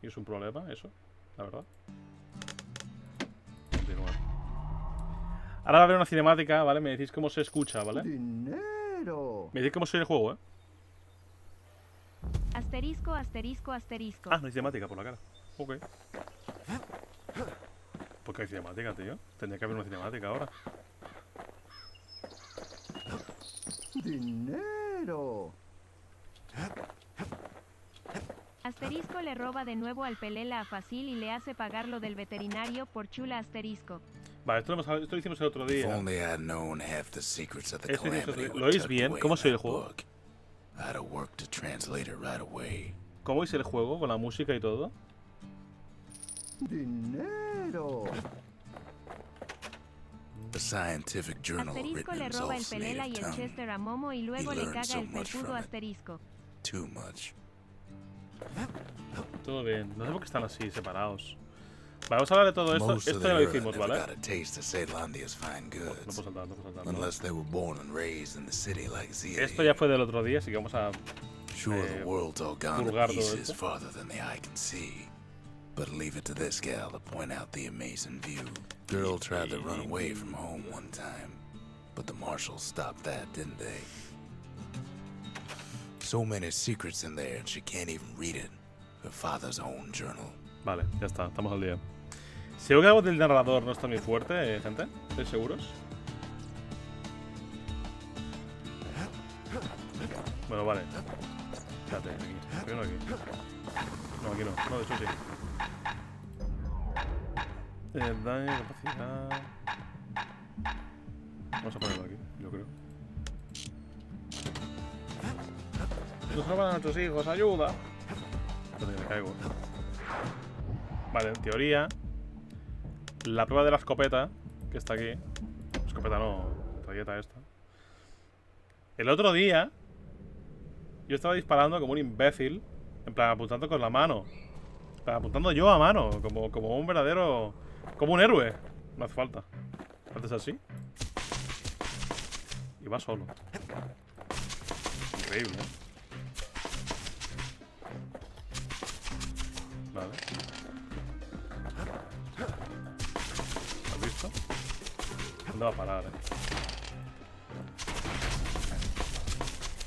Y es un problema eso, la verdad. Continuar. Ahora va a haber una cinemática, ¿vale? Me decís cómo se escucha, ¿vale? Dinero. Me decís cómo se oye el juego, ¿eh? Asterisco, asterisco, asterisco. Ah, no hay cinemática por la cara. Ok. ¿Por qué hay cinemática, tío? Tendría que haber una cinemática ahora. Dinero. Asterisco le roba de nuevo al Pelela a Facil y le hace pagar lo del veterinario por chula asterisco. Vale, esto lo hicimos el otro día. If only I'd known half the secrets of the Esto hicimos el calamity otro día. were ¿Lo oís tucked bien? away ¿Cómo in se oye el that juego? book. I'd have worked to translate it right away. ¿Cómo oís el juego con la música y todo? Dinero. The scientific journal Asterisco written le in roba el Zolf's Pelela native y el tongue. Chester a Momo y luego He le learned caga so el much felpudo from it. asterisco. Too much. Todo bien. No sé por qué están así, separados. Vale, vamos a hablar de todo esto. Most of Esto the ya lo earth hicimos, never ¿vale? got a taste of Ceylondia's fine No goods, puedo saltar, no puedo saltar. no. unless they were born and raised in the city like Zia. Esto ya fue del otro día, así que vamos a... Sure, the world's all gone to purgar todo pieces esto. farther than the eye can see. But leave it to this gal to point out the amazing view. Girl tried to run away from home one time, but the marshals stopped that, didn't they? So many secrets in there, and she can't even read it. Her father's own journal. Vale, ya está, estamos al día. Seguro que algo del narrador no está muy fuerte, gente. ¿Estáis seguros? Bueno, vale. Espérate, aquí. Primero aquí. No, aquí no. No, de hecho sí. Daño, capacidad. Vamos a ponerlo aquí, yo creo. Nos roban a nuestros hijos, ayuda. Espérate, me caigo. Vale, en teoría, la prueba de la escopeta, que está aquí. Escopeta no, metralleta esta. El otro día, yo estaba disparando como un imbécil, en plan apuntando con la mano. En plan, apuntando yo a mano, como un verdadero. Como un héroe. No hace falta. Antes así. Y va solo. Increíble, ¿eh? Vale. ¿Has visto? ¿Dónde va a parar,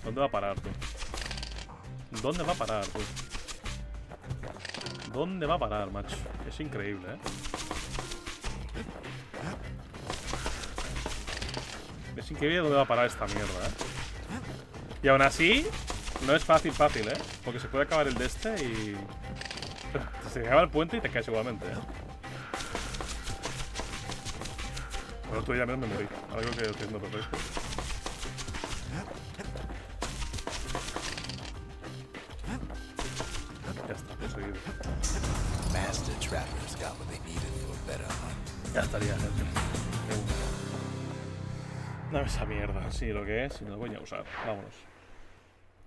¿Dónde va a parar, tú? ¿Dónde va a parar, tú? ¿Dónde va a parar, macho? Es increíble, ¿eh? Es increíble dónde va a parar esta mierda, ¿eh? Y aún así, no es fácil, ¿eh? Porque se puede acabar el de este y... Se acaba el puente y te caes igualmente, ¿eh? Bueno, tú ya me morí. Algo que estoy haciendo perfecto. Ya está, conseguido. Master trappers got what they needed for a better hunt. Ya estaría, gente. Dame esa mierda. Sí, lo que es, y no lo voy a usar. Vámonos.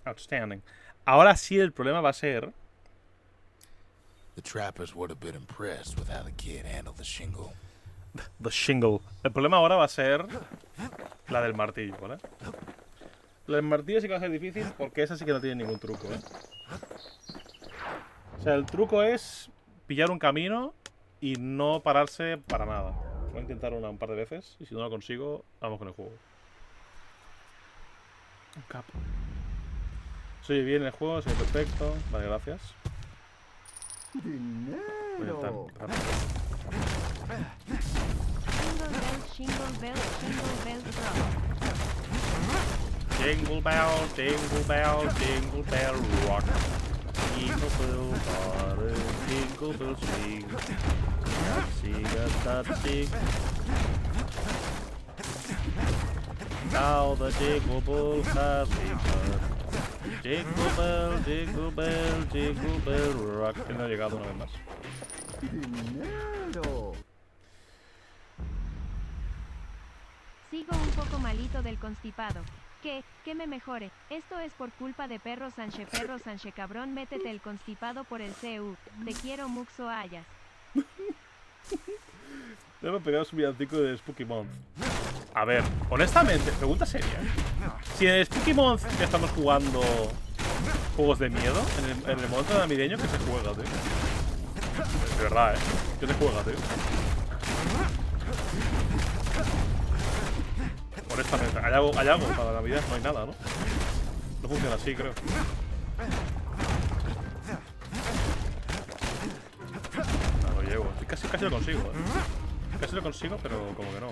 Outstanding. Ahora sí el problema va a ser... The trappers would have been impressed with how the kid handled the shingle. The shingle. El problema ahora va a ser la del martillo, ¿vale? La del martillo sí que va a ser difícil porque esa sí que no tiene ningún truco, ¿eh? O sea, el truco es pillar un camino y no pararse para nada. Voy a intentar un par de veces y si no lo consigo, vamos con el juego. Un capo. Se oye bien el juego, se oye perfecto. Vale, gracias. Voy a intentar. Jingle bells, jingle bells rock. Jingle bell, jingle bell, jingle bell rock. Jingle bell, bottom, jingle bell swing. Sing a that sing. Now the jingle bells have begun. Jingle bell, jingle bell, jingle bell rock. Que no ha llegado una vez más. Dinero. Sigo un poco malito del constipado. Que me mejore. Esto es por culpa de perro Sanche cabrón, métete el constipado por el CU. Te quiero muxo hayas. Debo pegar su villancico de Spooky Month. A ver, honestamente, pregunta seria. Si en el Spooky Month ya estamos jugando juegos de miedo, en el momento navideño que se juega, tío. De verdad, ¿Qué te juega, tío? Honestamente, ¿hay algo para la Navidad? No hay nada, ¿no? No funciona así, creo. No, lo llevo. Casi lo consigo, Casi lo consigo, pero como que no.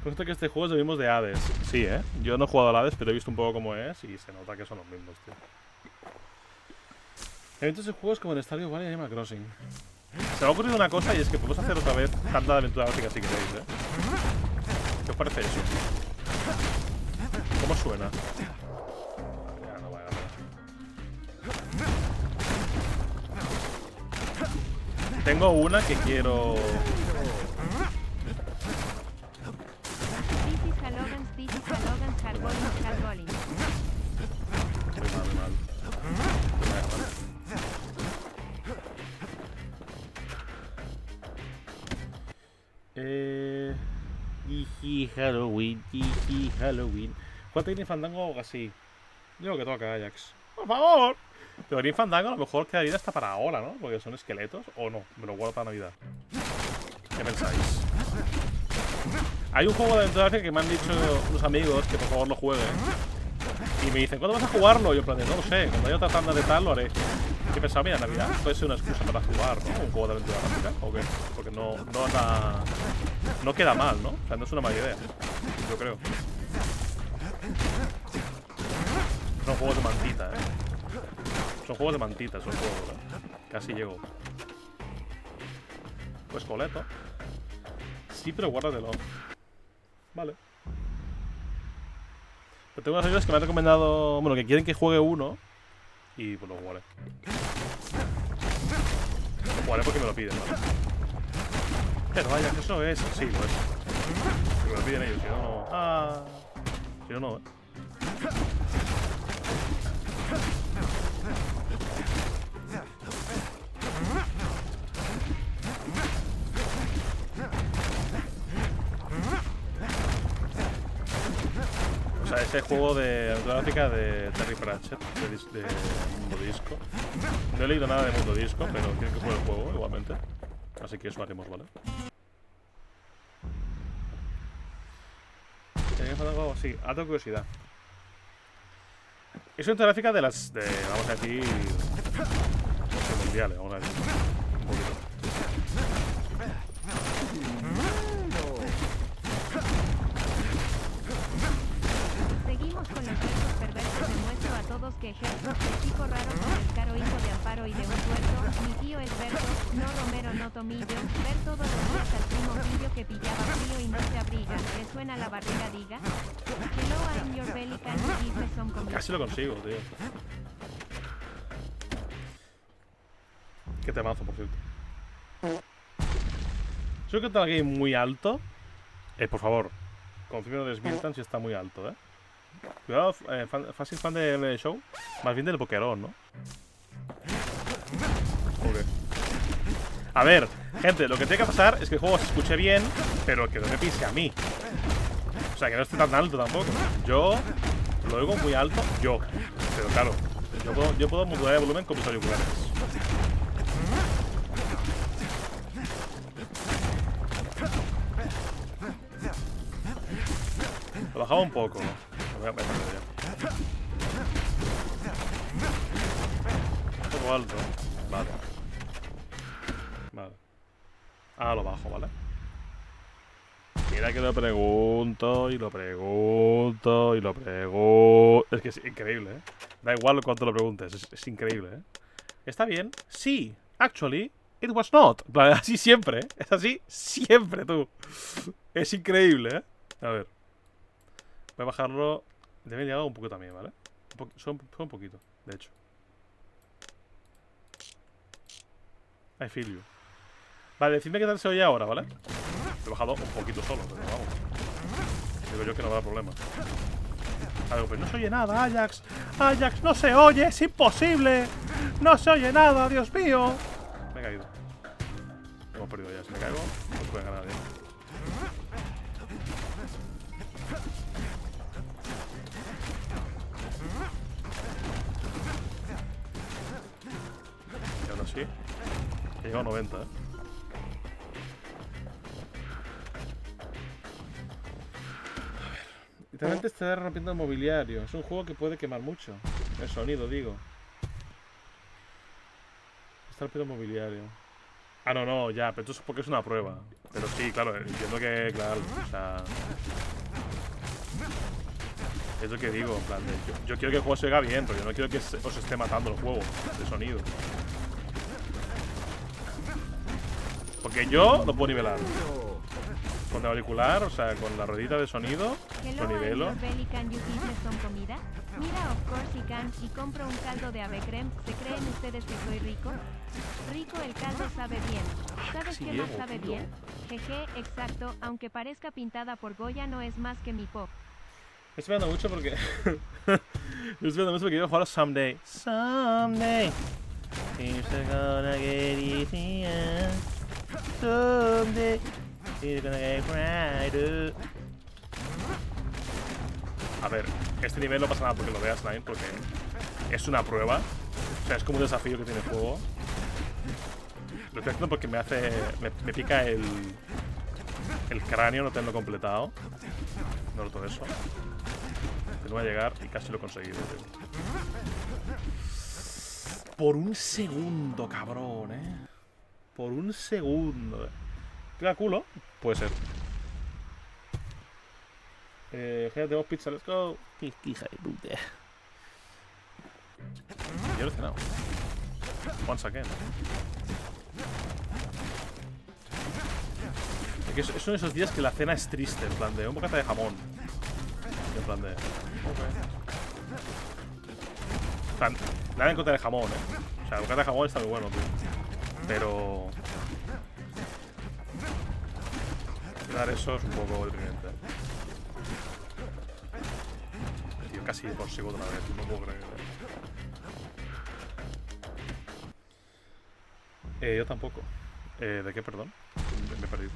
Consta que este juego es de mismos de Hades. Sí, Yo no he jugado al Hades, pero he visto un poco cómo es y se nota que son los mismos, tío. Eventos de juegos como en Stardew Valley y Animal Crossing. Se me ha ocurrido una cosa y es que podemos hacer otra vez tanta aventura gráfica si queréis, ¿Qué os parece eso? ¿Cómo suena? Ya, no vale la pena. Tengo una que quiero... Muy mal. Halloween. ¿Cuánto Green Fandango o algo así? Yo que toca, Ajax. ¡Por favor! Pero Green Fandango a lo mejor quedaría hasta para ahora, ¿no? Porque son esqueletos. O no, me lo guardo para Navidad. ¿Qué pensáis? Hay un juego de aventura gráfica que me han dicho unos amigos que por favor lo jueguen. Y me dicen, ¿cuándo vas a jugarlo? Y yo en plan de, no lo sé, cuando haya otra tanda de tal lo haré. Y he pensado, mira, Navidad puede ser una excusa para jugar, ¿no? Un juego de aventura gráfica, ¿o qué? Porque no queda mal, ¿no? O sea, no es una mala idea, yo creo. Son juegos de mantita, Son juegos de mantita, esos juegos, Casi llego. Pues coleto. Sí, pero guárdatelo. Vale. Pero tengo unas amigos que me han recomendado... Bueno, que quieren que juegue uno. Y pues lo jugaré. Lo jugaré porque me lo piden, ¿vale? Pero vaya, que eso es... Sí, lo es. Porque me lo piden ellos, si no, no... Ah... Si no, no, O sea, ese juego de aventura gráfica de Terry Pratchett, de Mundo Disco. No he leído nada de Mundo Disco, pero tienen que jugar el juego igualmente. Así que eso haremos, ¿vale? ¿Tenéis algo? Sí, alta curiosidad. Es una gráfica de las... vamos a decir... mundiales, vamos a decir. Un poquito. Seguimos con los versos perversos. Demuestro a todos que Jesús, el tipo raro con el caro hijo de Amparo y de un tuerto. Mi tío es Berto, no Romero, no Tomillo. Ver todos los días al primo Pillo que pillaba frío y no se abriga. ¿Le suena la barriga, diga? Hello, I'm your belly, can you give me some comida? Casi lo consigo, tío. Qué temazo, por cierto. Creo que está aquí muy alto. Por favor, confirme no desmientan si está muy alto, Cuidado, fácil fan del show. Más bien del Pokémon, ¿no? Ok. A ver, gente, lo que tiene que pasar es que el juego se escuche bien, pero que no me pise a mí. O sea, que no esté tan alto tampoco. Yo lo oigo muy alto, pero claro, yo puedo modular el volumen con mis auriculares. Lo bajaba un poco, ¿no? Lo voy a meter ya. Un poco alto. Vale. Ah, lo bajo, ¿vale? Mira que lo pregunto y lo pregunto y lo pregunto. Es que es increíble, Da igual cuánto lo preguntes, es increíble, ¿Está bien? Sí. Actually, it was not. Así siempre, Es así siempre, tú. Es increíble, A ver. Voy a bajarlo. Debe llegar un poco también, ¿vale? Son un poquito, de hecho. I feel you. Vale, decidme qué tal se oye ahora, ¿vale? Lo he bajado un poquito solo, pero vamos. Digo yo que no va a haber problema. A ver, pues no se oye nada, Ajax. Ajax, no se oye, es imposible. No se oye nada, Dios mío. Me he caído. Hemos perdido ya, si me caigo, no se puede ganar ya. sí. He llegado a 90, ¿eh? Literalmente está rompiendo el mobiliario. Es un juego que puede quemar mucho. El sonido, digo. Está rompiendo el mobiliario. Ah, no, no, ya, pero esto es porque es una prueba. Pero sí, claro, entiendo que, claro, o sea... Es lo que digo, en plan de, yo quiero que el juego se oiga bien, pero yo no quiero que os esté matando el juego de sonido. Porque yo lo puedo nivelar. Con el auricular, o sea, con la ruedita de sonido, lo nivelo. Belly, can you business some comida? Mira, of course he can, y compro un caldo de ave creme. ¿Se creen ustedes que soy rico? Rico, el caldo sabe bien. ¿Sabes qué más sabe bien? Jeje, exacto, aunque parezca pintada por Goya no es más que mi pop. Me estoy esperando mucho porque... Me estoy esperando mucho porque quiero jugar Someday. Someday. Things are gonna get easier. Someday. It's gonna get brighter. A ver, este nivel no pasa nada porque lo veas, Nine, porque es una prueba. O sea, es como un desafío que tiene el juego. Lo estoy haciendo porque me hace... Me pica el cráneo no tenerlo completado. No todo eso. No va a llegar y casi lo he conseguido, tío. Por un segundo, cabrón, Por un segundo. ¿Queda culo? Puede ser. Ya tenemos pizza, let's go. Hija de puta. Yo lo he cenado. Once again. Es uno de esos días que la cena es triste, en plan de un bocata de jamón. En plan de... O sea, nada en contra del jamón, O sea, el bocata de jamón está muy bueno, tío. Pero... dar eso es un poco deprimente. Tío, casi consigo otra vez, no puedo creer. Yo tampoco. ¿De qué, perdón? Me he perdido.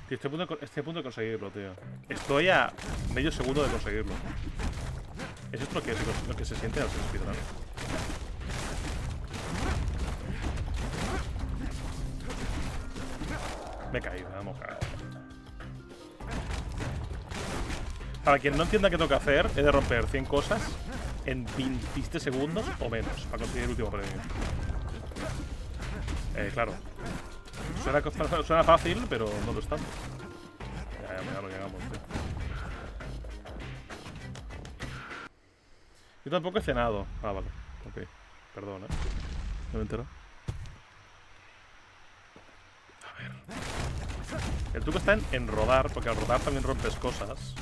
Tío, estoy a punto de conseguirlo, tío. Estoy a medio segundo de conseguirlo. ¿Es esto lo que se siente al ser speedrun? Me he caído, vamos a... Para quien no entienda qué tengo que hacer, he de romper 100 cosas en 27 segundos o menos para conseguir el último premio. Claro. Suena fácil, pero no lo es tanto. Ya lo llegamos, tío. Yo tampoco he cenado. Ah, vale. Ok. Perdón, No me entero. A ver. El truco está en rodar, porque al rodar también rompes cosas.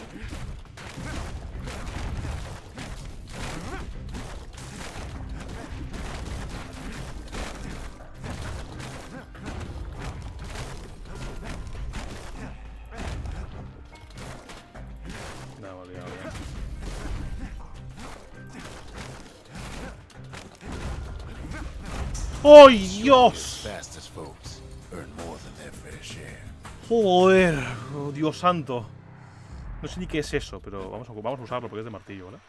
¡Oh, Dios! Joder, oh, Dios santo. No sé ni qué es eso, pero vamos a usarlo porque es de martillo, ¿vale?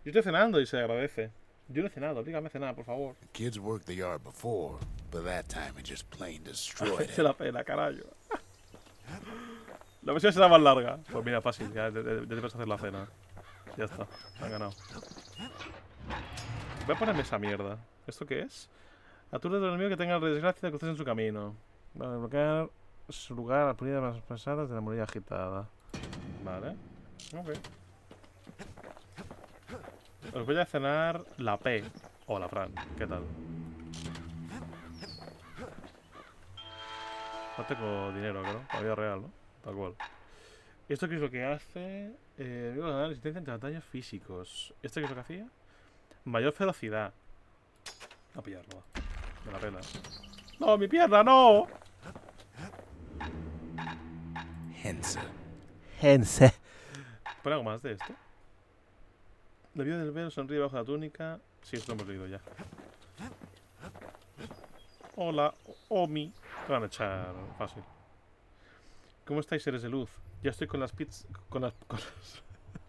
Yo estoy cenando y se agradece. Yo no he cenado, dígame cenar, por favor. Kids worked the yard before, but that time it just plain destroyed Se la pena, carajo. La versión será más larga. Pues mira, fácil, ya te vas a hacer la cena. Ya está, han ganado. Voy a ponerme esa mierda. ¿Esto qué es? Aturde del enemigo que tenga la desgracia de cruzarse en su camino. Vale, bloquear su lugar a las pulidas más pesadas de la muralla agitada. Vale. Ok. Os voy a cenar la P. O la Fran. ¿Qué tal? No tengo dinero, creo. La vida real, ¿no? Tal cual. ¿Esto qué es lo que hace? Ganar resistencia ante daños físicos. ¿Esto qué es lo que hacía? Mayor ferocidad. A pillarlo, va. Me la pela. ¡No, mi pierna, no! Hense. ¿Pon algo más de esto? La vida del velo sonríe bajo la túnica. Sí, esto lo hemos leído ya. Hola, Omi. Te van a echar fácil. ¿Cómo estáis, seres de luz? Ya estoy con las pizzas. Con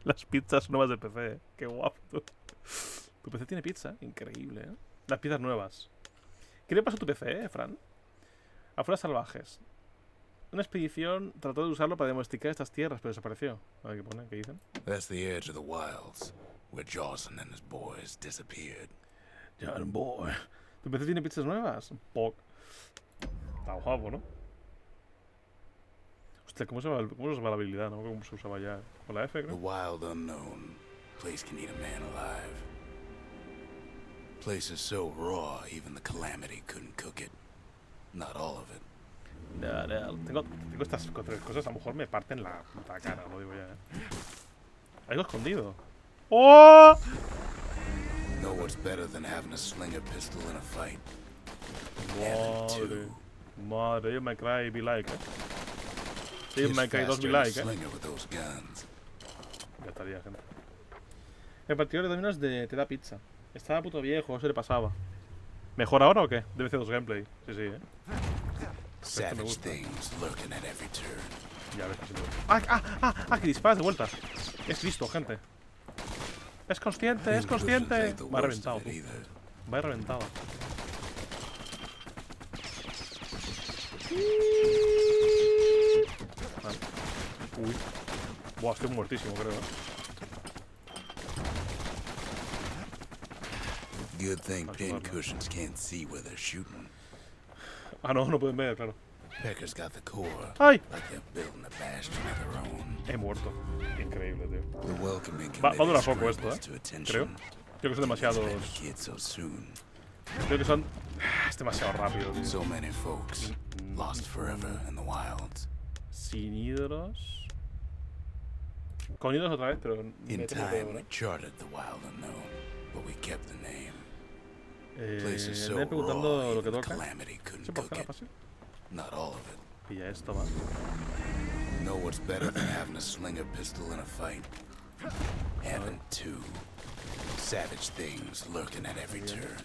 las pizzas nuevas de PC. Qué guapo. Tu PC tiene pizza. Increíble, ¿eh? Las piezas nuevas. ¿Qué le pasa a tu PC, Fran? Afueras salvajes. Una expedición trató de usarlo para domesticar estas tierras, pero desapareció. A ver qué pone, ¿qué dicen? That's the edge of the wilds, where Jocelyn and his boys disappeared. John boy. ¿Tu PC tiene pizzas nuevas? Poc. Está guapo, ¿no? Hostia, ¿cómo se va la habilidad, no? ¿Cómo se usaba ya? Con la F, The creo. wild unknown. Place can eat a man alive. Place is so raw, even the Calamity couldn't cook it. Not all of it. Tengo estas tres cosas, a lo mejor me parten la puta cara, lo digo ya, ¿eh? Hay algo escondido. ¡Oh! Know what's better than having to sling a pistol in a fight? Madre. Madre, yo me cry be like, ¿eh? Sí, It's me caí dos be faster than a like, ¿eh? slinger with those guns. Ya estaría, gente. El partido de dominos de te da pizza. Estaba puto viejo, se le pasaba. ¿Mejor ahora o qué? Debe ser dos gameplay. Sí, sí, ¿eh? Savage gusta. things lurking at every turn. Ya ves que sí me gusta. Que disparas de vuelta. Es listo, gente. Es consciente, es consciente. Va reventado, tú. Va reventado. Vale. Uy. Buah, estoy muertísimo, creo. Good thing That's lovely. pincushions can't see where they're shooting. Ah, no, no pueden ver, claro. Pecker's got the core, ¡Ay! like they're building a bastion of their own. He muerto. Increíble, tío. The welcoming Va a durar committee poco esto, scrambles to Creo. attention. Creo que son demasiados. Spend a kid so soon. Creo que son. Es demasiado rápido, tío. So many folks lost forever in the wilds. Sin hidros. Con hidros otra vez, pero. In me temo time, peor, we ¿eh? charted the wild unknown, but we kept the name. Eh, Place is so me preguntando raw, lo que even the toca. Calamity couldn't Sí, por cook qué it. fácil. Not all of it. Pilla esto, va. Know what's better than having to sling a pistol in a fight? Having two. Savage things lurking at every turn.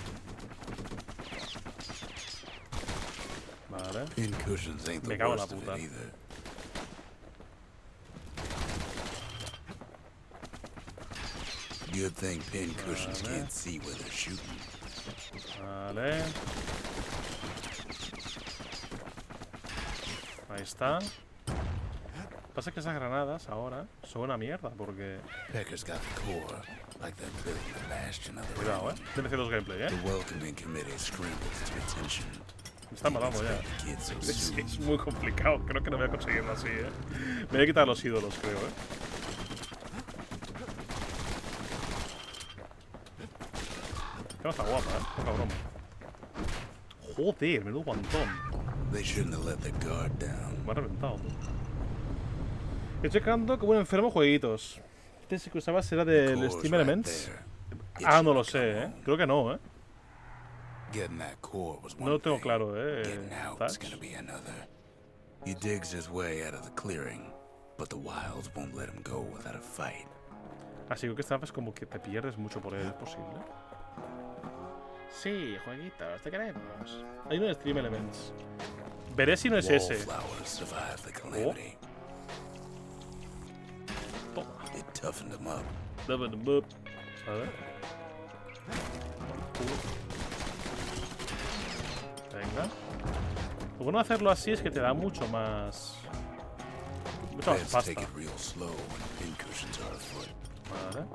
Vale. Pincushions ain't the Me cago en la worst of puta. it either. Good thing pincushions Vale. can't see where they're shooting. Vale. Ahí está. Pasa que esas granadas ahora son una mierda porque. Pecker's got the core, like they're building a bastion of their Cuidado, own. Debe ser dos gameplay, The welcoming committee scrambles to attention. Me están matando ya. Expect the kid so Es, soon. es muy complicado. Creo que no voy a conseguirlo así, Me voy a quitar los ídolos, creo, Que no está guapa, Poca broma. Joder, menudo guantón. They shouldn't have let their guard down. Me ha reventado. Estoy checando como un enfermo jueguitos. Este que usaba será del Core's Steam right Elements. there. It Ah, no should lo come sé, home. Creo que no, Getting that core was No one lo tengo thing. claro, Getting out's Thatch. gonna be another. He digs his way out of the clearing, but the wilds won't let him go without a fight. Así que esta es como que te pierdes mucho por él, ¿es posible? Sí, jueguitos, te queremos. Hay uno de Stream Elements. Veré si no es ese. Wallflowers survived the calamity. Toma. It toughened him up. A ver. Venga. Lo bueno de hacerlo así es que te da mucho más. Mucha más Let's pasta. take it real slow when pincushions are afoot. Vale.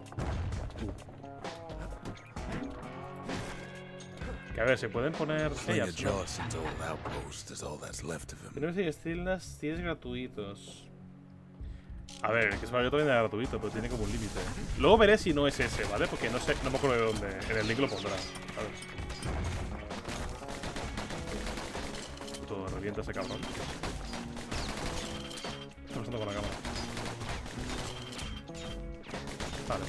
Que a ver, se pueden poner Sling of sellas, ¿no? Jawson's old outpost is all that's left of him. Tenemos que decirlas, tienes gratuitos. A ver, que yo también era gratuito, pero tiene como un límite. Luego veré si no es ese, ¿vale? Porque no sé, no me acuerdo de dónde. En el link lo pondrá. A ver. Todo revienta ese cabrón. Estoy pasando con la cámara. Vale.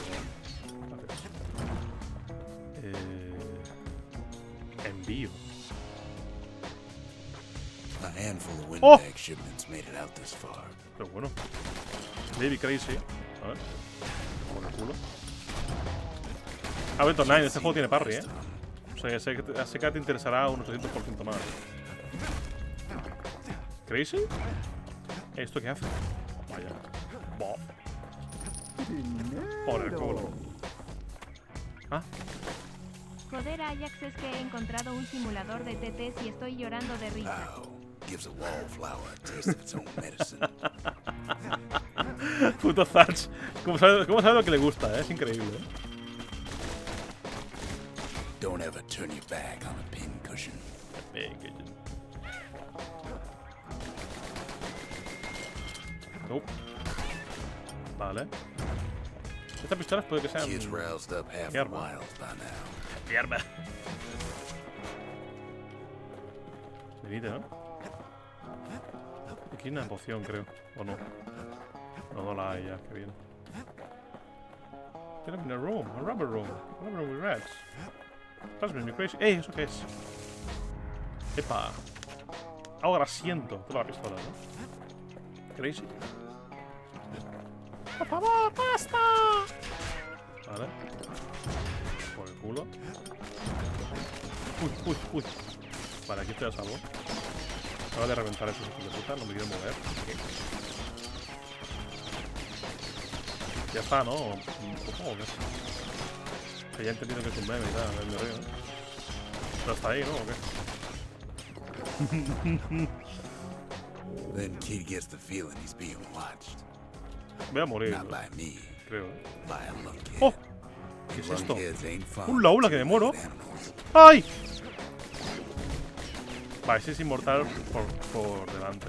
Envío. A handful of Oh! windbag shipments made it out this far. Pero bueno. Baby Crazy. A ver. Por el culo. A ver, Tornado, este juego tiene parry, O sea, sé que te interesará un 800% más. ¿Crazy? ¿Esto qué hace? Vaya. Bof. Por el culo. Ah. Joder, Ajax, es que he encontrado un simulador de TTs y estoy llorando de risa. Wow. Gives a wallflower a taste of its own medicine. Puto Thatch. ¿Cómo sabe lo que le gusta, Es increíble, Don't ever turn your back on a pincushion. Vale. Estas pistolas puede que sean... Kids roused up half the Hierba. wilds by now. Hierba. Venite, ¿no? Aquí hay una poción, creo. ¿O no? No la hay ya, que bien. Get up in a room, a rubber room with rats. That's me crazy. ¡Ey! ¿Eso qué es? ¡Epa! Algo grasiento. Toda la pistola, ¿no? Crazy. ¡Por favor, basta! Vale. Por el culo. Uy. Vale, aquí estoy a salvo. Acaba de reventar esos hijos de puta, no me quiero mover. Ya está, ¿no? ¿Cómo o qué? Que ya he entendido que es un meme y tal, me río, ¿no? Pero hasta ahí, ¿no? ¿O qué? Then kid gets the feeling he's being watched. Voy a morir, Not by me, creo. by a lunkhead. ¡Oh! ¿Qué es esto? Lunkheads ain't fun ¡Hula, que me muero! with animals. ¡Ay! Vale, ese es inmortal por delante.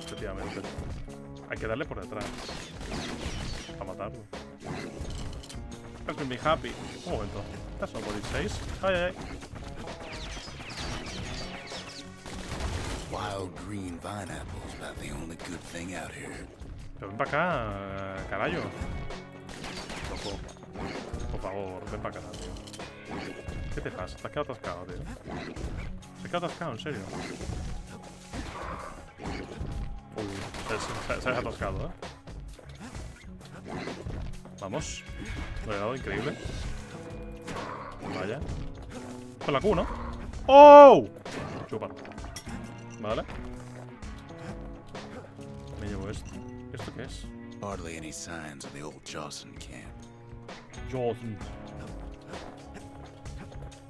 Efectivamente. Hay que darle por detrás. Para matarlo. Let's be happy. Un momento. ¿Estás solo por 16? ¡Ay! Wild green vine apples about the only good thing out here. Pero ven para acá, carajo. Loco. Por favor, ven para acá, tío. ¿Qué te pasa? Te has quedado atascado, tío. Te has quedado atascado, en serio. Se ha atascado, Vamos. Lo he dado increíble. Vaya. Con la Q, ¿no? ¡Oh! Chupa. Vale. Me llevo esto. ¿Esto qué es? Hardly any signs of the old Jawson camp. Jordan.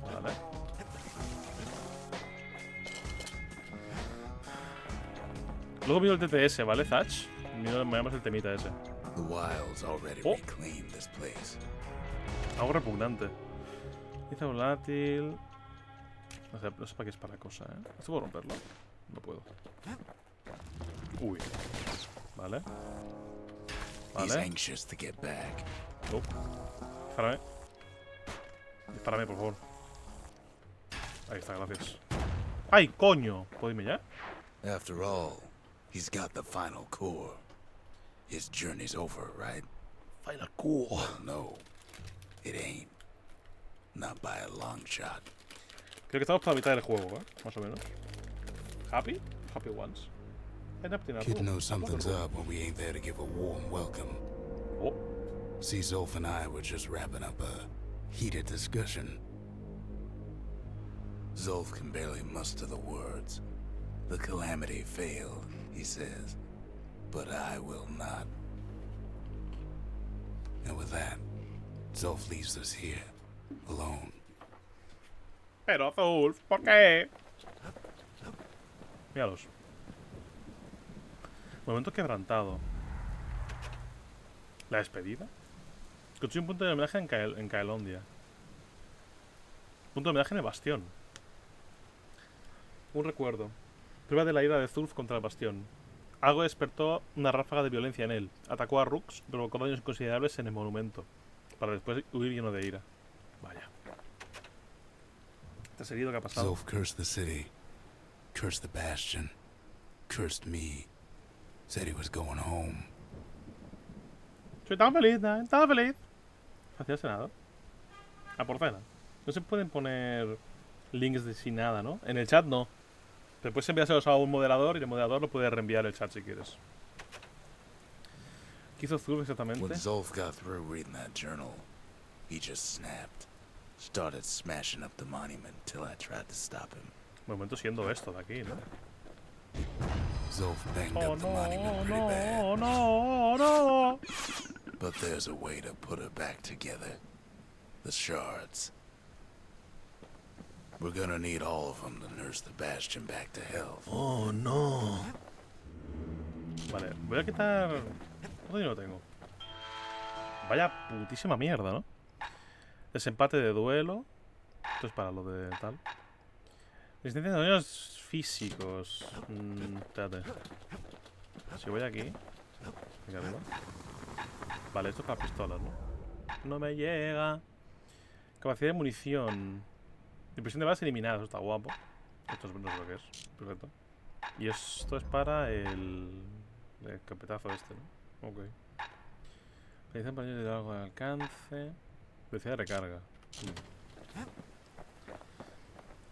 Vale. Luego vino el TTS, ¿vale, Thatch? Me llamas el temita ese. The wilds already Oh. reclaimed this place. Algo repugnante. Dice volátil. No sé para qué es para cosa, ¿Esto puedo romperlo? No puedo. Uy. Vale. He's Vale. anxious to get back. Oh. Dispárame. Dispárame, por favor. Ahí está, gracias. ¡Ay, coño! ¿Puedo irme ya? After all, he's got the final core. His journey's over, right? Final core. Well, no, it ain't. Not by a long shot. Creo que estamos para la mitad del juego, Más o menos. ¿Happy? Happy ones. Kid knows something's up when we ain't there to give a warm welcome. Oh. See, Zolf and I were just wrapping up a heated discussion. Zolf can barely muster the words. The calamity failed, he says. But I will not. And with that, Zolf leaves us here, alone. Pero Zulf, ¿por qué? Míralos. Momento quebrantado. La despedida. Construye un punto de homenaje en Caelondia. Punto de homenaje en el Bastion. Un recuerdo. Prueba de la ira de Zulf contra el Bastion. Algo despertó una ráfaga de violencia en él. Atacó a Rux, provocó daños considerables en el monumento. Para después huir lleno de ira. Vaya. ¿Estás herido? ¿Qué ha pasado? Zolf cursed the city, cursed the Bastion, cursed me. Said he was going home. Soy tan feliz, tan feliz. Hacia el Senado. A por cena. No se pueden poner links de sin nada, ¿no? En el chat no. Pero puedes enviárselos a un moderador y el moderador lo puede reenviar el chat si quieres. ¿Qué hizo Zulf exactamente? When Zolf got through reading that journal, he just snapped. Started smashing up the monument till I tried to stop him. Momento siendo esto de aquí, ¿no? Zolf banged Oh up the monument pretty bad. no. But there's a way to put her back together. The shards. We're gonna need all of them to nurse the Bastion back to health. Oh, no. Vale, voy a quitar... ¿Cuánto dinero tengo? Vaya putísima mierda, ¿no? Desempate de duelo. Esto es para lo de tal. Resistencia de daños físicos. Espérate. Si voy aquí. Aquí arriba. Vale, esto es para pistolas, ¿no? No me llega. Capacidad de munición. Impresión de balas eliminadas. Eso está guapo. Esto no sé lo que es. Perfecto. Y esto es para el capetazo este, ¿no? Ok. Realizar para de largo alcance. Velocidad de recarga.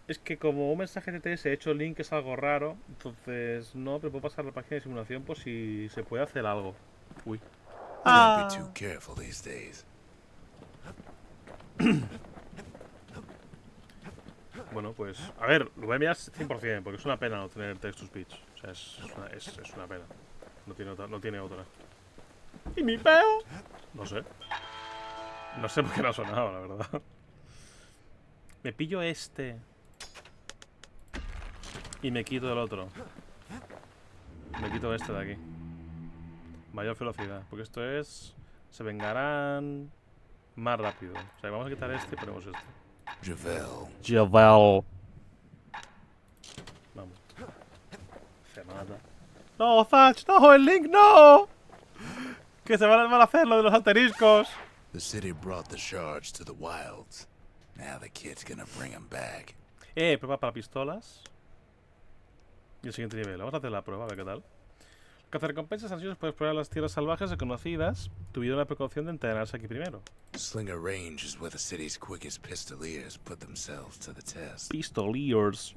Es que como un mensaje TTS he hecho el link es algo raro. Entonces no, pero puedo pasar la página de simulación por si se puede hacer algo. Uy. Can't be too careful these days. Bueno, pues... A ver, lo voy a mirar 100%, porque es una pena no tener text-to-speech. O sea, es una pena. No tiene otra. ¿Y mi peo? No sé. No sé por qué no ha sonado, la verdad. Me pillo este. Y me quito el otro. Me quito este de aquí. Mayor velocidad. Porque esto es... Se vengarán... Más rápido. O sea, vamos a quitar este y ponemos este. Javel. Vamos. Se mata. No, Thatch, no, el Link, no. Que se van a hacer lo de los asteriscos. The city brought the shards to the wilds. Now the kid's gonna bring them back. Prueba para pistolas. Y el siguiente nivel. Vamos a hacer la prueba, a ver qué tal. Cazar recompensas ansiosos puedes explorar las tierras salvajes desconocidas. Tuvieron la precaución de entrenarse aquí primero. Slinger Range is where the city's quickest pistoliers put themselves to the test. Pistoliers.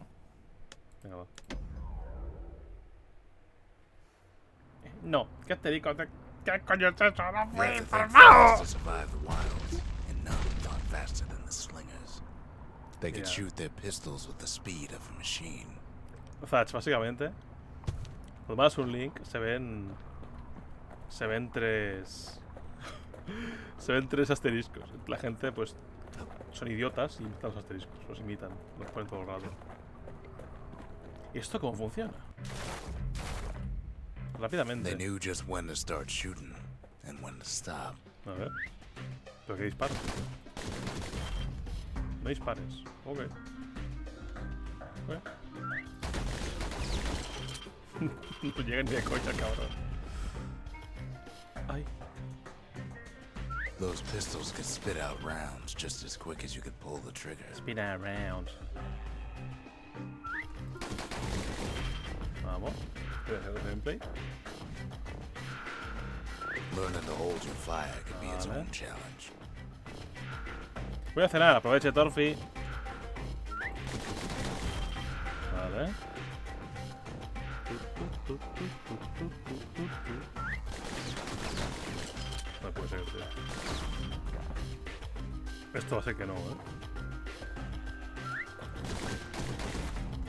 Venga, va. No, ¿qué asterisco? ¿Qué coño es eso? ¡No You fui have to think informado! fast to survive the wilds, and none thought faster than the Slingers. They could Yeah. shoot their pistols with the speed of a machine. Thatch, básicamente. Cuando mandas un link, se ven tres. Se ven tres asteriscos. La gente, pues, son idiotas y imitan los asteriscos. Los imitan, los ponen todo el rato. ¿Y esto cómo funciona? Rápidamente. They knew just when to start shooting and when to stop. A ver. ¿Pero qué disparos? No dispares. Ok. No llega ni de coña, cabrón. Ay. Those pistols could spit out rounds just as quick as you could pull the trigger. Spin around. Vamos. Voy a hacer el gameplay. Learning to hold your fire could be its Vale. own challenge. Voy a cenar, aproveche Torfi. Vale. No puede ser, tío. Esto va a ser que no,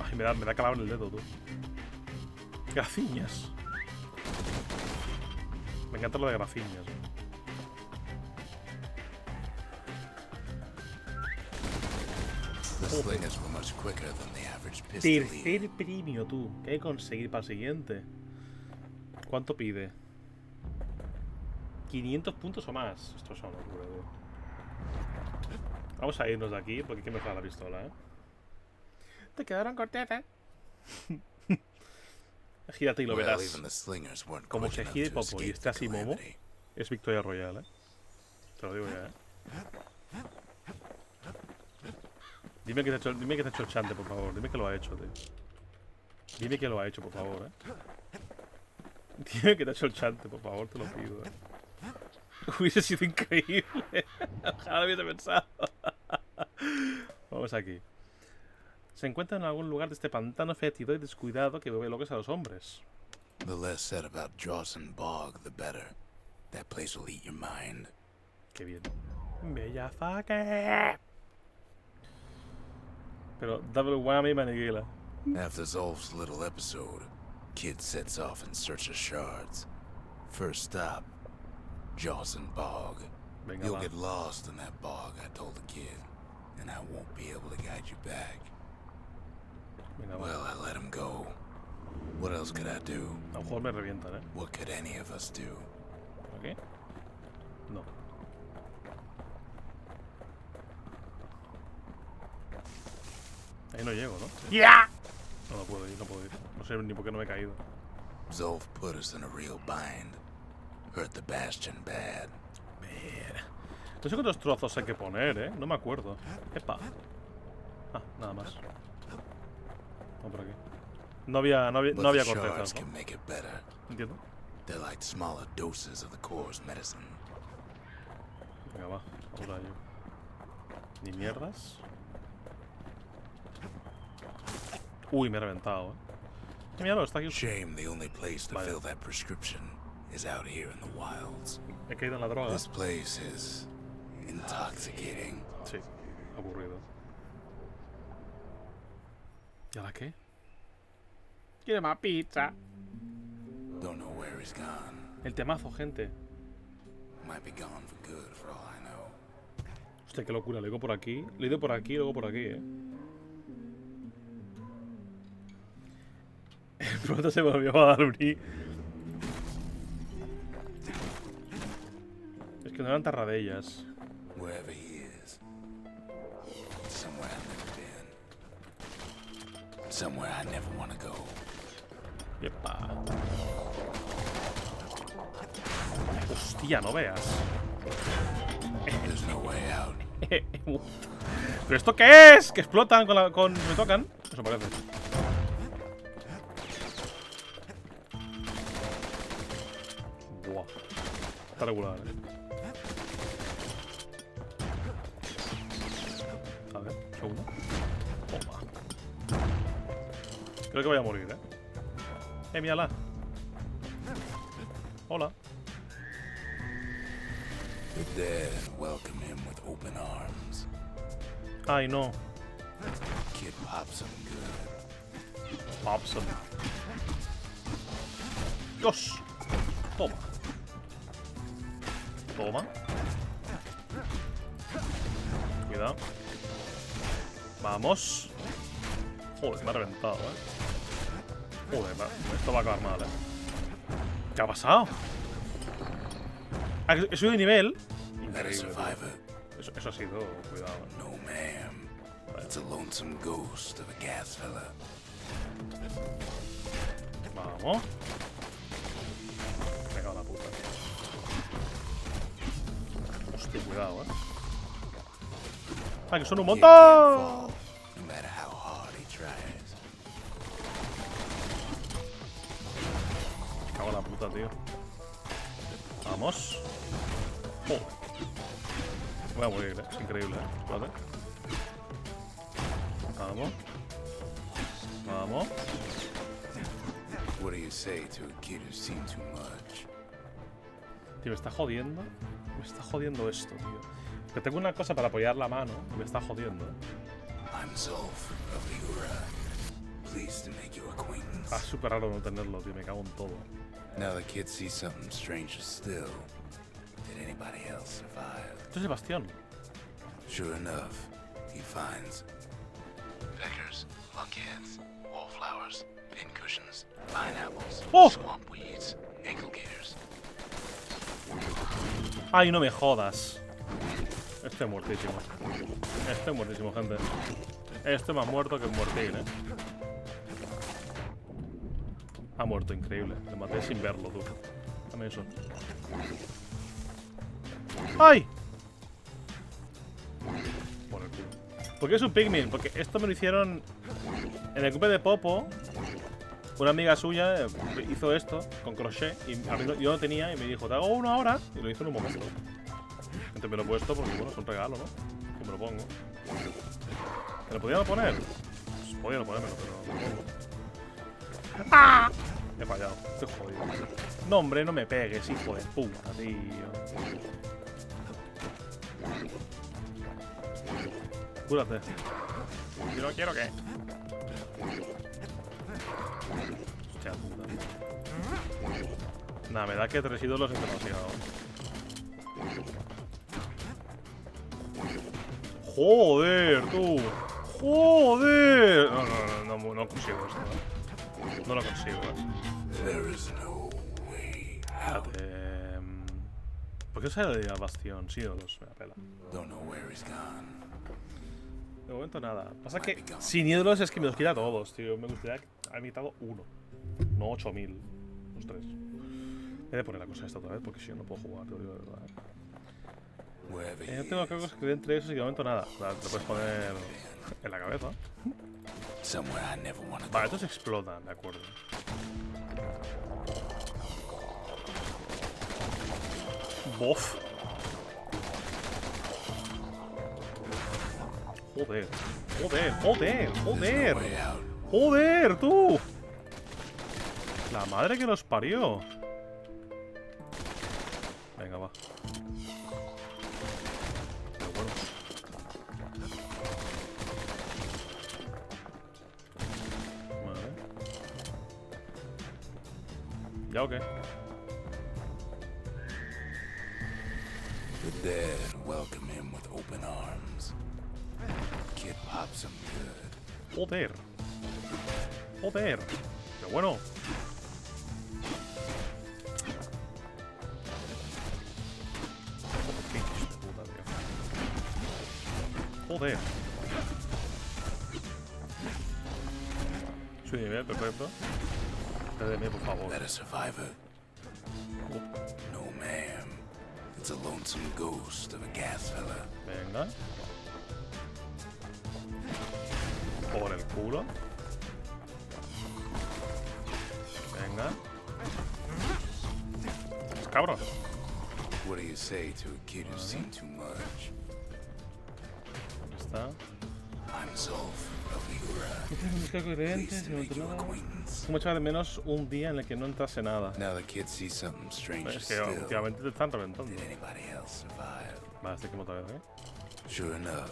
Ay, me da calado en el dedo, tú. Graciñas. Me encanta lo de graciñas. The Slingers were much quicker than the average pistolier. Tercer premio, tú. ¿Qué hay que conseguir para el siguiente? ¿Cuánto pide? 500 puntos o más. Esto es una locura, tío. Vamos a irnos de aquí porque hay que mejorar la pistola, Te quedaron cortetes. Gírate y lo Well, verás. even the Slingers weren't Como quick se enough gire to Popo y escape esté the así Momo, calamity. es victoria royal, Te lo digo ya, Dime que te ha hecho el chante, por favor. Dime que lo ha hecho, tío. Dime que lo ha hecho, por favor, Dime que te ha hecho el chante, por favor, te lo pido, Hubiese sido increíble. Ojalá lo hubiese pensado. Vamos aquí. Se encuentra en algún lugar de este pantano fétido y descuidado que vuelve locos a los hombres. The less said about Jawson Bog, the better. That place will eat your mind. Qué bien. Bella faque. Pero double whammy maniguila. After Zolf's little episode, Kid sets off in search of shards. First stop, Jawson Bog. Venga, You'll va. get lost in that bog, I told the kid, and I won't be able to guide you back. Venga, va. Well, I let him go. What else could I do? A lo mejor me revientan, ¿eh? What could any of us do? ¿Aquí? No. Ahí no llego, ¿no? ¡Ya! No, no puedo ir, no puedo ir. No sé ni por qué no me he caído. Zolf put us in a real bind. Hurt the Bastion bad. No sé cuántos trozos hay que poner, ¿eh? No me acuerdo. Epa. Ah, nada más. Vamos por aquí. No había But the cortezas, shards ¿no? can make it better. Entiendo. They're like smaller doses of the core's medicine. Venga, va. Ahora yo. Ni mierdas. Uy, me he reventado, ¿eh? Míralo, está aquí. Shame the only place to Vale. fill that prescription is out here in the wilds. He caído en la droga. This place is intoxicating. Sí, aburrido. ¿Y ahora qué? Quiere más pizza. Don't know where he's gone. El temazo, gente. Might be gone for good for all I know. Hostia, qué locura. Lo he ido por aquí. Lo he ido por aquí y luego por aquí, ¿eh? Pronto se volvió a dar abrir. Es que no eran tarradellas. Wherever he is. Somewhere I've never been. Somewhere I never want to go. Yepa. Hostia, no veas. There's no way out. ¿Pero esto qué es? ¿Que explotan con me tocan? Eso parece. Buah. Está regular, ¿eh? A ver, segundo. Toma. Creo que voy a morir, ¿eh? Mírala. Hola. The dead welcome him with open arms. Ay, no. Kid pops him good. Popson. Dios. Toma. Toma. Cuidado. Vamos. Joder, me ha reventado, Joder, esto va a acabar mal, ¿Qué ha pasado? Ah, he subido de nivel. That a Increíble. survivor? Eso ha sido. Cuidado, No, ma'am. It's a lonesome ghost of a gas fella. Vamos. Me cago en la puta. Hostia, cuidado, Ah, que son un Kid can't montón. fall, no matter how hard he tries. Me cago en la puta, tío. Vamos. Joder. Voy a morir, Es increíble, Vale. Vamos. Vamos. What do you say to a kid who's seen too much? Tío, me está jodiendo. Me está jodiendo esto, tío. Que tengo una cosa para apoyar la mano. Me está jodiendo, I'm Zolf of Ura. Pleased to make your acquaintance. Ah, súper raro no tenerlo, tío. Me cago en todo. Now the kid sees something stranger still. Did anybody else survive? Esto es Bastion. Sure enough, he finds peckers, lunkheads, wallflowers, pincushions, pineapples, Oh! swamp weeds, ankle gators. Ay, no me jodas. Estoy muertísimo. Estoy muertísimo, gente. Estoy más muerto que muertil, Ha muerto, increíble. Le maté sin verlo, tú. Dame eso. ¡Ay! Por el culo. ¿Por qué es un pigmin? Porque esto me lo hicieron en el cumple de Popo. Una amiga suya hizo esto con crochet y yo no tenía y me dijo, te hago uno ahora, y lo hizo en un momento. Entonces me lo he puesto porque, bueno, es un regalo, ¿no? Que me lo pongo. ¿Me lo podía no poner? Pues podía no ponérmelo, pero me lo pongo. ¡Ah! He fallado, estoy jodido. No, hombre, no me pegues, hijo de puta, tío. Cúrate. Si no quiero que... Hostia puta. Nada, me da que 3 ídolos es demasiado. Joder, tú. Joder. No consigo esto. No lo consigo. There is no way out. Espérate. ¿Por qué sale de Bastion? Sí, ídolos, me la pela. Don't know where he's gone. De momento nada. Pasa que sin ídolos es que me los quita todos, tío. Me gustaría haber quitado uno. No 8000. Los 3. He de poner la cosa esta otra vez porque si no, no puedo jugar, te lo digo de verdad. Wherever No he tengo que escribir entre esos y de momento nada. Te lo puedes poner en la cabeza. somewhere I never want to Vale, go. estos explotan, de acuerdo. Bof. Joder. Joder, joder, joder. Way out. Joder, tú. La madre que nos parió. Venga, va. Pero bueno. Vale. ¿Ya o qué? The dead welcome him with open arms. Kid pops him good. Joder. Joder. Pero bueno. Qué hijos de puta, tío. Joder. Soy nivel, perfecto. Deme, por favor. That a survivor? No, ma'am. It's a lonesome ghost of a gas fella. Venga. Por el culo. Venga. Es cabrón. What do you say to a kid who's seen too much? ¿Dónde está? I'm Zolf of Igora. Música coherente, Pleased to make your acquaintance. Como echaba de menos un día en el que no entrase nada. Now the kid sees something stranger Es que still. últimamente te están reventando. Did anybody else survive? Vale, estoy como otra vez, ¿eh? Sure enough,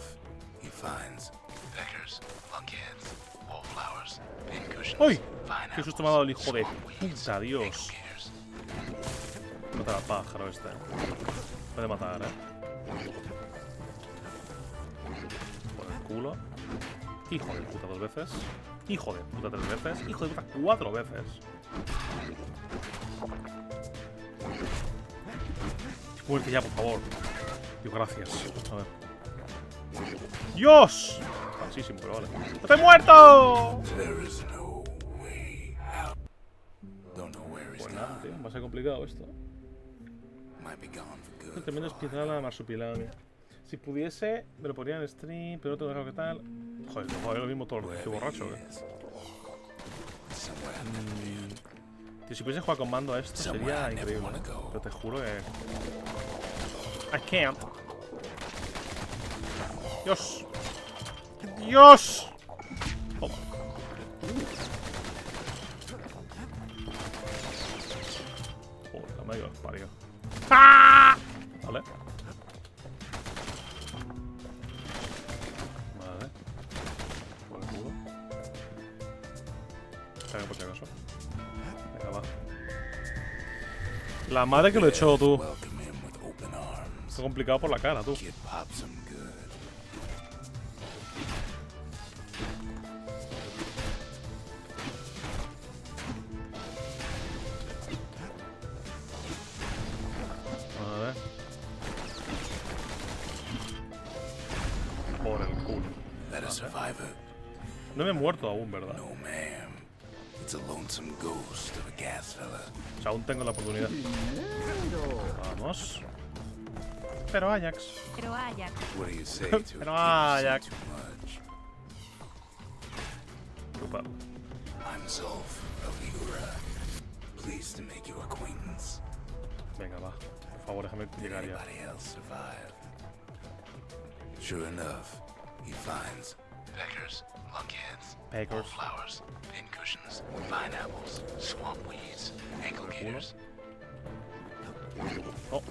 he finds peckers, lunkheads, wallflowers, pincushions, ¡Uy! pineapples, ¡Qué susto me ha dado el hijo de swampweeds, puta, Dios! ankle-beaters. Mata al pájaro este. Puede matar, ¿eh? Por el culo. Hijo de puta 2 veces. Hijo de puta 3 veces. Hijo de puta 4 veces. Muerte ya, por favor. Dios, gracias. A ver. ¡Dios! Falsísimo, pero vale. ¡Estoy muerto! There is no way out. Don't know where he's Pues nada, gone. tío. Va a ser complicado esto. Might be gone for good. Tremendo espiral a marsupilami. Si pudiese, me lo ponía en stream, pero no tengo claro qué tal. Joder, no joder, lo mismo todo. Estoy borracho, ¿eh? Somewhere I never been. Tío, si pudiese jugar con mando a esto sería increíble, ¿eh? Pero te juro que... I can't. Dios. Dios. Toma. Joder, la madre que los parió. ¡Ah! Vale. Vale. Por el culo. Caga por si acaso. Venga, va. La madre que lo echó, tú. Welcome him with open arms. Está complicado por la cara, tú. Kid pops him good. A ver. Por el culo. That a survivor? No me he muerto aún, ¿verdad? No, ma'am. It's a lonesome ghost of a gas fella. O sea, aún tengo la oportunidad. Dinero. Vamos. Pero Ajax. Pero Ajax. What do you say to a kid Pero who's seen Ajax. too much? Super. I'm Zolf of Igora. Pleased to make your acquaintance. Venga, va. Por favor, déjame Did llegar ya. anybody else survive? Sure enough, he finds peckers, lunkheads, Peckers. flowers, pincushions, pineapples, swampweeds, ankle-beaters. Oh.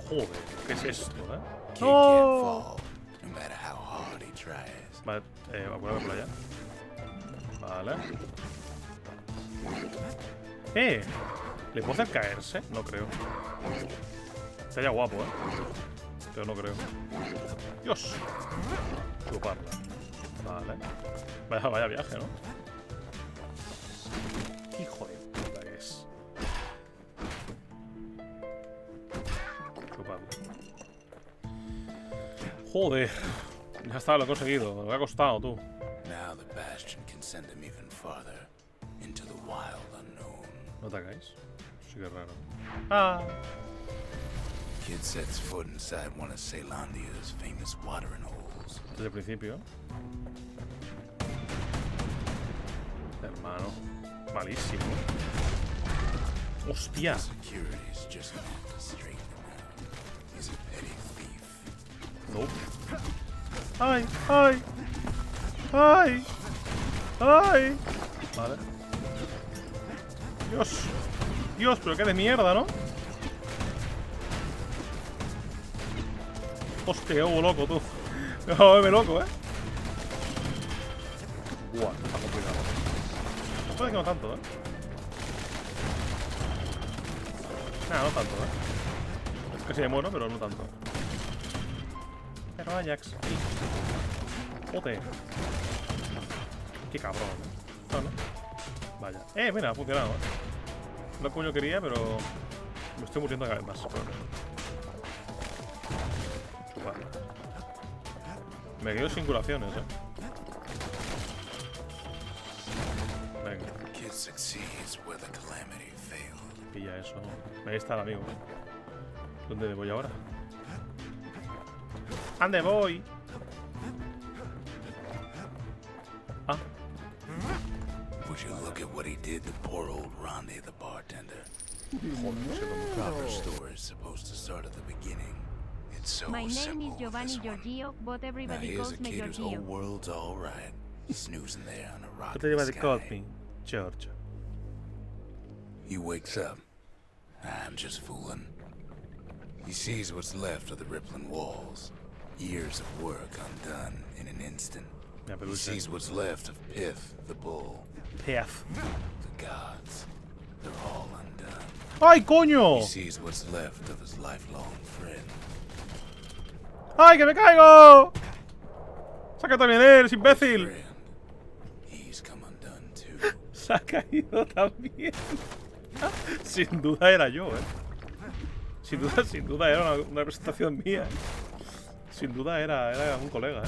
Joder, ¿qué es esto, eh? Kid can't fall, no matter how hard he tries. Vale, acuérdame por allá. Vale. ¿Le puedo hacer caerse? No creo. Estaría guapo, Pero no creo. ¡Dios! Chuparla. Vale. Vaya viaje, ¿no? Hijo de puta que es. Chuparla. Joder. Ya está, lo he conseguido. Me ha costado, tú. Now the Bastion can send him even farther into the wild unknown. No atacáis. Sí que es raro. Ah. Kid sets foot inside one of Ceylondia's famous watering holes. Desde el principio. Hermano. Malísimo. ¡Hostia! Security's just enough to straighten him out. He's a petty thief. No. ¡Ay! ¡Ay! ¡Ay! ¡Ay! Vale. Dios. Dios, pero qué de mierda, ¿no? Hostia, hubo loco, tú. Me va a volverme loco, Buah, está complicado. Puede que no tanto, Nah, no tanto, Es casi me muero, pero no tanto. Pero Ajax. Joder. Qué cabrón, Vale. Vaya. Mira, ha funcionado, No como yo quería, pero me estoy muriendo cada vez más. Chupar. Me quedo sin curaciones, Venga. Kid succeeds where the calamity failed. Pilla eso. Ahí está el amigo. ¿Dónde voy ahora? ¿Dónde voy? Ah. Would you look at what he did to poor old Ronde the bartender? Joder, no sé dónde. Proper story is supposed to start at the beginning. It's so My name simple is in Giovanni this one. Giorgio, but Now everybody here's a calls me kid whose whole Giorgio. world's all right, snoozing there on a rock ¿Qué te in lleva the de sky. Codpin, George? He wakes up. I'm just fooling. He sees what's left of the rippling walls. Years of work undone in an instant. Mira, He peluche. sees what's left of Pith, the bull. Peaz. The gods. They're all undone. ¡Ay, coño! He sees what's left of his lifelong friend. ¡Ay, que me caigo! ¡Saca también él, imbécil! Friend. He's come undone too. Se ha caído también. Sin duda era yo, Sin duda era una presentación mía. Sin duda era un colega,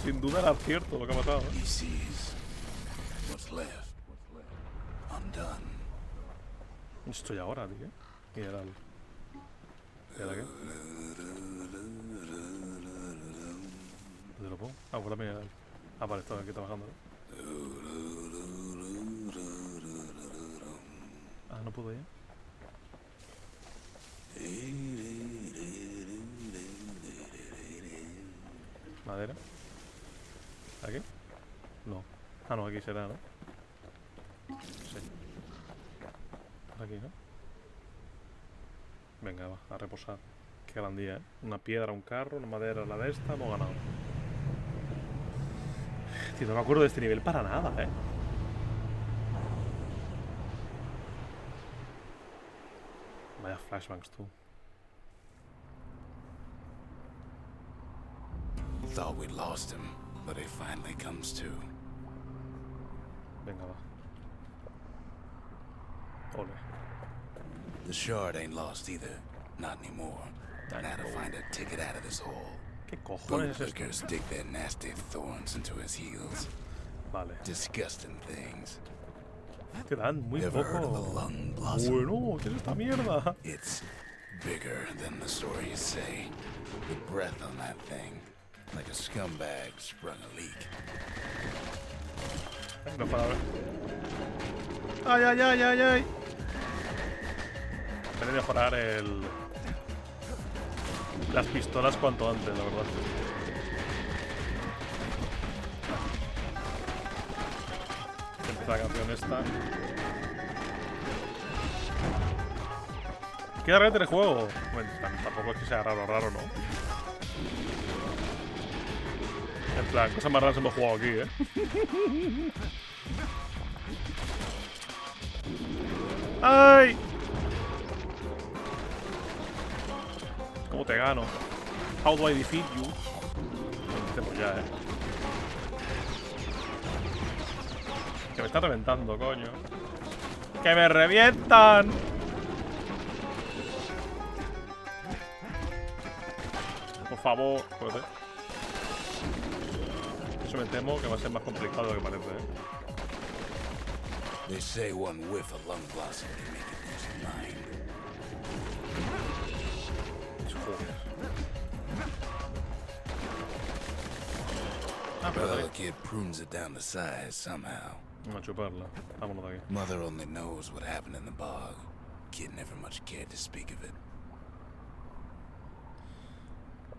Sin duda era cierto lo que ha pasado, He sees what's left undone. ¿Dónde estoy ahora, tío? ¿Y era el... ¿Era qué? ¿Dónde lo pongo? Ah, pues también era el... Ah, vale, estaba aquí trabajando, Ah, no puedo ya. Madera. ¿Aquí? No. Ah, no, aquí será, ¿no? Sí. Aquí, ¿no? Venga, va, a reposar. Qué gran día, Una piedra, un carro, una madera, la de esta, hemos ganado. Tío, no me acuerdo de este nivel para nada, Vaya flashbacks, tú. Thought we lost him, but he finally comes to. Venga, va. Ole. The shard ain't lost either. Not anymore. Now to find a ticket out of this hole. ¿Qué cojones es esto? Bootlickers dig their nasty thorns into his heels. Vale. Disgusting things. Te dan muy Ever heard of a poco. lung blossom? Bueno, ¿qué es esta mierda? It's bigger than the stories say. The breath on that thing, like a scumbag sprung a leak. No para ver. ¡Ay, ay, ay, ay, ay! Voy a mejorar las pistolas cuanto antes, la verdad. Empieza la canción esta. ¿Qué raro el juego? Bueno, tampoco es que sea raro, ¿no? En plan, cosas más raras hemos jugado aquí, ¡Ay! ¿Cómo te gano? How do I defeat you? Hacemos ya, Que me está reventando, coño. ¡Que me revientan! Por favor, joder. Eso me temo que va a ser más complicado de lo que parece, They say one whiff of lung blossom can make it lose your mind. Joder. Ah, pero Well, the kid prunes it down to size somehow. vamos a chuparla. Vámonos de aquí. Mother only knows what happened in the bog. Kid never much cared to speak of it.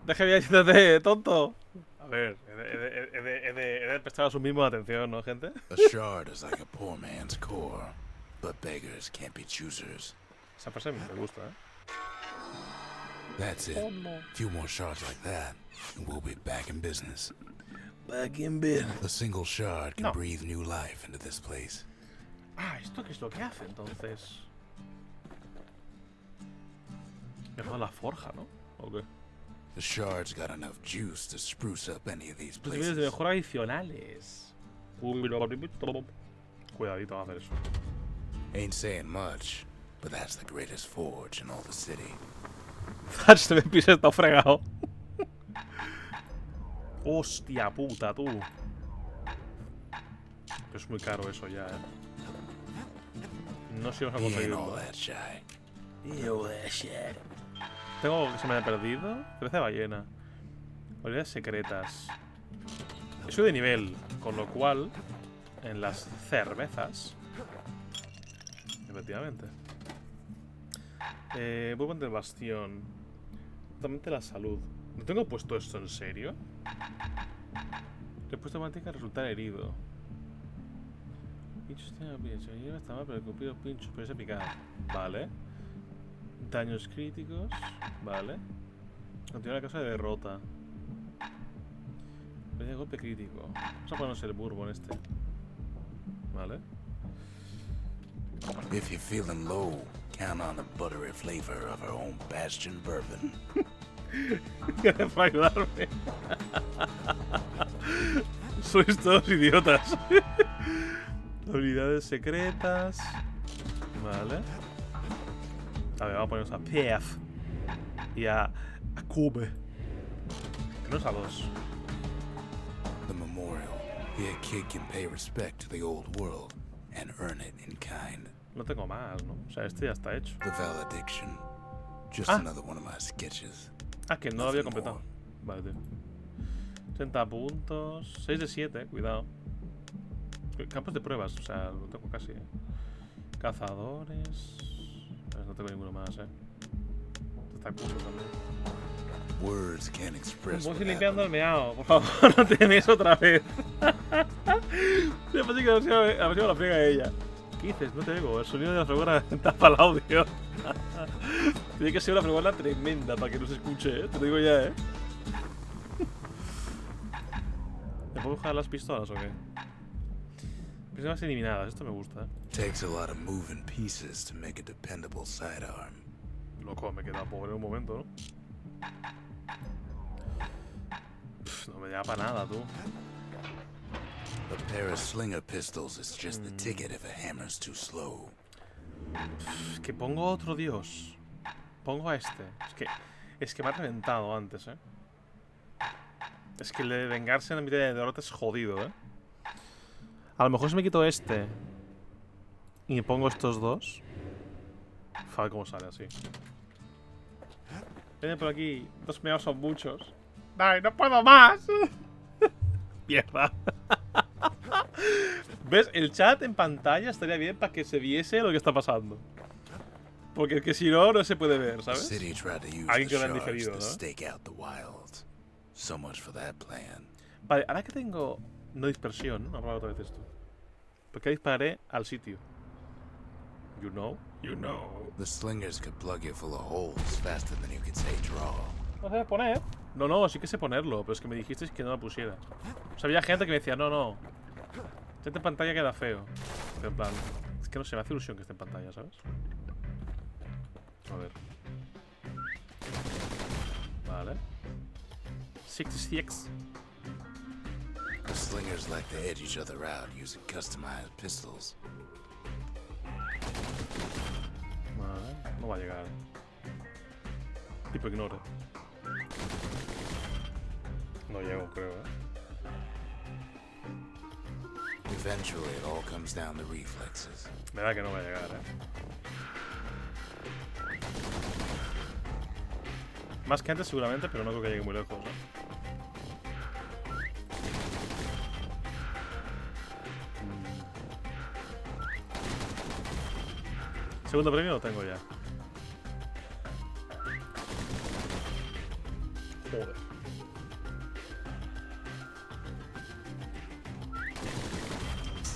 Deje de ayudarte, tonto. A ver, he de prestar a su mismo atención, ¿no, gente? A shard is like a poor man's core, but beggars can't be choosers. Esa frase me gusta, That's it. Oh, no. Few more shards like that, and we'll be back in business. Back in bed. A single shard can No. breathe new life into this place. Ah, ¿esto qué es lo que hace, entonces? Me la forja, ¿no? ¿O qué? The shard's got enough juice to spruce up any of these Los niveles de places. mejora adicionales. Cuidadito a hacer eso. Ain't saying much, but that's the greatest forge in all the city. Thatch de piso está fregado. Hostia puta, tú. Pero es muy caro eso ya, No sé si vamos a He ain't conseguirlo. all that shy. Tengo que se me haya perdido. Crece ballena. Habilidades secretas. Soy de nivel, con lo cual en las cervezas. Efectivamente. Vuelvo ante el Bastion. Totalmente la salud. ¿No tengo puesto esto en serio? Respuesta automática al resultar herido. Pinchos tiene pincho. Lleva está mal, pero el cumplido pincho puede picar. Vale. Daños críticos. Vale. Continúa la causa de derrota. De golpe crítico. Vamos a ponernos el bourbon este. Vale. If you're feeling low, count on the buttery flavor of our own Bastion bourbon. Gracias por ayudarme. Sois todos idiotas. Habilidades secretas. Vale. A ver, vamos a ponernos a Pief. Y a Cube. No es a dos. The memorial. Here, a kid can pay respect to the old world and earn it in kind. No tengo más, ¿no? O sea, este ya está hecho. The valediction. Just Ah. another one of my sketches. Ah, que no lo había completado. Vale, tío. 30 puntos. 6 de 7, cuidado. Campos de pruebas, o sea, lo tengo casi, Cazadores. No tengo ninguno más, Está curso también. Words can't express Vamos what a ir limpiando el happened. meao, por favor, no tenéis otra vez. Yo pensé que a ver si me lo friega ella. ¿Qué dices? No te digo, el sonido de la fregona tapa el audio. Tiene que ser una fregona tremenda para que no se escuche, Te lo digo ya, ¿Me puedo buscar las pistolas o qué? Pistolas eliminadas, esto me gusta, Takes a lot of moving pieces to make a dependable sidearm. Loco, me he quedado pobre un momento, ¿no? No me da para nada, tú. A pair of slinger pistols is just the ticket if a hammer's too slow. Que pongo otro dios. Pongo a este. Es que me ha reventado antes, Es que el de vengarse en la mitad de derrota es jodido, A lo mejor si me quito este y me pongo estos dos. A ver cómo sale así. Viene por aquí. 2 meados son muchos. ¡Ay, no puedo más! Mierda. ¿Ves? El chat en pantalla estaría bien para que se viese lo que está pasando. Porque es que si no, no se puede ver, The ¿sabes? city tried to use Alguien the que lo han shards diferido, to ¿no? stake out the wilds. So much for that plan. Vale, ahora que tengo no dispersión, vamos a hablar otra vez de esto. ¿Por qué dispararé al sitio? You know? You know. The slingers could plug you full of holes faster than you could say draw. ¿No sabes poner? No, sí que sé ponerlo, pero es que me dijisteis que no lo pusiera. O sea, había gente que me decía, no. Este en pantalla queda feo. Pero en plan, es que no sé, me hace ilusión que esté en pantalla, ¿sabes? A ver. Vale. 66. The slingers like to edge each other out using customized pistols. Vale, no va a llegar. Tipo ignore. No llego, creo, Eventually, it all comes down to reflexes. Me da que no va a llegar, Más que antes seguramente, pero no creo que llegue muy lejos, Segundo premio lo tengo ya. Joder.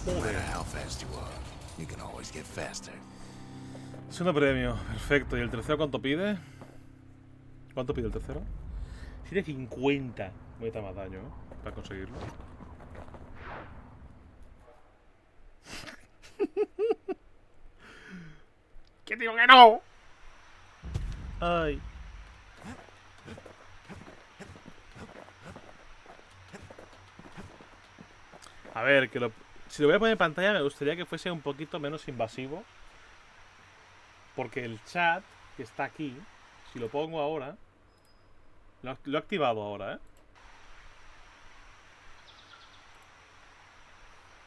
No matter how fast you are, you can always get faster. Segundo premio, perfecto. ¿Y el tercero cuánto pide? ¿Cuánto pide el tercero? Tiene 50. Voy a dar más daño, para conseguirlo. ¡Que digo que no! Ay. A ver, que si lo voy a poner en pantalla me gustaría que fuese un poquito menos invasivo. Porque el chat que está aquí, si lo pongo ahora... Lo he activado ahora,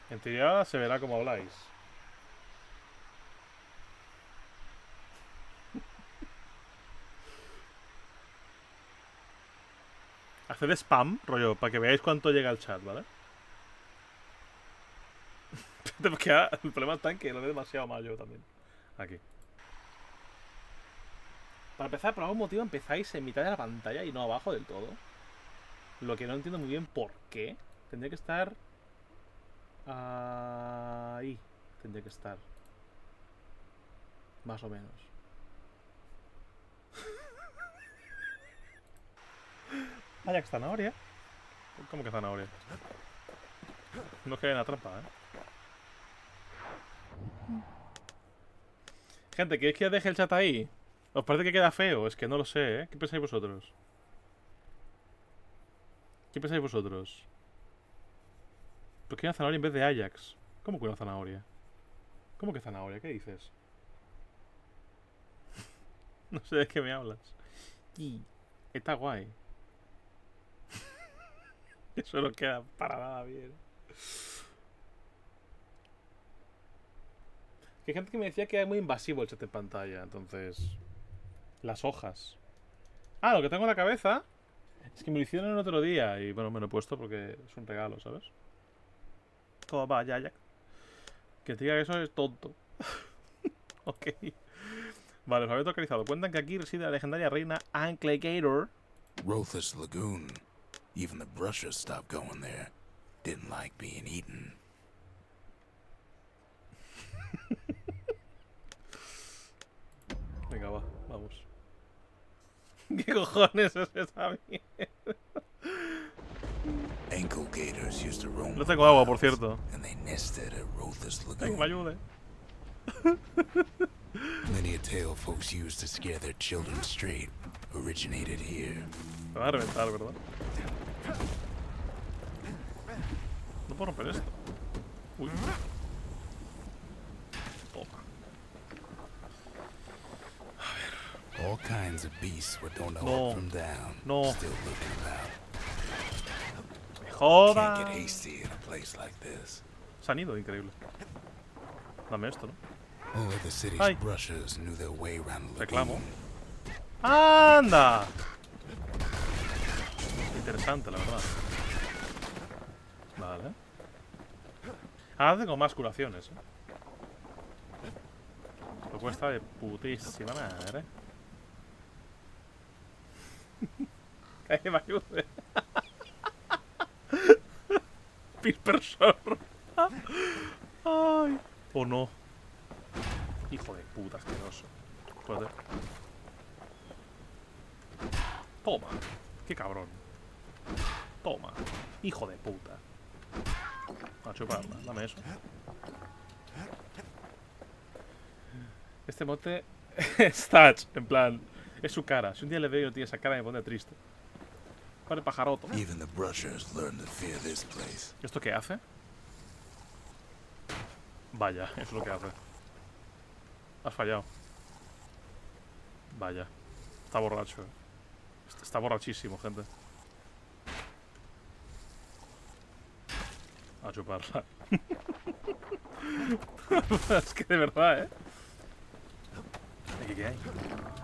En teoría se verá como habláis. Haced spam, rollo, para que veáis cuánto llega el chat, ¿vale? Porque el problema está en que lo veo demasiado mal yo también. Aquí. Para empezar, por algún motivo empezáis en mitad de la pantalla y no abajo del todo. Lo que no entiendo muy bien por qué. Tendría que estar... ahí. Tendría que estar. Más o menos. Vaya, que zanahoria. ¿Cómo que zanahoria? No es que haya una trampa, Gente, ¿queréis que deje el chat ahí? ¿Os parece que queda feo? Es que no lo sé, ¿Qué pensáis vosotros? ¿Qué pensáis vosotros? ¿Por qué una zanahoria en vez de Ajax? ¿Cómo que una zanahoria? ¿Cómo que zanahoria? ¿Qué dices? No sé de qué me hablas. Y está guay. Eso no queda para nada bien. Hay gente que me decía que era muy invasivo el chat en pantalla, entonces... Las hojas. Ah, lo que tengo en la cabeza es que me lo hicieron el otro día y bueno, me lo he puesto porque es un regalo, ¿sabes? Todo va, ya. Que te diga que eso es tonto. Ok. Vale, os habéis localizado. Cuentan que aquí reside la legendaria reina Anklegator. Rothus Lagoon. Even the brushers stopped going there. Didn't like being eaten. Venga, vamos. ¿Qué cojones es esa mierda? Ankle gators used to roam No tengo agua, por cierto. and they nested at Rothus Que me Lagoon. ayude. Many a tale folks used to scare their children straight originated here. Me va a reventar, ¿verdad? No puedo romper esto. Uy. Toma. All kinds of beasts were don't know No. up from down. No. Still looking about. ¡Me joda! Can't get hasty in a place like this. Se han ido, increíble. Dame esto, ¿no? Only the city's Ay. brushers knew their way around the Reclamo. lagoon. ¡Anda! Interesante, la verdad. Vale. Ahora tengo más curaciones, Lo cuesta de putísima madre. Que me ayude. Dispersor. Ay. O no. Hijo de puta, asqueroso. Joder. Toma. Qué cabrón. Toma. Hijo de puta. A chuparla. Dame eso. Este mote es Thatch. En plan, es su cara. Si un día le veo, tío, esa cara me pone triste. Vale, pajaroto. Even the brushers learn to fear this place. ¿Esto qué hace? Vaya, eso es lo que hace. Has fallado. Vaya. Está borracho, Está borrachísimo, gente. A chuparla. Es que de verdad, ¿Aquí qué hay?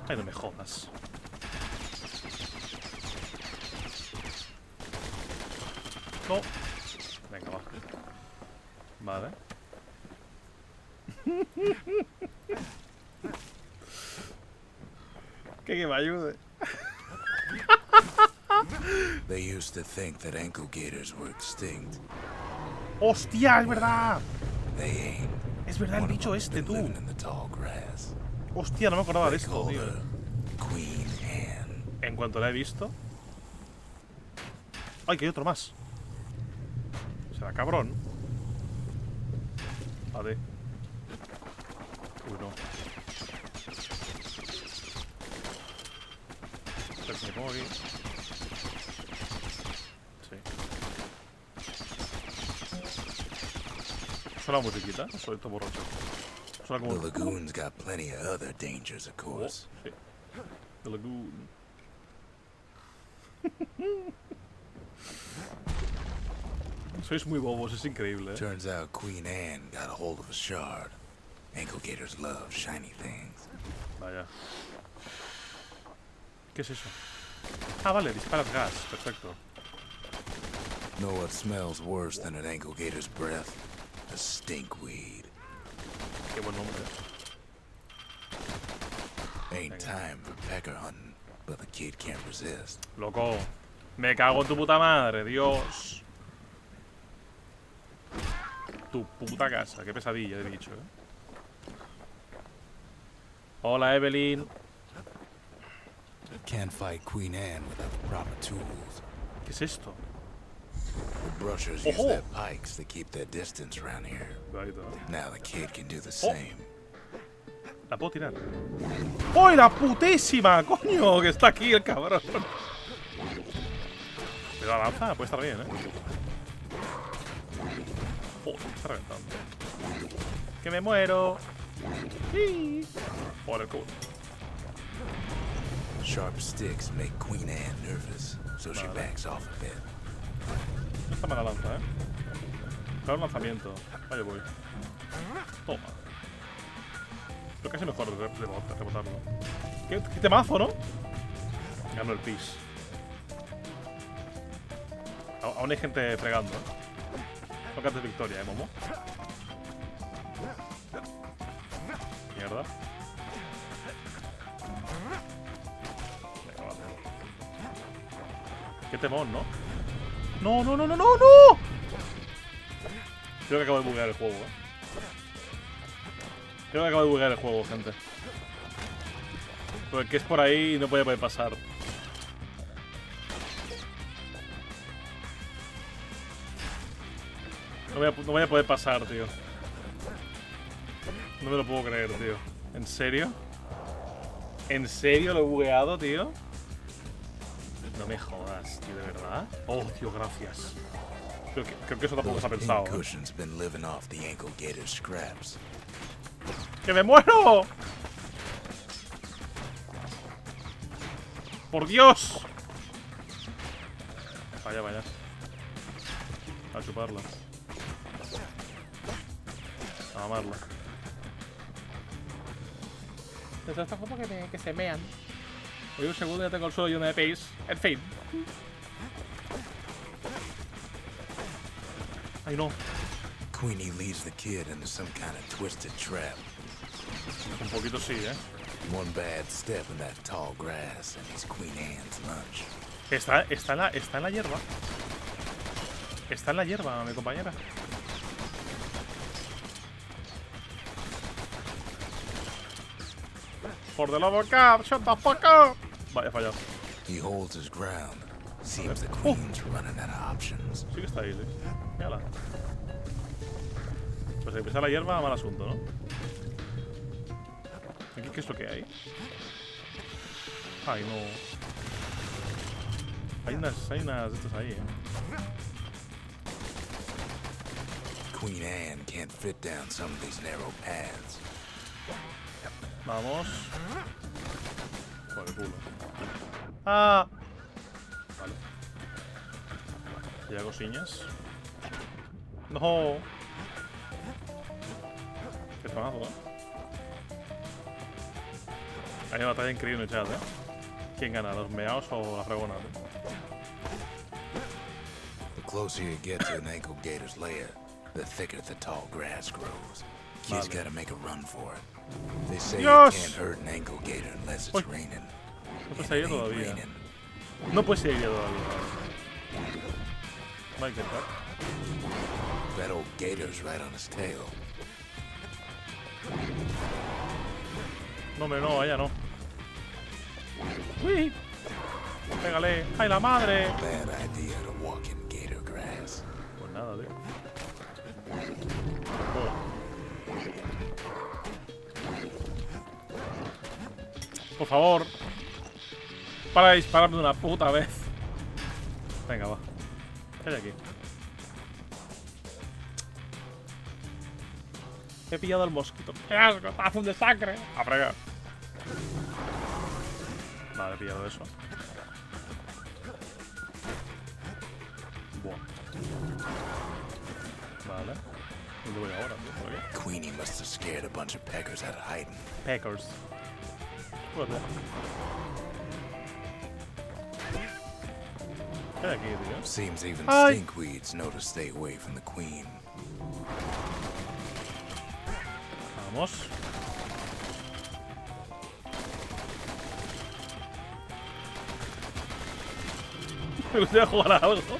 Ay, no me jodas. No. Venga, va. Vale. Que me ayude. They used to think that ankle gators were extinct. ¡Hostia! ¡Es verdad! They ain't. Es verdad el One of bicho them's este, been tú. living in the tall grass. Hostia, no me acordaba de They esto, called tío. her Queen Anne. En cuanto la he visto. ¡Ay, que hay otro más! Será cabrón. Vale. Uy, no. Espera, si me pongo aquí. Sí. ¿Suena musiquita? ¿O soy todo borracho? Suena como... The lagoon's got plenty of other dangers, of course. Sí. The Lagoon. Sois muy bobos, es increíble, Turns out Queen Anne got a hold of a shard. Ankle gators love shiny things. Vaya. ¿Qué es eso? Ah, vale, disparas gas. Perfecto. Know what smells worse than an ankle gator's breath? A stinkweed. Qué buen nombre. Ain't time for pecker hunting, but the kid can't resist. Loco. Me cago en tu puta madre, Dios. Tu puta casa. Qué pesadilla de bicho, Hola, Evelyn. Can't fight Queen Anne without the proper tools. ¿Qué es esto? The brushers use Ojo. their pikes to keep their distance around here. Ahí está. Now the kid can do the same. ¿La puedo tirar? ¡Oh, la putísima! ¡Coño! Que está aquí el cabrón. Pero la lanza puede estar bien, Joder, me está reventando. ¡Que me muero! ¡Sí! Por el culo. Sharp sticks make Queen Anne nervous, so she Vale. backs off a bit. No está mala lanza, Claro, un lanzamiento. Vaya voy. Toma. Pero casi mejor rebotarlo. ¿Qué temazo, ¿no? Gano el pis. Aún hay gente fregando, No cantes victoria, Momo. Mierda. Venga, vale. Qué temón, ¿no? ¡No, no, no, no, no, no! Creo que acabo de buguear el juego, Creo que acabo de buguear el juego, gente. Porque es por ahí y no puede poder pasar. No voy a poder pasar, tío. No me lo puedo creer, tío. ¿En serio? ¿En serio lo he bugueado, tío? No me jodas, tío, ¿de verdad? Oh, tío, gracias. Creo que eso tampoco se ha pensado. Pincushions been living off the ankle gator's scraps. ¡Que me muero! ¡Por Dios! Vaya, vaya. A chuparla. A mamarla. Desde esta forma que se mean. Hoy un segundo ya tengo el suelo lleno de pis. En fin. Ay, no. Queenie leads the kid into some kind of twisted trap. Un poquito sí, One bad step in that tall grass and he's Queen Anne's lunch. Está en la hierba. Está en la hierba, mi compañera. For the love of God, shut the fuck up. Vaya, fallado. He holds his ground. Seems the queen's running out of options. Sí que está ahí, sí. Mírala. Pues si empieza la hierba, mal asunto, ¿no? ¿Aquí qué es lo que hay? Ay, no. Hay unas de estas ahí, Queen Anne can't fit down some of these narrow paths. Vamos. Por el culo. ¡Ah! Vale. Ya cosillas. ¡No! Qué tomazo, ¿eh? Hay una batalla increíble en el chat, ¿eh? ¿Quién gana, los meaos o la fregona? The closer you get to an ankle gator's lair, the thicker the tall grass grows. Kids Vale. gotta make a run for it. They say Dios. you can't hurt an ankle gator unless it's Uy. raining. No puedes And ir it ain't todavía. raining. No puedes ir todavía. Va a intentar. That old gator's right on his tail. No, hombre, no, vaya no. ¡Uy! Pégale. ¡Ay, la madre! Bad idea to walk in gator grass. Pues nada, tío. Por favor. Para de dispararme una puta vez. Venga, va. ¿Qué hay aquí? He pillado al mosquito. ¡Qué asco! ¡Azul de sangre! ¡A fregar! Vale, he pillado eso. Buah. Vale. ¿Dónde voy ahora, tío? ¿Por aquí? Queenie must have scared a bunch of peckers out of hiding. Packers. Joder. ¿Qué hay aquí, tío? Seems even Ay. stinkweeds know to stay away from the queen. Vamos. Me gustaría jugar a algo,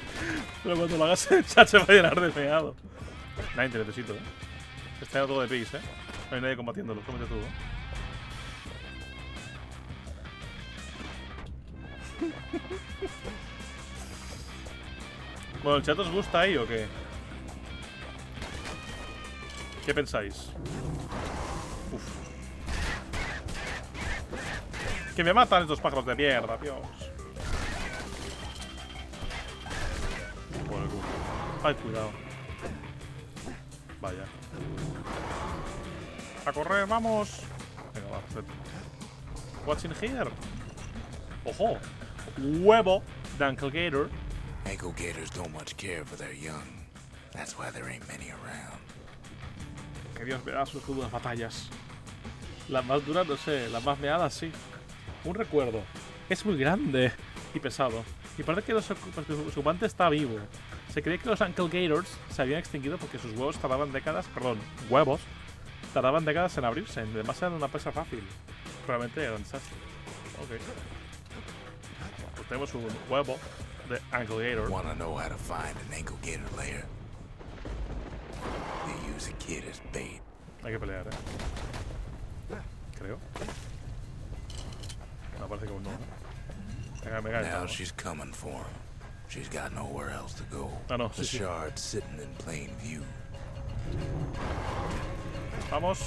pero cuando lo hagas el chat se va a llenar de meado. Nadie te necesito, Está todo de pis, No hay nadie combatiéndolo, cómete tú, Bueno, ¿el chat os gusta ahí o qué? ¿Qué pensáis? Uf. Que me matan estos pájaros de mierda, Dios. Por el culo. Ay, cuidado. Vaya. A correr, vamos. Venga, va, perfecto. What's in here? Ojo. Huevo de Uncle Gator. Ankle gators don't much care for their young. That's why there ain't many around. Que Dios vea sus duras batallas. Las más duras, no sé. Las más meadas, sí. Un recuerdo. Es muy grande y pesado. Y parece que su guante está vivo. Se cree que los Uncle Gators se habían extinguido porque sus huevos tardaban décadas. Perdón, huevos. Tardaban décadas en abrirse. Además eran una presa fácil. Realmente eran desastres. Ok. Pues tenemos un huevo de Uncle Gator. Wanna know how to find an ankle gator lair? They use a kid as bait. Hay que pelear, Creo. No, parece que aún no. Venga, me cae. Now she's coming for him. She's got nowhere else to go. Ah, no, The sí, sí. shard's sitting in plain view. Vamos.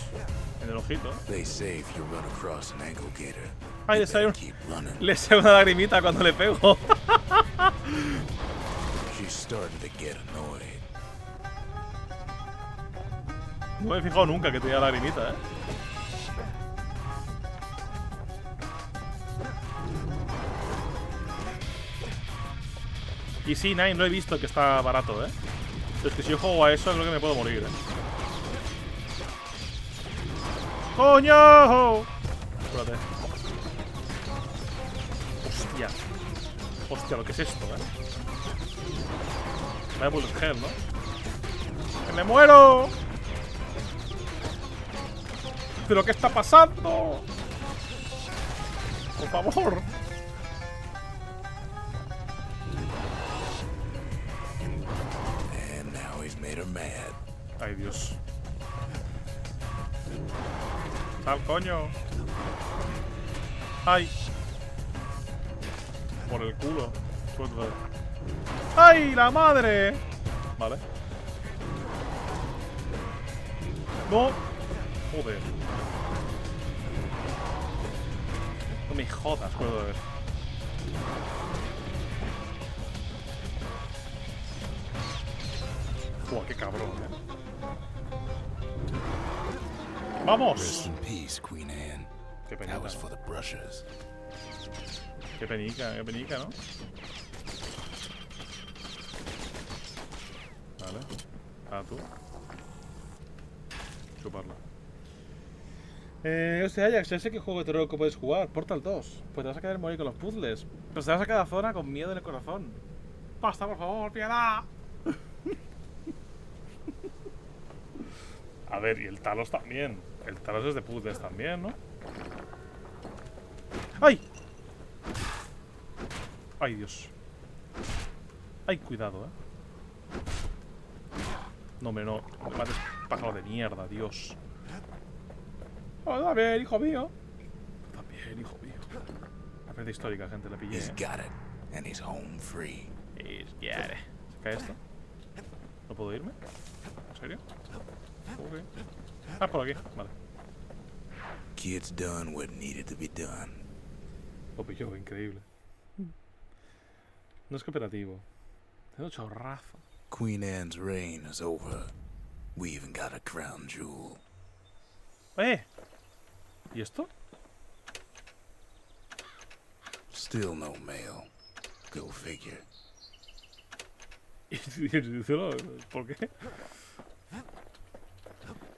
En el ojito. They say if you run across an ankle gator, Ay, you le sale, better keep running. le sale una lagrimita cuando le pego. She's starting to get annoyed. No me he fijado nunca que tenía lagrimita, Y sí, Nine, lo he visto que está barato, Pero es que si yo juego a eso, creo que me puedo morir, ¡Coño! Espérate. Hostia. Hostia, lo que es esto, Vaya bullet hell, ¿no? ¡Que me muero! ¿Pero qué está pasando? Por favor. And now he's made her mad. Ay, Dios. Sal, coño. Ay. Por el culo. Suéltate. ¡Ay, la madre! Vale. No. Joder. No me jodas, puedo ver. Qué cabrón, ¡Vamos! Rest in peace, Queen Anne. Qué That penica, was ¿no? for the brushers. Qué penica, ¿no? Vale. Tú. Chuparla. Hostia, Ajax, ya sé qué juego de terror que puedes jugar. Portal 2. Pues te vas a quedar morir con los puzzles. Pero te vas a cada zona con miedo en el corazón. ¡Basta, por favor, piedad! A ver, y el Talos también. El Talos es de puzzles también, ¿no? ¡Ay! ¡Ay, Dios! ¡Ay, cuidado, No, hombre, no. No me mates, pájaro de mierda, Dios. Oh, está bien, hijo mío. Está bien, hijo mío. La pérdida histórica, gente, la pillé. He's got it, and he's home free. ¿Se cae esto? ¿No puedo irme? ¿En serio? Ok. Ah, por aquí. Vale. Kid's done what needed to be done. Lo pilló, increíble. No es cooperativo. Tengo chorrazo. Queen Anne's reign is over. We even got a crown jewel. ¿Y esto? Still no mail. Go figure. ¿Por qué?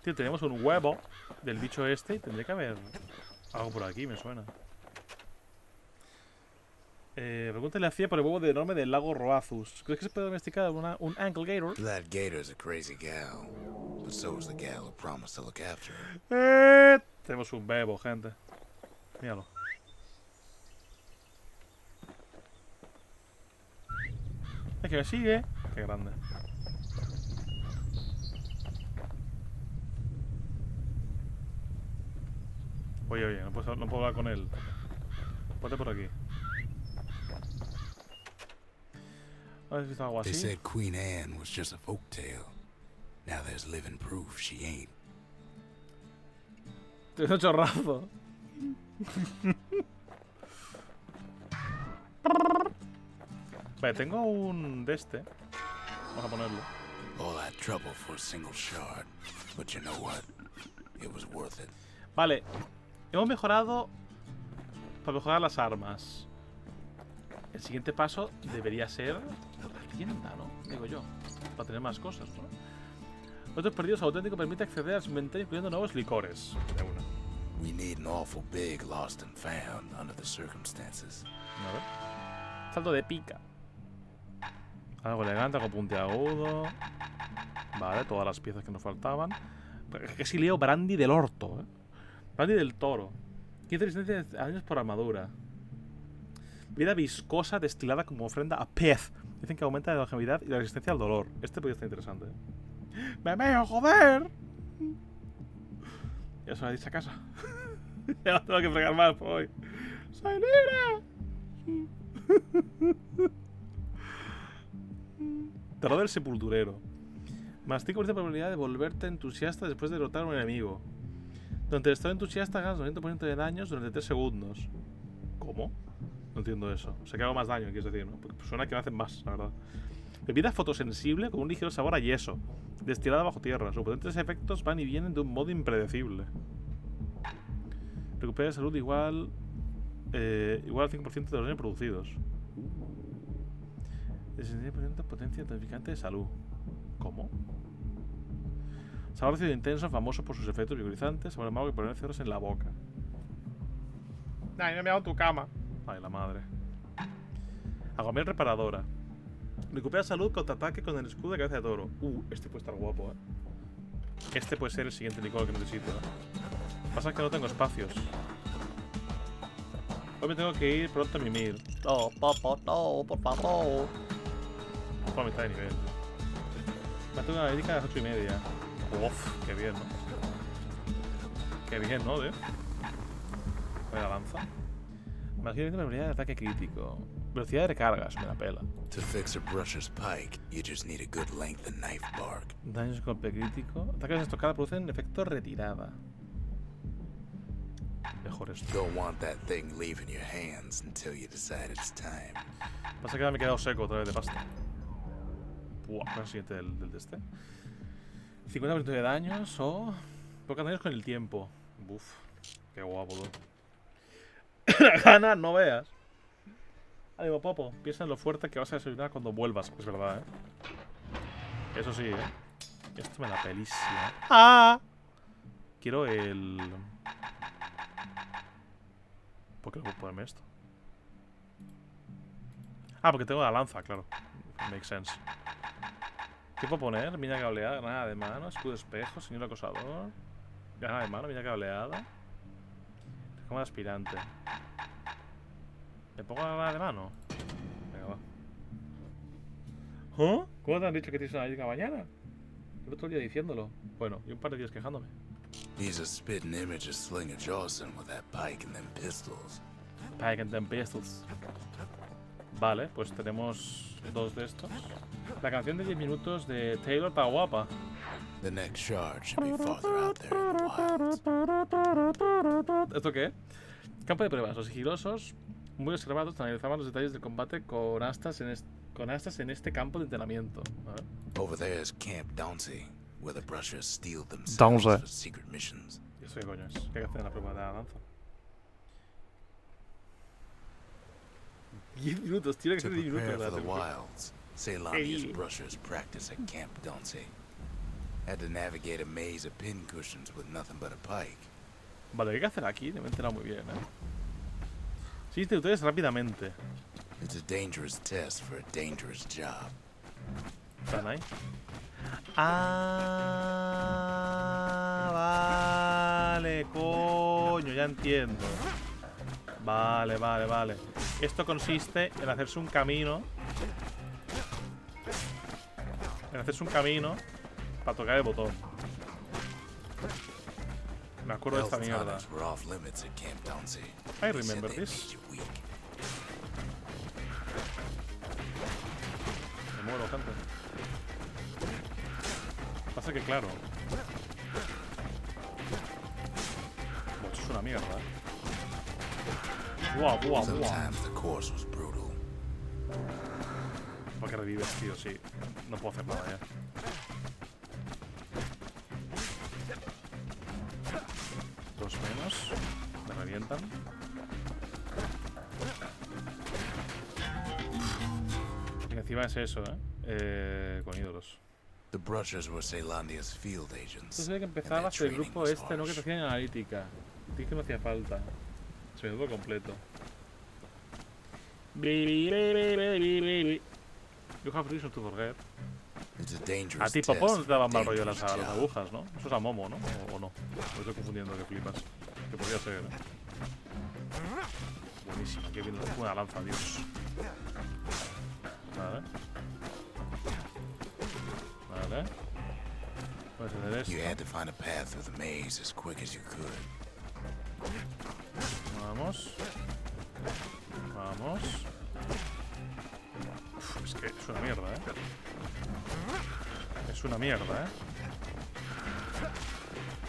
Tío, tenemos un huevo del bicho este y tendría que haber algo por aquí, me suena. Pregúntale a Cia por el huevo enorme del lago Roazus. ¿Crees que se puede domesticar un Ankle Gator? That gator's a crazy gal, but so is the gal who promised to look after her. Tenemos un bebo, gente. Míralo. Es que me sigue. Qué grande. Oye, no puedo hablar con él. Ponte por aquí. ¿Has visto algo They así? said Queen Anne was just a folktale. Now there's living proof she ain't. Te he chorrazo. Vale, tengo un de este. Vamos a ponerlo. All that trouble for a single shard. But you know what? It was worth it. Vale. Hemos mejorado para mejorar las armas. El siguiente paso debería ser la tienda, ¿no? Digo yo. Para tener más cosas, ¿no? Otros perdidos auténticos permite acceder a su inventario incluyendo nuevos licores. De una. We need an awful big lost and found under the circumstances. A ver. Salto de pica. Algo elegante, algo puntiagudo. Vale, todas las piezas que nos faltaban. Es que si leo brandy del orto, ¿eh? Brandy del toro. 15 resistencia de años por armadura. Vida viscosa destilada como ofrenda a pez. Dicen que aumenta la longevidad y la resistencia al dolor. Este podría estar interesante, ¿eh? ¡Me meo, joder! Ya se lo ha dicho a casa. Ya no tengo que fregar más por hoy. ¡Soy libre! Terror del sepulturero. Más 5% de probabilidad de volverte entusiasta después de derrotar a un enemigo. Durante el estado entusiasta ganas 90% de daños durante 3 segundos. ¿Cómo? No entiendo eso. O sea que hago más daño, quieres decir, ¿no? Porque suena que me hacen más, la verdad. Bebida fotosensible con un ligero sabor a yeso. Destilada bajo tierra. Sus potentes efectos van y vienen de un modo impredecible. Recupera salud igual al 5% de los daños producidos. 66% potencia tonificante de salud. ¿Cómo? Sabor ácido intenso, famoso por sus efectos vigorizantes. Sabor amargo que pone cerros en la boca. Ay, no me hago en tu cama. Ay, la madre. Agomiel reparadora. Recupera salud contra ataque con el escudo de cabeza de toro. Este puede estar guapo, Este puede ser el siguiente licor que necesito, Pasa que no tengo espacios. Hoy me tengo que ir pronto a mimir. No, por favor. Por mitad de nivel. Me tengo una médica a las 8:30. Uf, qué bien, ¿no? Qué bien, ¿no, tío? Voy a la lanza. Imagínate una habilidad de ataque crítico. Velocidad de recargas, me la pela. To fix a brusher's pike, you just need a good length of knife bark. Daños de golpe crítico. Ataques de estocada producen efecto retirada. Mejor esto. Don't want that thing leaving your hands until you decide it's time. Pasa que ahora me he quedado seco otra vez de pasta. Buah, ¿cuál es el siguiente del de este? 50% de daños o... Pocos daños con el tiempo. Buf. Qué guapo, tú. Gana, no veas. Ánimo, Popo. Piensa en lo fuerte que vas a desayunar cuando vuelvas. Es verdad, ¿eh? Eso sí, ¿eh? Esto me da pelísima. ¡Ah! Quiero el... ¿Por qué no puedo ponerme esto? Ah, porque tengo la lanza, claro. Makes sense. ¿Qué puedo poner? Mina cableada, granada de mano, escudo de espejo, señor acosador. Granada de mano, mina cableada. Como de aspirante. ¿Le pongo la granada de mano? Venga, va. ¿Oh? ¿Cómo te han dicho que tienes una liga mañana? Llevo todo el día diciéndolo. Bueno, y un par de días quejándome. He's a spitting image of Slinger Jawson with that pike and them pistols. Pike and them pistols. Vale, pues tenemos dos de estos. La canción de 10 minutos de Taylor está guapa. The next shard should be farther out there in the wilds. ¿Esto qué? Campo de pruebas. Los sigilosos, muy observados, analizaban los detalles del combate con astas en este campo de entrenamiento. A ver. Over there is Camp Dauncey, where the brushers steal themselves Dauncey. for secret missions. ¿Y eso qué coño es? ¿Qué hay que hacer en la prueba de la danza? 10 minutos, tiene que To ser 10 prepare minutos. for the ¿Verdad? wilds, Ceylonia's Hey. brushers practice at Camp Dauncey. Had to navigate a maze of pincushions with nothing but a pike. Vale, ¿qué hay que hacer aquí? Me he enterado muy bien, ¿eh? Sí, instructores rápidamente. It's a dangerous test for a dangerous job. ¿Están ahí? Ah, vale, coño, ya entiendo. Vale, vale, vale. Esto consiste en hacerse un camino. En hacerse un camino para tocar el botón. Me acuerdo de esta Health mierda. tonics were off limits at Camp Dauncey. I They remember said they this. made you weak. Me muero, gente. Pasa que claro. Buah, esto es una mierda, ¿eh? Buah, buah, buah. Sometimes the course was brutal. ¿Por qué revives, tío? Sí. No puedo hacer nada ya. Dos menos. Me revientan. Y encima es eso, con ídolos. The brushers were Ceylonia's field agents. Entonces hay que and empezabas their el training grupo was este, ¿no? Que te harsh. hacían analítica. Dije que no hacía falta. Se me dio completo. You have reason to forget. It's a A dangerous ti, test Popó, no te for a daban mal rollo dangerous las job. agujas, ¿no? Eso es a Momo, ¿no? O no. Me estoy confundiendo, que flipas. Que podría ser, ¿eh? Buenísima, qué bien. Una lanza, Dios. Vale. Vale. Puedes hacer esto. You had to find a path through the maze as quick as you could. Vamos. Vamos. Uf, es que es una mierda, ¿eh? Es una mierda, ¿eh?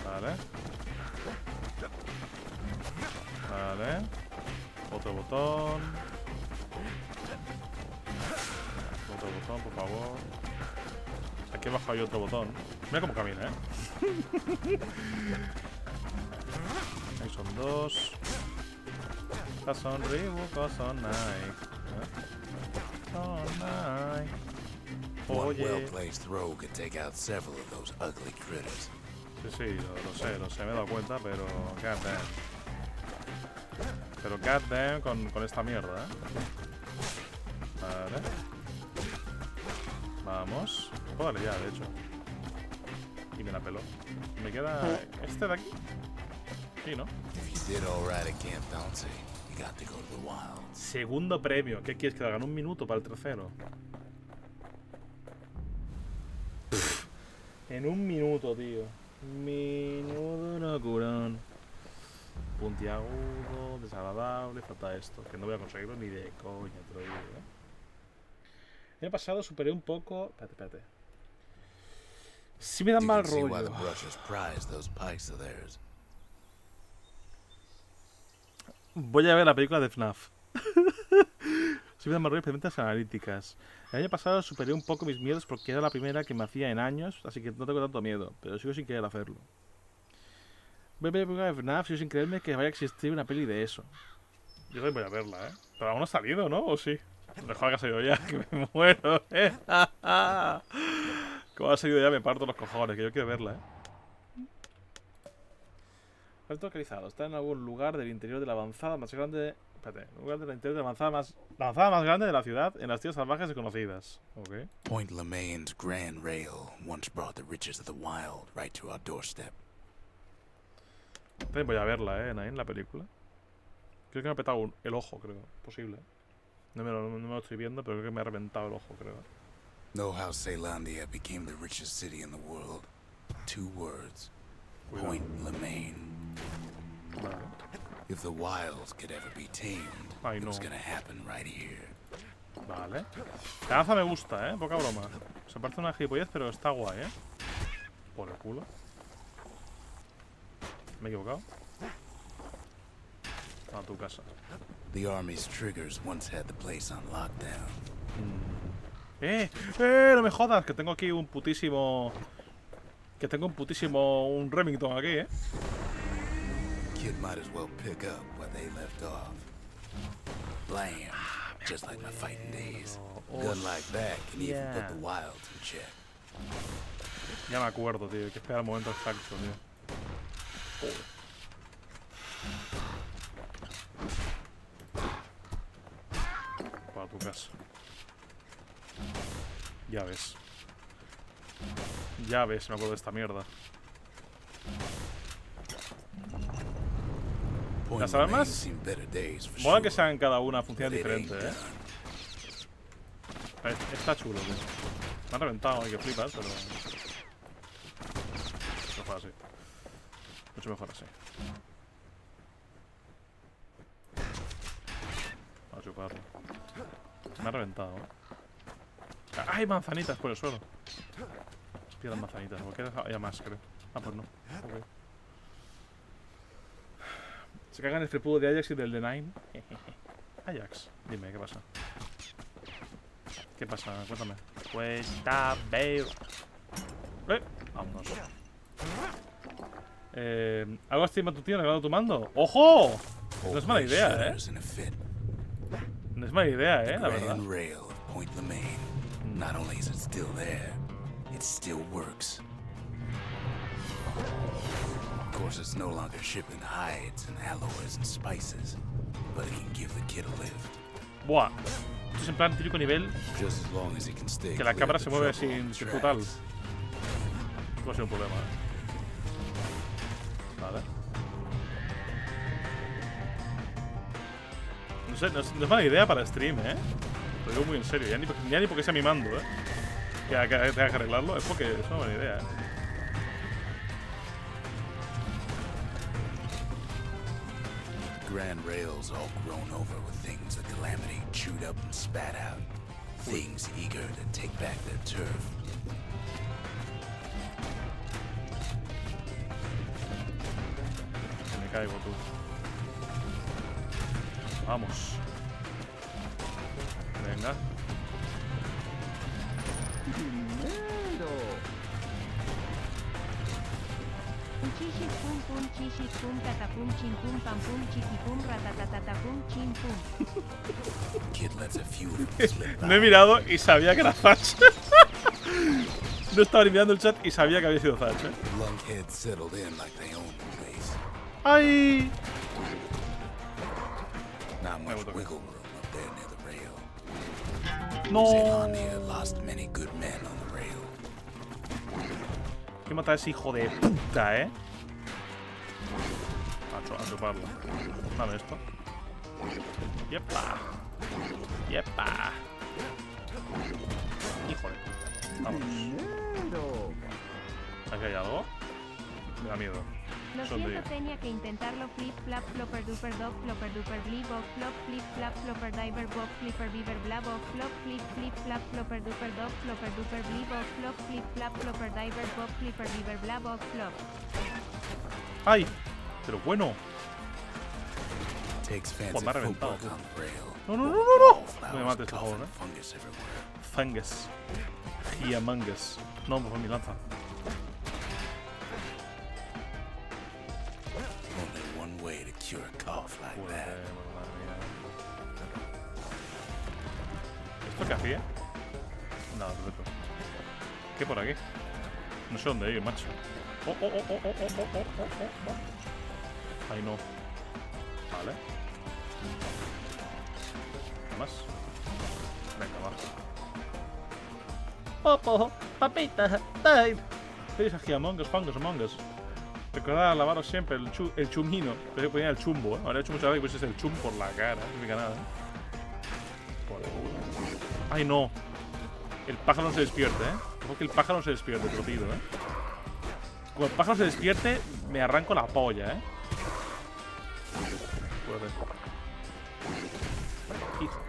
Vale. Vale. Otro botón. Otro botón, por favor. Aquí abajo hay otro botón. Mira cómo camina, ¿eh? Ahí son dos. Son Ribu, son Nike. Son Nike. One Oye. well-placed throw could take out several of those ugly critters. Sí, sí, lo sé, me he dado cuenta, pero goddamn. Pero goddamn con esta mierda, ¿eh? Vale. Vamos. Puedo darle ya, de hecho. Y me la peló. Me queda este de aquí. Sí, ¿no? If you did all right at Camp Dauncey, you got to go to the wilds. Segundo premio. ¿Qué quieres que hagan? Un minuto para el tercero. En un minuto, tío. Minuto no curón. Puntiagudo, desagradable, falta esto. Que no voy a conseguirlo ni de coña, te lo digo, ¿eh? El año pasado superé un poco. Espérate. Sí me dan You mal can see why rollo. the brushers prize those pikes of theirs. Voy a ver la película de FNAF. Soy de más experiencias analíticas. El año pasado superé un poco mis miedos porque era la primera que me hacía en años, así que no tengo tanto miedo, pero sigo sin querer hacerlo. Voy a ver la FNAF, sigo sin creerme que vaya a existir una peli de eso. Yo también voy a verla, ¿eh? Pero aún no ha salido, ¿no? ¿O sí? Mejor que ha salido ya, que me muero, ¿eh? Como ha salido ya me parto los cojones, que yo quiero verla, ¿eh? Puerto localizado. Está en algún lugar del interior de la avanzada más grande... Espérate. Lugar del interior de la avanzada más... La avanzada más grande de la ciudad en las tierras salvajes desconocidas. Ok. Point Lemaine's Grand Rail once brought the riches of the wild right to our doorstep. También voy a verla, en la película. Creo que me ha petado el ojo, creo. Posible. No me lo estoy viendo, pero creo que me ha reventado el ojo, creo. Know how Celandia became the richest city in the world? 2 words. Cuidado. Point Lemaine. Vale. If the wilds could ever be tamed, Ay, it was no. gonna happen right here. Vale. La gaza me gusta, poca broma. Se parece una gilipollez, pero está guay, Por el culo. Me he equivocado. A tu casa. The army's triggers once had the place on lockdown. No me jodas, que tengo aquí un putísimo... Que tengo un putísimo... Un Remington aquí, Kid might as well pick up where they left off. Blam! Just like my fighting days. Gun like that can even put the wilds in check. Ya me acuerdo, tío. Hay que esperar el momento exacto, tío. Joder. Para tu casa. Ya ves. Ya ves, me acuerdo de esta mierda. Las armas mola que sean cada una funcionan diferente, Está chulo, tío. Me han reventado y que flipas, pero... Mejor así. Mucho mejor así. A chuparlo. Me ha reventado, ¡Hay manzanitas por el suelo! Piedras manzanitas, porque había más, creo. Ah, pues no. Okay. Se cagan el fripudo de Ajax y del de Nine. Ajax, dime, ¿qué pasa? ¿Qué pasa? Cuéntame. Cuéntame. Vámonos. ¿Algo así matutino arreglando tu mando? ¡Ojo! No es mala idea, No es mala idea, la verdad. Not only is it still there, it still works. Of course, it's no longer shipping hides and alloys and spices, but it can give the kid a lift. Buah. Esto es en plan típico nivel Just as long as he can stay que la cámara se mueve sin sin putal. Esto va a ser un problema, Vale. No sé, no es mala idea para stream, Lo digo muy en serio. Ya ni porque sea mi mando, que tenga que arreglarlo. Es porque es una buena idea, Grand Rail's all grown over with things the Calamity chewed up and spat out. Things eager to take back their turf. Me caigo, tú. Vamos. Venga. Dinero. Chichis pum pum chichis pum catapum chin pum pam pum chiqui pum ratatatatapum chin pum. Kid lets a few of them slip No he by. mirado y sabía que era Thatch. No estaba ni mirando el chat y sabía que había sido Thatch, Lunkheads settled in like they owned the place. ¡Ay! Not much gustó. wiggle room up there near the rail. ¡No! Zelandia lost many good men on the rail. Hay que matar a ese hijo de puta, A chuparlo. Dame esto. ¡Yepa! ¡Yepa! Hijo de puta. Vámonos. Dinero. ¿Aquí hay algo? Me da miedo. Lo Sonríe. siento, tenía que intentarlo. Flip, flap, flopper, duper, dog, flopper, duper, blibok, flop, flip, flap, flopper, diver, bok, flipper, beaver, blabok, flop, flip, flip, flap, flopper, duper, dog, flopper, duper, blibok, flop, flip, flap, flopper, diver, bok, flipper, beaver, blabok, flop. ¡Ay! Pero bueno. takes Pues fancy me ha reventado, footwork tú. on the rail. No, no, no, no, no. Wallflowers No me mates, por favor, coughing fungus everywhere. Fungus. Giamangus. No, por mi lanza. Only one way to cure a cough like Joder, that. madre mía. ¿Esto qué hacía? Nada, perfecto. ¿Qué por aquí? No sé dónde ir, macho. Oh, oh, oh, oh, oh, oh, oh, oh, oh, oh. Ahí no. Vale. ¿Qué más? Venga, va. Popo, papita, babe. Feliz aquí, Among Us, Fungus, Among Us. Recordad lavaros siempre el chumino. Pero yo ponía el chumbo, ¿eh? Ahora he hecho muchas veces que pues es el chum por la cara. No significa nada. Por el culo. ¡Ay, no! El pájaro no se despierte, ¿eh? Ojo que el pájaro no se despierte, te lo pido, ¿eh? Cuando el pájaro se despierte, me arranco la polla, ¿eh? Puede. Hijo.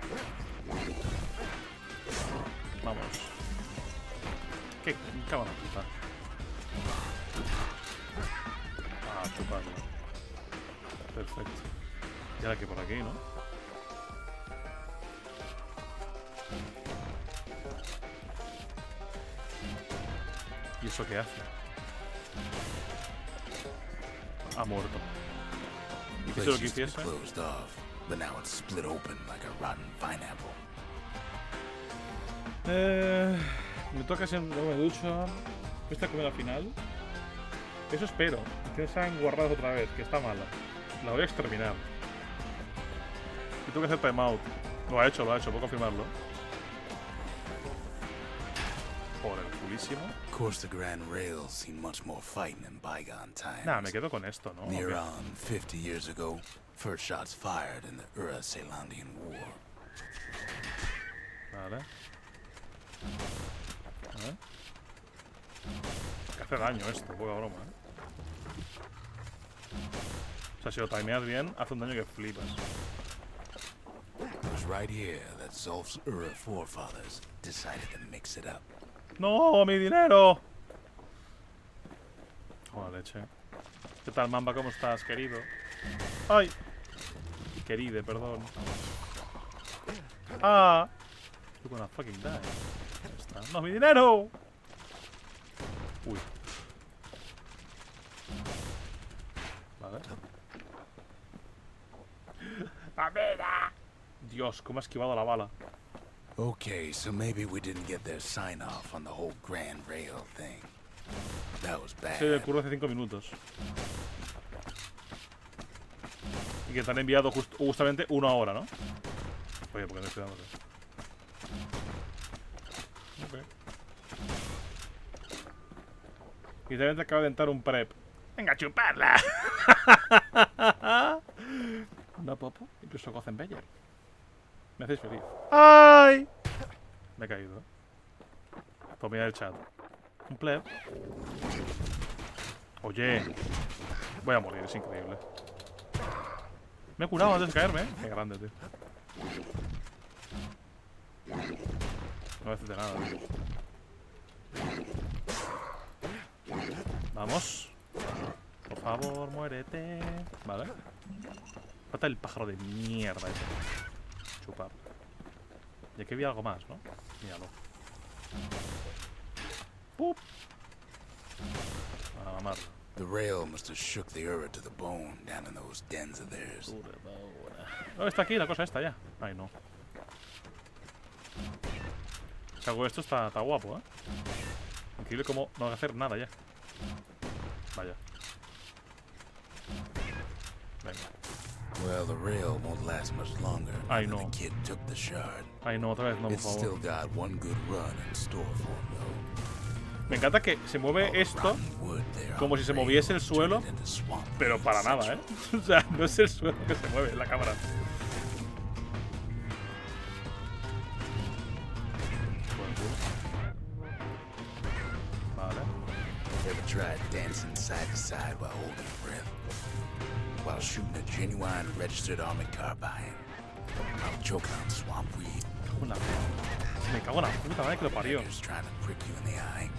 Vamos. ¿Qué? Me cago en la puta. Ah, chuparlo. Perfecto. Y ahora que por aquí, ¿no? ¿Y eso qué hace? Ha muerto. ¿Y qué es lo que Place used to be hiciese? closed off, but now it's split open like a rotten pineapple. Me toca siempre, me ducho. Esta comida final. Eso espero. Que no sean guardados otra vez, que está mala. La voy a exterminar. Y tengo que hacer timeout. Lo ha hecho, puedo confirmarlo. Por el culísimo. Of course, the Grand Rail's seen much more fighting in bygone times. Nah, me quedo con esto, ¿no? Near ¿O qué? on 50 years ago, first shots fired in the Ura-Celandian War. Vale. A ver. Que hace daño esto, poca broma, ¿eh? O sea, si lo timeas bien, hace un daño que flipas. It was right here that Zolf's Ura forefathers decided to mix it up. ¡No! ¡Mi dinero! Joder, leche. ¿Qué tal, Mamba? ¿Cómo estás, querido? ¡Ay! Queride, perdón. ¡Ah! You're gonna fucking die. Ahí está. ¡No, mi dinero! Uy. Vale. ¡Mamera! Dios, cómo ha esquivado la bala. Okay, so maybe we didn't get their sign-off on the whole Grand Rail thing. That was bad. Se ocurrió hace 5 minutos. Y que te han enviado justamente 1 hora, ¿no? Oye, porque no estoy dando. Ok. Y también te acaba de entrar un prep. ¡Venga, a chuparla! No, Popo. Incluso Gozen Beller. Me hacéis feliz. ¡Ay! Me he caído. Pues mira el chat. Un pleb. Oye. Voy a morir, es increíble. Me he curado antes de caerme, ¿eh? Qué grande, tío. No me haces de nada, tío. Vamos. Por favor, muérete. Vale. Falta el pájaro de mierda ese. Chupar. Y aquí había algo más, ¿no? Míralo. ¡Pup! A mamarlo. The rail must have shook the Ura to the bone down in those dens of theirs. No, está aquí la cosa esta ya. Ay, no. Si hago esto está guapo, ¿eh? Increíble como no hay que hacer nada ya. Vaya. Venga. Well, the rail won't last much longer now I that know. the kid took the shard. Ay, no, otra vez no, por It's still favor. got one good run in store for him, though. Me encanta que se mueve All the esto rotten wood there como on si the se rail moviese el turned suelo, it into swamp pero weed para nada, ¿eh? essentially. O sea, no es el suelo que se mueve, es la cámara. Vale. Ever tried dancing side to side while holding your breath? While shooting a genuine registered armored carbine? While choking on swamp weed? Me cago en la puta madre que lo parió. Beggars trying to prick you in the eye?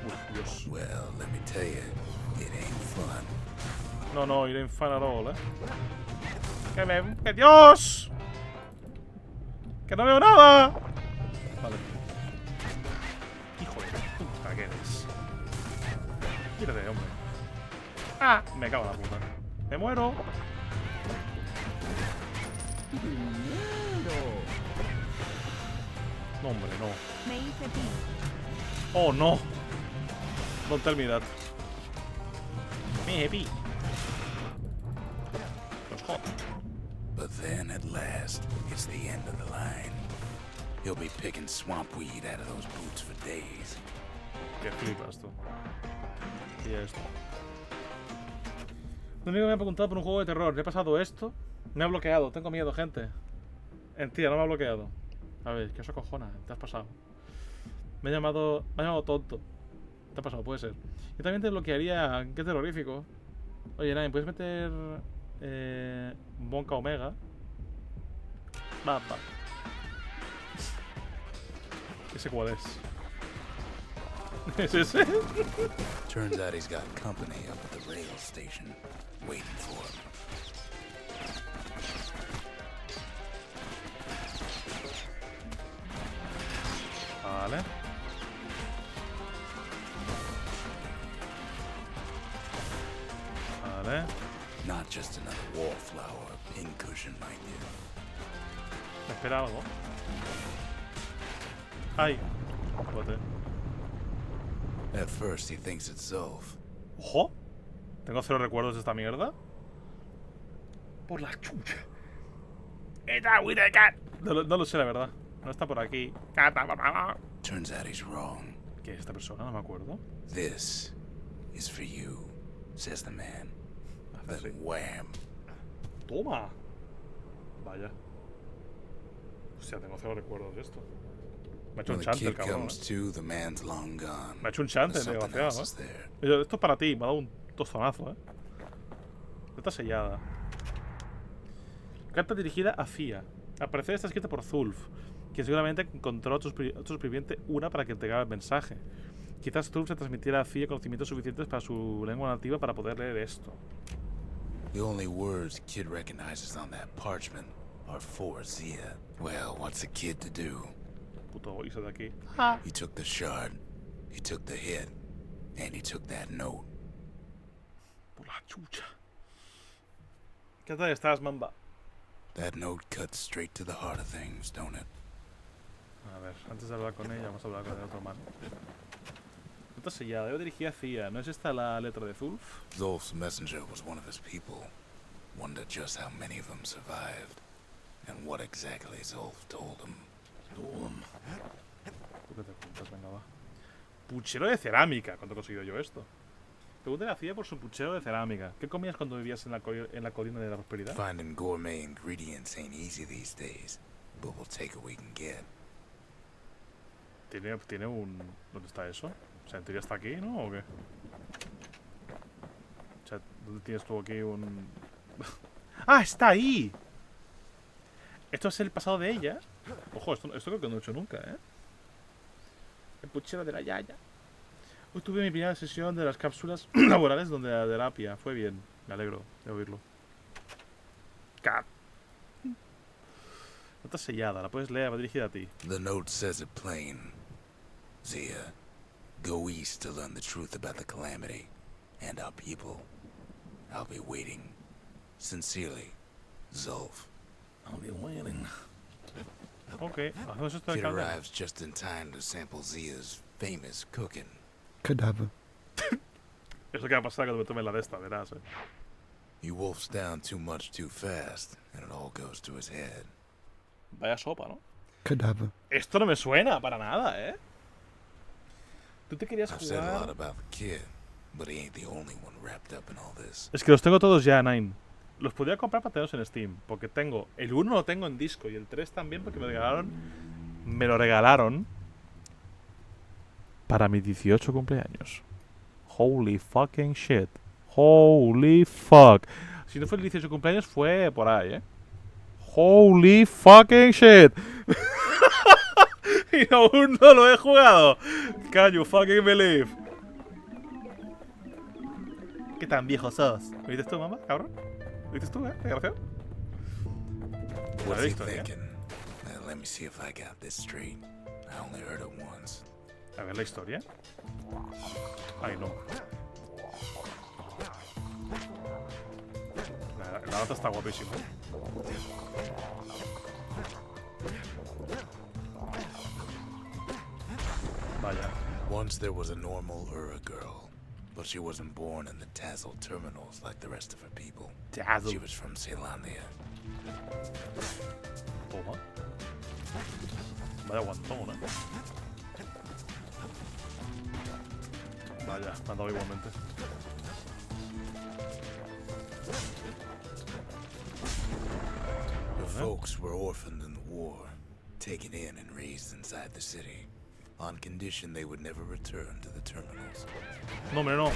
Uf, Dios. Well, let me tell you, it ain't fun. No, no, iré infanarol, ¡Que Dios! ¡Que no veo nada! Vale. Hijo de puta que eres. Quítate, hombre. ¡Ah! Me cago en la puta. ¡Me muero! No, hombre, no. Me hice pi. ¡Oh, no! Don't tell me that. Me pi. Los hot. But then at last, it's the end of the line. He'll be picking swamp weed out of those boots for days. Que flipas tú. Y esto. Lo único que me ha preguntado por un juego de terror. ¿Le ha pasado esto? Me ha bloqueado. Tengo miedo, gente. Tía, no me ha bloqueado. A ver, ¿qué os acojona? Te has pasado. Me ha llamado tonto. Te ha pasado, puede ser. Yo también te bloquearía. Qué terrorífico. Oye, Nine, ¿puedes meter Bonka Omega? Va. ¿Ese cuál es? ¿Es ese? Turns out he's got company up at the rail station, waiting for him. Vale. Vale. Not just another wallflower, pincushion, mind you. ¿Me espera algo? ¡Ay! Joder. At first, he thinks it's Zolf. ¡Ojo! ¿Tengo 0 recuerdos de esta mierda? Por la chucha. Eta with the cat. No lo sé, la verdad. No está por aquí. Turns out he's wrong. ¿Qué es esta persona? No me acuerdo. This is for you, says the man. Hace así. Then wham! ¡Toma! Vaya. Hostia, tengo 0 recuerdos de esto. Me ha hecho When un the chante el kid cabrón. comes to, the man's long gone. Me ha hecho un chante, But something desgraciado, else is there. Esto es para ti, me ha dado un tostonazo, Está sellada. Carta dirigida a Fia. Al parecer está escrita por Zulf, quien seguramente encontró a otro superviviente una para que entregara el mensaje. Quizás Zulf se transmitiera a Fia conocimientos suficientes para su lengua nativa para poder leer esto. The only words kid recognizes on that parchment are for Zia. Well, what's a kid to do? Puto irse de aquí. He took the shard, he took the hit, and he took that note. Por la chucha. ¿Qué tal estás, Mamba? That note cuts straight to the heart of things, don't it? A ver, antes de hablar con ella, vamos a hablar con el otro man. Está sellada, yo dirigí a Fia. ¿No es esta la letra de Zulf? Zolf's messenger was one of his people. Wonder just how many of them survived, and what exactly Zolf told him. ¿Tú qué te cuentas? Venga, va. Puchero de cerámica. ¿Cuánto he conseguido yo esto? Pregúntale a Fia por su puchero de cerámica. ¿Qué comías cuando vivías en la colina de la prosperidad? Finding gourmet ingredients ain't easy these days, but we'll take what we can get. ¿Tiene un... ¿Dónde está eso? O sea, en teoría está aquí, ¿no? ¿O qué? O sea, ¿dónde tienes tú aquí un...? ¡Ah, está ahí! ¿Esto es el pasado de ella? Ojo, esto creo que no lo he hecho nunca, El puchero de la yaya. Hoy tuve mi primera sesión de las cápsulas laborales donde la terapia. Fue bien. Me alegro de oírlo. Cat. No está sellada. La puedes leer. Va dirigida a ti. The note says it plain. Zia, go east to learn the truth about the calamity and our people. I'll be waiting. Sincerely, Zolf. I'll be waiting. Ok, hacemos esto de Kid calma. arrives just in time to sample Zia's famous cooking. Cadaver. Es lo que va a pasar cuando me tome la de esta, verás, He wolfs down too much too fast, and it all goes to his head. Vaya sopa, ¿no? Cadaver. Esto no me suena para nada, Tú te querías I've said a lot jugar... about the kid, but he ain't the only one wrapped up in all this. Es que los tengo todos ya, Nine. Los podría comprar para tenerlos en Steam, porque tengo... El 1 lo tengo en disco y el 3 también porque me lo regalaron para mi 18 cumpleaños. Holy fucking shit. Holy fuck. Si no fue el 18 cumpleaños, fue por ahí, Holy fucking shit. Y aún no lo he jugado. Can you fucking believe? ¿Qué tan viejo sos? ¿Lo dices tú, mamá, cabrón? ¿Lo dices tú, desgraciado? What's La he historia. thinking? Let me see if I got this straight. I only heard it once. A ver la historia. Ay, no. La nota está guapísima. Vaya. Once there was a normal Ura girl, but she wasn't born in the Tazzle terminals like the rest of her people. Tazzle. She was from Celandia. Toma. Vaya guantón, Vaya, me han dado igualmente. Her folks were orphaned in the war, taken in and raised inside the city, on condition they would never return to the terminals. No, hombre, no.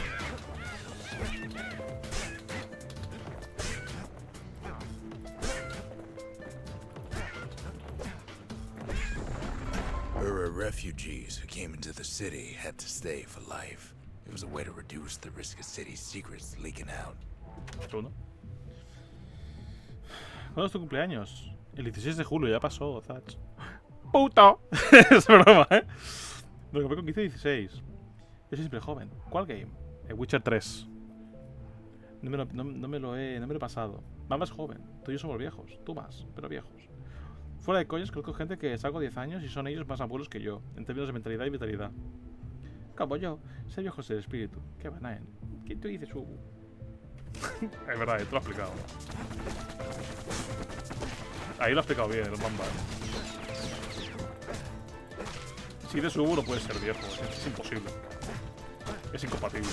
Ura refugees who came into the city had to stay for life. It was a way to reduce the risk of city secrets leaking out. Segundo. ¿Cuándo es tu cumpleaños? El 16 de julio, ya pasó, Zach. ¡Puto! Es broma, Me lo compré con 15 y 16. Yo soy siempre joven. ¿Cuál game? El Witcher 3. No me lo he pasado. Mamá es joven. Tú y yo somos viejos. Tú más, pero viejos. Fuera de coñas, conozco gente que salgo 10 años y son ellos más abuelos que yo, en términos de mentalidad y vitalidad. Como yo, ser viejo es el espíritu. ¿Qué van a en? ¿Qué tú dices, Hugo? Es verdad, te lo he explicado. Ahí lo he explicado bien, el mamba. Si eres Hugo no puedes ser viejo, es imposible. Es incompatible.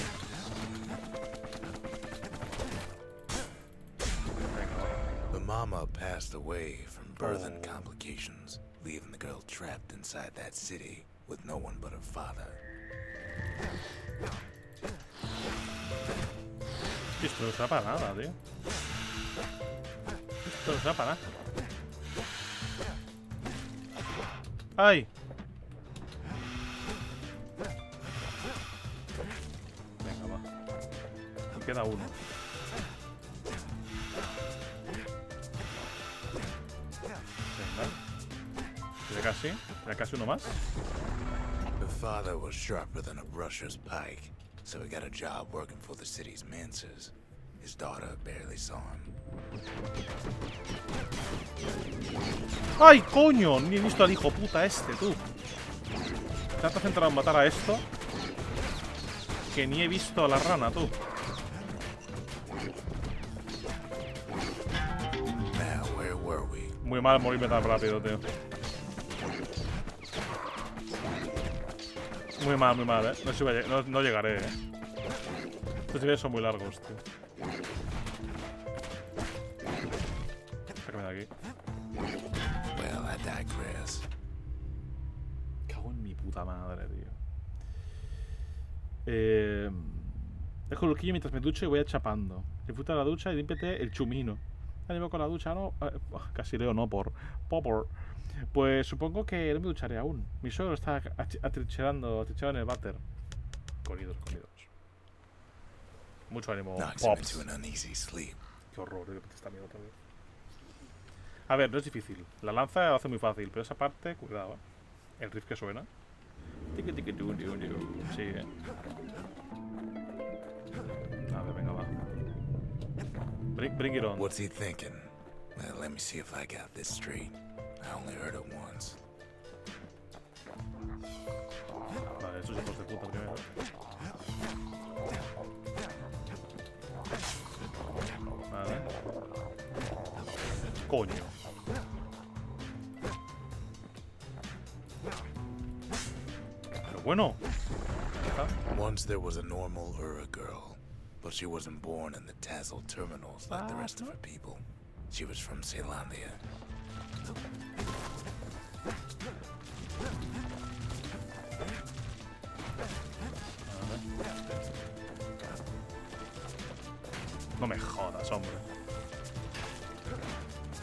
The mama passed away from birth and complications, leaving the girl trapped inside that city with no one but her father. Esto no será para nada, tío. Esto no será para nada. ¡Ay! Venga, va. Me queda uno. Venga. Ya casi uno más. Her father was sharper than a brusher's pike, so he got a job working for the city's manses. His daughter barely saw him. ¡Ay, coño! Ni he visto al hijo puta este, tú. Te has centrado en matar a esto que ni he visto a la rana, tú. Now, where were we? Muy mal morirme tan rápido, tío. Muy mal, No, sé si no llegaré, Estos niveles son muy largos, tío. Sácame de aquí. Well, I digress. Cago en mi puta madre, tío. Dejo el loquillo mientras me ducho y voy achapando. Disfruta de la ducha y límpiate el chumino. Ánimo con la ducha, ¿no? Casi leo no por. Pues supongo que no me ducharé aún. Mi suegro está atrincherado en el váter. Conidos. Mucho ánimo, Knocks him Pops. into an uneasy sleep. Qué horror, esta mierda otra vez. A ver, no es difícil. La lanza lo hace muy fácil, pero esa parte, cuidado. El riff que suena. Sí, A ver, venga, va. Bring it on. What's he thinking? Well, let me see if I got this straight. I only heard it once. Vale, estos hijos de puta primero. Vale. Coño. Pero bueno. Once there was a normal Ura girl, but she wasn't born in the Tazzle terminals like the rest of her people. She was from Celandia. No me jodas, hombre.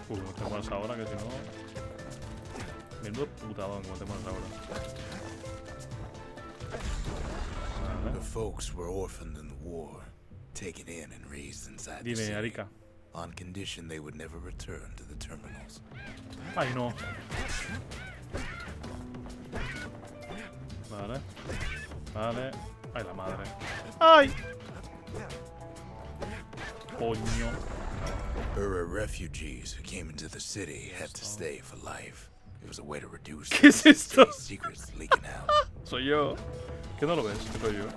No te mueres ahora, que si no... Menudo putadón como te mueres ahora. Her folks were orphaned in the war, taken in and raised inside the Dime, city, Arika. on condition they would never return to the terminals. Ay, no. Vale. Vale. Ay, la madre. ¡Ay! Coño. Ura refugees who came into the city had to stay for life. It was a way to reduce ¿Qué es esto? city secrets leaking out. Soy yo. ¿Qué no lo ves? Que soy yo.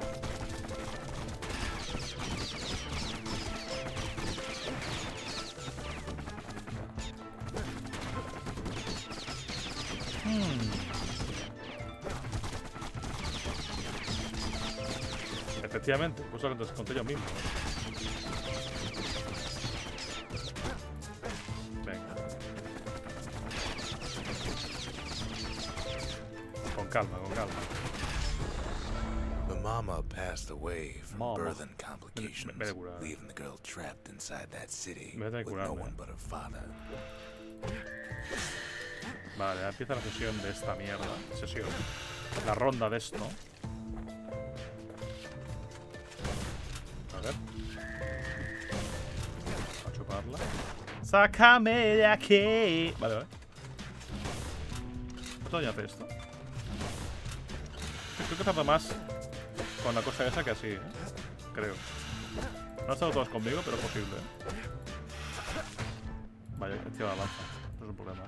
Efectivamente, pues lo que te conté yo mismo. Venga. Con calma, con calma. The mama passed away from Mama. birthing complications, Me de curar. leaving the girl trapped inside that city Me de with curar, no me. one but her father. Vale, ya empieza la sesión de esta mierda. Sesión. La ronda de esto. A ver. A chuparla. ¡Sácame de aquí! Vale, vale. ¿Esto ya hace esto? Creo que tarda más con la cosa esa que así, ¿eh? Creo. No han estado todas conmigo, pero es posible, ¿eh? Vaya, he tirado la lanza. No es un problema.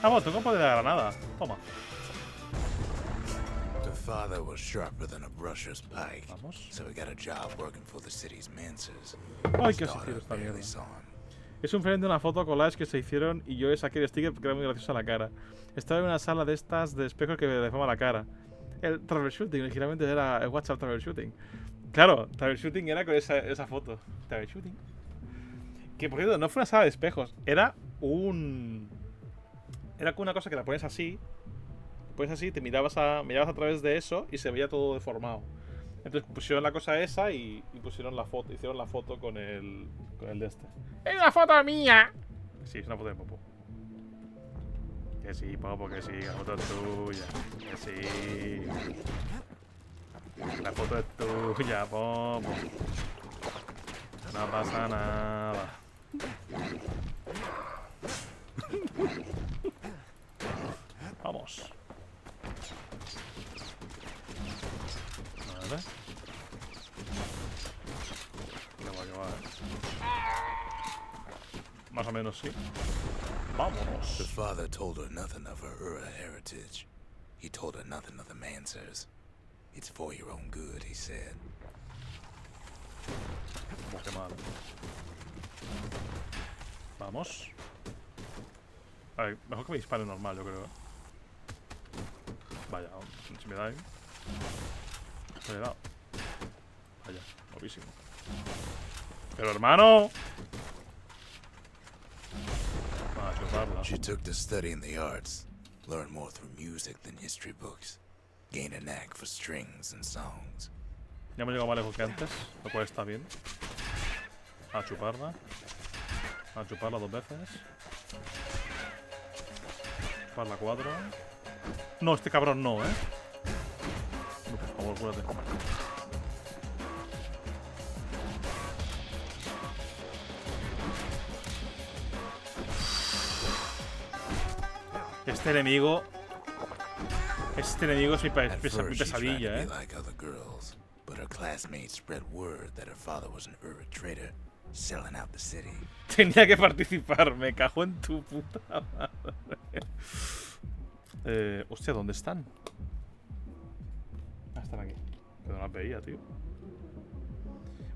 Ah, bueno, tengo poder de granada. Toma. The father was sharper than a brusher's pike, Vamos. so he got a job working for the city's mancers. Ay, His qué daughter sentido esta barely mierda. saw him. Es un frame de una foto collage que se hicieron y yo saqué el sticker porque era muy graciosa la cara. Estaba en una sala de estas de espejos que me deforma la cara. El troubleshooting, originalmente era el WhatsApp troubleshooting. Claro, troubleshooting era con esa foto. Troubleshooting. Que por cierto, no fue una sala de espejos, era un... Era como una cosa que la pones así. Pones así, te mirabas a través de eso y se veía todo deformado. Entonces pusieron la cosa esa y pusieron la foto, hicieron la foto con el de este. ¡Es una foto mía! Sí, es una foto de Popo. Que sí, Popo, que sí, la foto es tuya. Que sí. La foto es tuya, Popo. No pasa nada. Vamos. Vale. Le voy a llevar. Más o menos sí. The Vámonos. father told her nothing of her Ura heritage. He told her nothing of the mancers. It's for your own good, he said. Como que mal. Vamos. A ver, mejor que me dispare normal, yo creo. Vaya, si me da ahí. Me he dado. Vaya, guapísimo. Pero hermano. Va a chuparla. She took to studying the arts, learned more through music than history books, gained a knack for strings and songs. Ya hemos llegado más lejos que antes, lo cual está bien. A chuparla. A chuparla 2 veces. Chuparla 4. No, este cabrón no, ¿eh? No, por favor, cúrate. Este enemigo es mi, At mi first, she tried to pesadilla, be ¿eh? like other girls, but her classmates spread word that her father was an Ura trader, selling out the city. Tenía que participar, me cago en tu puta madre. Hostia, ¿dónde están? Ah, están aquí. Que no las veía, tío.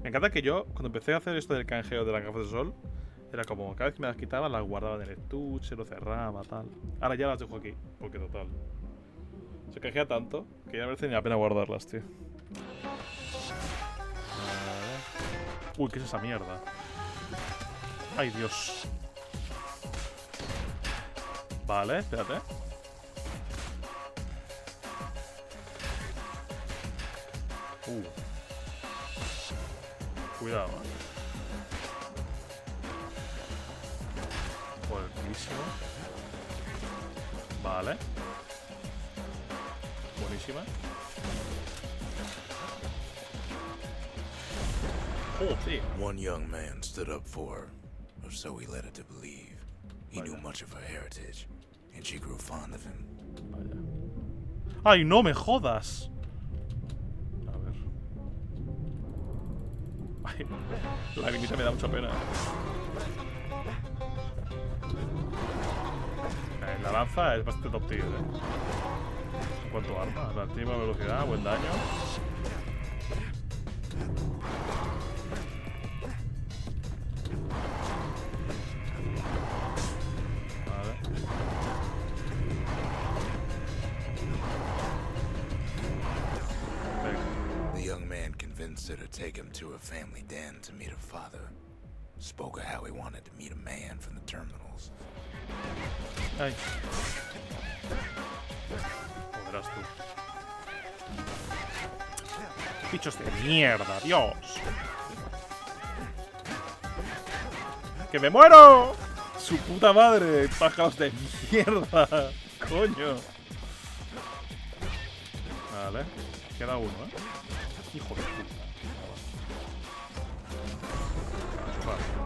Me encanta que yo, cuando empecé a hacer esto del canjeo de las gafas de sol, era como, cada vez que me las quitaba, las guardaba en el estuche, lo cerraba, tal. Ahora ya las dejo aquí, porque total. Se canjea tanto que ya no merece ni la pena guardarlas, tío. Vale. Uy, ¿qué es esa mierda? Ay, Dios. Vale, espérate. Cuidado, Buenísimo. Vale. buenísima. Joder. One young man stood up for her, or so he led her to believe. He knew Vaya. much of her heritage, and she grew fond of him. Vaya. ¡Ay, no me jodas! A ver. Ay, la limita me da mucha pena. La lanza es bastante top tier, En cuanto a arma, relativa velocidad, buen daño. The young man convinced her to take him to her family den to meet her father. Spoke of how he wanted to meet a man from the terminals. Ay. Joderás tú. Bichos de mierda, Dios. ¡Que me muero! ¡Su puta madre! ¡Pájaros de mierda! ¡Coño! Vale. Queda uno, Hijo de puta.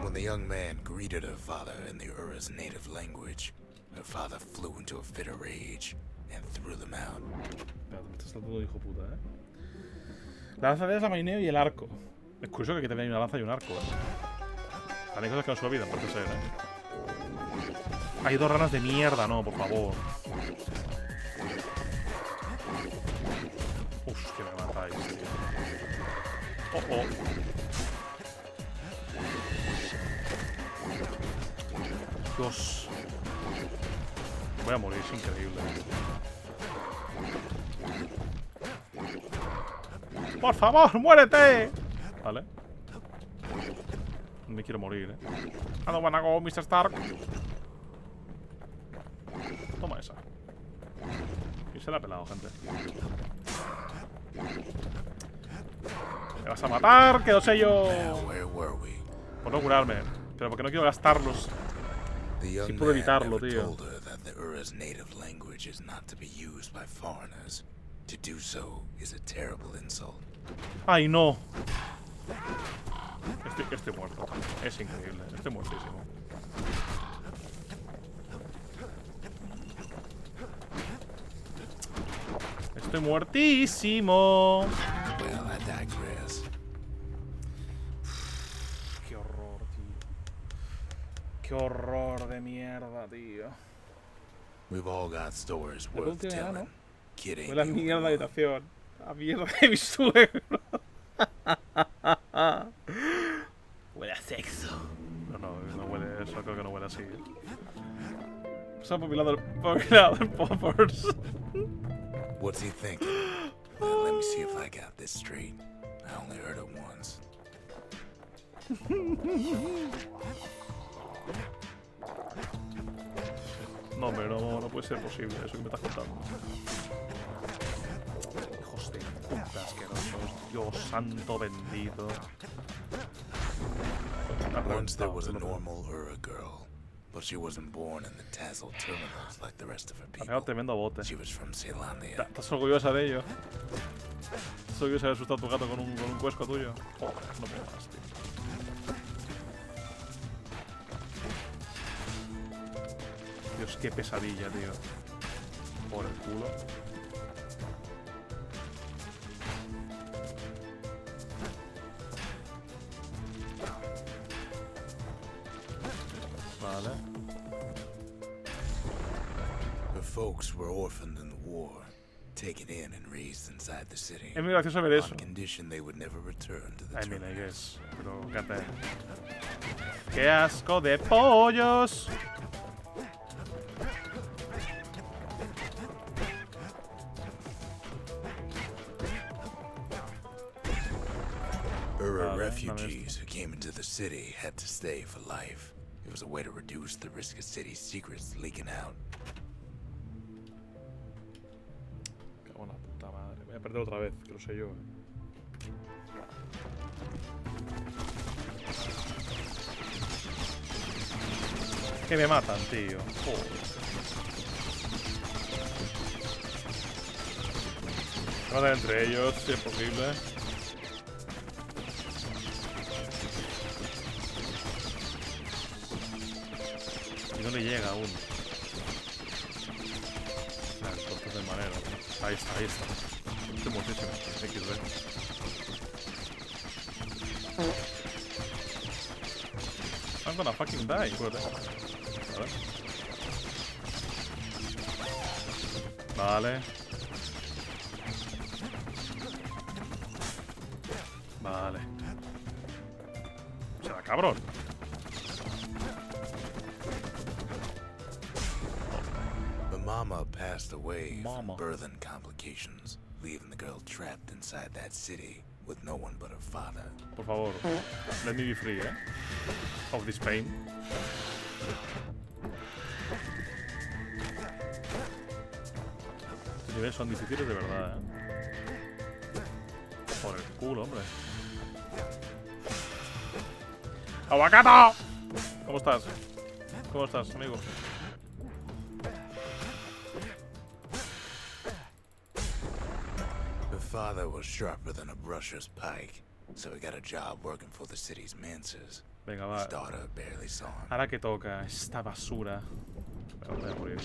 When the young man greeted her father in the Ura's native language, her father flew into a fit of rage and threw them out. Espérate, me estás tratando de hijo puta, La lanza es la maineo y el arco. Es curioso que aquí también hay una lanza y un arco, También cosas que no se olvidan, parece ser, Hay dos ranas de mierda, no, por favor. Uf, que me matáis, tío. Oh. Dios. Voy a morir, es increíble. ¡Por favor, muérete! Vale. No me quiero morir, I don't wanna go, Mr. Stark. Toma esa. Y se la ha pelado, gente. ¡Me vas a matar! ¡Que lo sé yo! Now, where were we? Por no curarme. Pero porque no quiero gastarlos. The young Si puedo man evitarlo, never tío. told her that the Ura's native language is not to be used by foreigners. To do so is a terrible insult. ¡Ay, no! Estoy muerto. Es increíble. Estoy muertísimo. Estoy muertísimo. Well, I digress. Qué horror, tío. Qué horror de mierda, tío. We've all got stories La worth última ya, ¿no? telling. Kid ain't Huele a the mierda la only one. habitación. A mierda de mi suegro. Huele a sexo. No huele eso, creo que no huele así. Se ha populado el poppers. What's he thinking? Let me see if I got this straight. I only heard it once. No, hombre, no puede ser posible eso que me estás contando. Hijos de puta asquerosos. Dios santo bendito. Once there was a normal Ura girl, but she wasn't born in the Tassel terminals like the rest of her Ha pegado people. tremendo bote. She was from Celandia. ¿Estás orgullosa de ello? ¿Estás orgullosa de haber asustado a tu gato con un cuesco tuyo? Joder, no puedo más, tío. Dios, qué pesadilla, tío. Por el culo. Vale. Her folks were orphaned in the war, taken in and raised inside the city. Es muy gracioso ver eso. On condition they would never return to the I mean, I terminals. guess. Pero, cate. ¡Qué asco de pollos! Ura Vale, refugees who came into the city had to stay for life. It was a way to reduce the risk of city secrets leaking out. Cago en la puta madre. Voy a perder otra vez, que lo sé yo. Que me matan, tío. Joder. Van entre ellos, si es posible. Y no le llega aún. Nah, entonces de manera. ¿No? Ahí está, ahí está. Estoy muertísimo. XD. I'm gonna fucking die, brother. Vale. Vale. O sea, cabrón. The mama passed away Mama. from birthing complications, leaving the girl trapped inside that city with no one but her father. Por favor, let me be free, of this pain. Estos niveles son difíciles de verdad, Por el culo, hombre. ¡Aguacato! ¿Cómo estás? ¿Cómo estás, amigo? Her father was sharper than a brusher's pike, so he got a job working for the city's mancers. Venga, His va. daughter barely saw him. Ahora que toca esta basura. Voy a morir.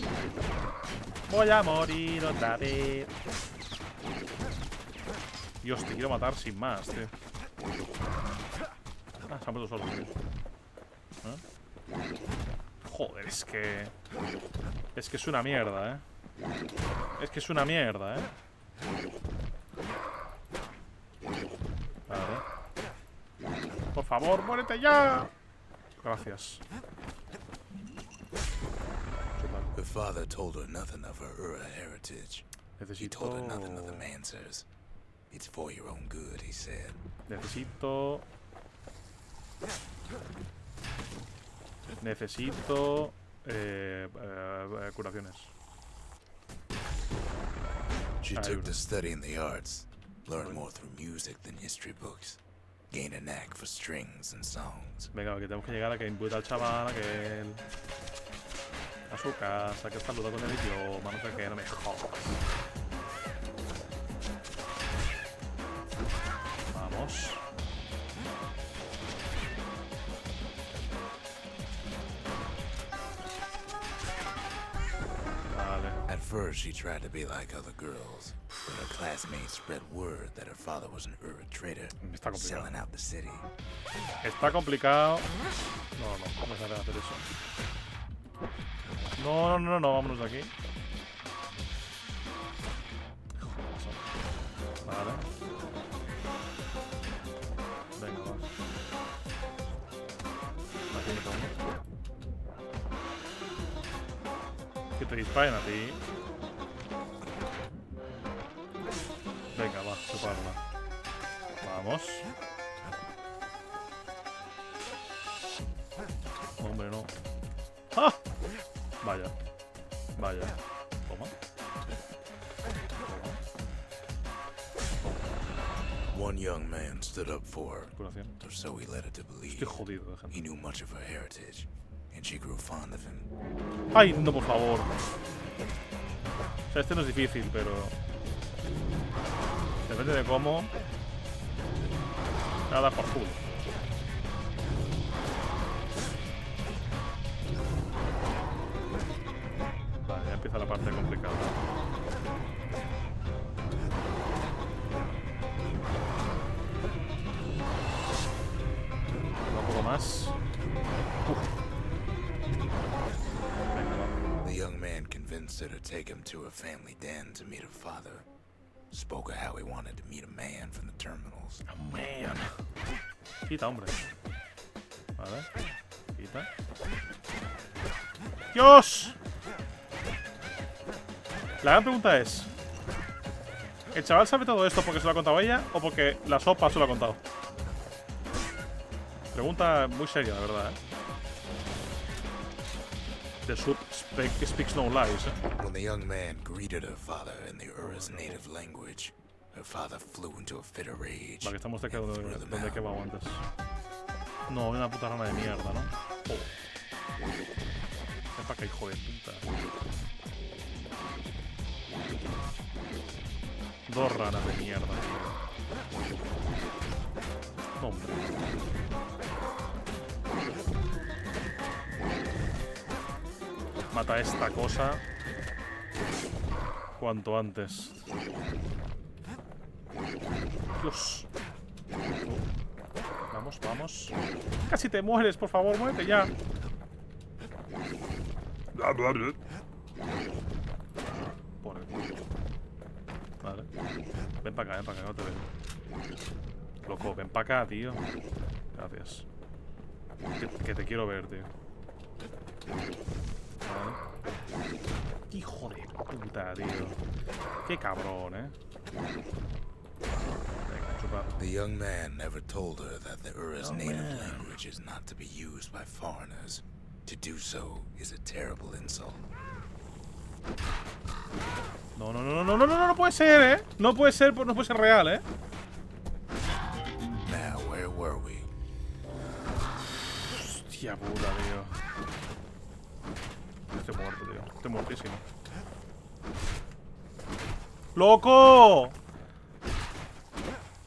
Voy a morir otra vez. Dios, te quiero matar sin más, tío. Ah, se han puesto solos, tío. Joder, es que... Es que es una mierda, Es que es una mierda, Vale. Por favor, muérete ya. Gracias. Her father told her nothing of her Ura heritage. He told her nothing of the Necesito... mancers. It's for your own good, he said. Necesito... Necesito... curaciones. She Ah, took Ura. to studying the arts, learned more through music than history books, gained a knack for strings and songs. Venga, que tenemos que llegar a que invita al chaval a que él... A su casa, que saluda con el idioma, no sé qué, no me jodas. Vamos. Vale. At first, she tried to be like other girls, but her classmates spread word that her father was an Ura trader, Está complicado. selling out the city. Está complicado. No, no, no sabe hacer eso. No, no, no, no, vámonos de aquí. Vale. Venga, va. Aquí me pongo. Que te disparen a ti. Venga, va, chuparla. Vamos. Hombre, no. ¡Ah! Vaya. Vaya. Toma. One young man stood up for her, Curación. or so he led her to believe. Estoy jodido de He gente. knew much of her heritage, and she grew fond of him. ¡Ay, no, por favor! O sea, este no es difícil, pero... Depende de cómo... Nada por culo. Vale, ya empieza la parte complicada. Un poco más. Venga, va. The young man convinced her to take him to her family den to meet her father. Spoke of how he wanted to meet a man from the terminals. Man. Quita, hombre. Vale. Quita. ¡Dios! La gran pregunta es: ¿el chaval sabe todo esto porque se lo ha contado ella o porque la sopa se lo ha contado? Pregunta muy seria, la verdad, The soup speaks no lies, When the young man greeted her father in the Ura's native language, her father flew into a fit of rage. Vale, que estamos cerca de and donde, threw them donde out. que va antes. No, una puta rana de mierda, ¿no? Oh. Ven para acá, hijo de puta. Dos ranas de mierda. Hombre. Mata esta cosa cuanto antes. Dios. Vamos, vamos. Casi te mueres, por favor, muérete ya. Por el culo. Vale. Ven para acá, no te veo. Loco, ven para acá, tío. Gracias. Que te quiero ver, tío. Vale. Hijo de puta, tío. Qué cabrón, Venga, chupar. The young man never told her that the Ura's native language is not to be used by foreigners. To do so is a terrible insult. No puede ser, No puede ser real, Now, where were we? Hostia puta, tío. Estoy muerto, tío. Estoy muertísimo. ¡Loco!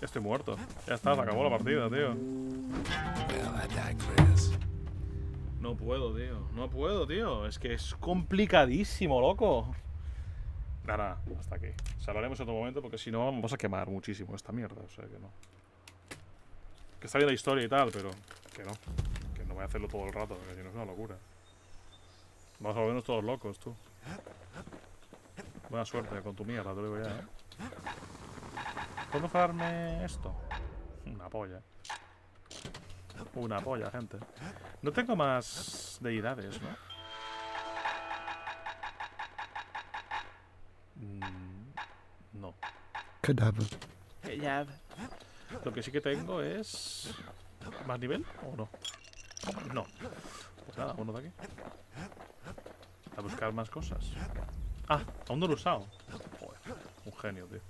Estoy muerto. Ya está, se acabó la partida, tío. Well, I digress. No puedo, tío. No puedo, tío. Es que es complicadísimo, loco. Nada, hasta aquí. O sea, lo haremos en otro momento porque si no vamos a quemar muchísimo esta mierda. O sea, que no. Que está bien la historia y tal, pero que no. Que no voy a hacerlo todo el rato, porque si no es una locura. Vamos a volvernos todos locos, tú. Buena suerte con tu mierda, te lo digo ya, ¿Puedo mejorarme esto? Una polla. Una polla, gente. No tengo más deidades, ¿no? No. Cadáver. Lo que sí que tengo es... ¿Más nivel o no? No. Pues nada, uno de aquí. A buscar más cosas. Ah, aún no lo he usado. Joder, un genio, tío.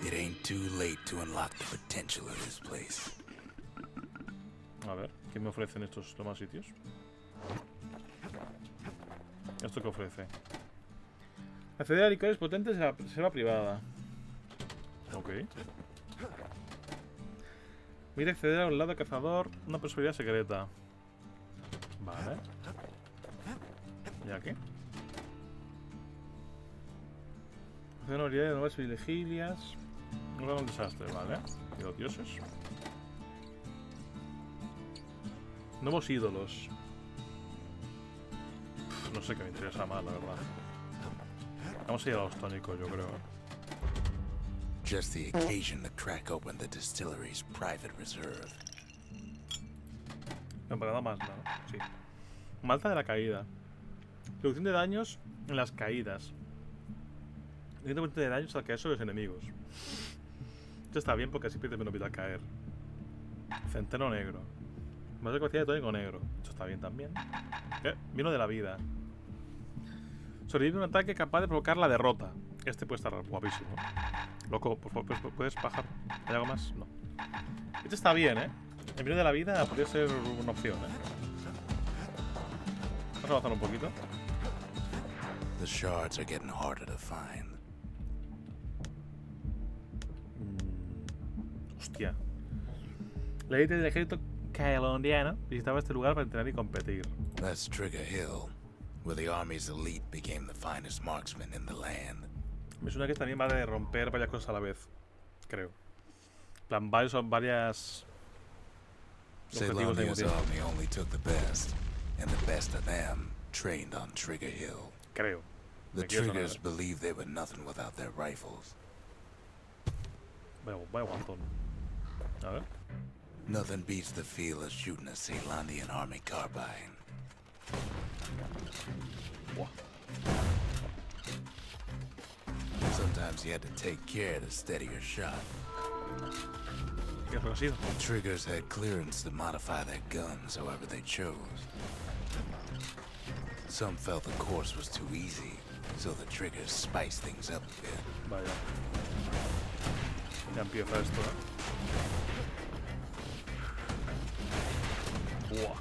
It ain't too late to unlock the potential of this place. A ver, ¿qué me ofrecen estos demás sitios? ¿Esto qué ofrece? Acceder a licores potentes a la reserva privada. Ok. Mira, acceder a un lado cazador, una posibilidad secreta. Vale. ¿Y aquí? Hacer una variedad de nuevas vigilias. No un desastre, vale. Y los dioses. Nuevos ídolos. No sé qué me interesa más, la verdad. Vamos a ir a los tónicos, yo creo. Just the occasion to crack open the distillery's private reserve. Temporada más, ¿no? Sí. Malta de la caída. Reducción de daños en las caídas. 20% de daños al caer sobre los enemigos. Esto está bien porque así pierde menos vida al caer. Centeno negro. Más de capacidad de tónico negro. Esto está bien también. Vino de la vida. Sobrevive un ataque capaz de provocar la derrota. Este puede estar guapísimo. Loco, por favor, ¿puedes bajar? ¿Hay algo más? No. Este está bien, El vino de la vida podría ser una opción, Vamos a avanzar un poquito. The shards are getting harder to find. Hostia. La élite del ejército caelondiano visitaba este lugar para entrenar y competir. That's Trigger Hill, where the army's elite became the finest marksmen in the land. Me suena que también va de romper varias cosas a la vez. Creo. En plan, varias... objetivos Ceylonia's de army only took the best, and the best of them trained on Trigger Hill. Creo. The Me quiero Triggers sonar. believed they were nothing without their rifles. Vaya guantón. A ver. Nothing beats the feel of shooting a Ceylonian army carbine. Buah. Sometimes you had to take care to steady your shot. ¿Qué es lo que ha sido? The Triggers had clearance to modify their guns however they chose. Some felt the course was too easy, so the Triggers spiced things up a bit. Vaya. Ya empieza esto, Buah.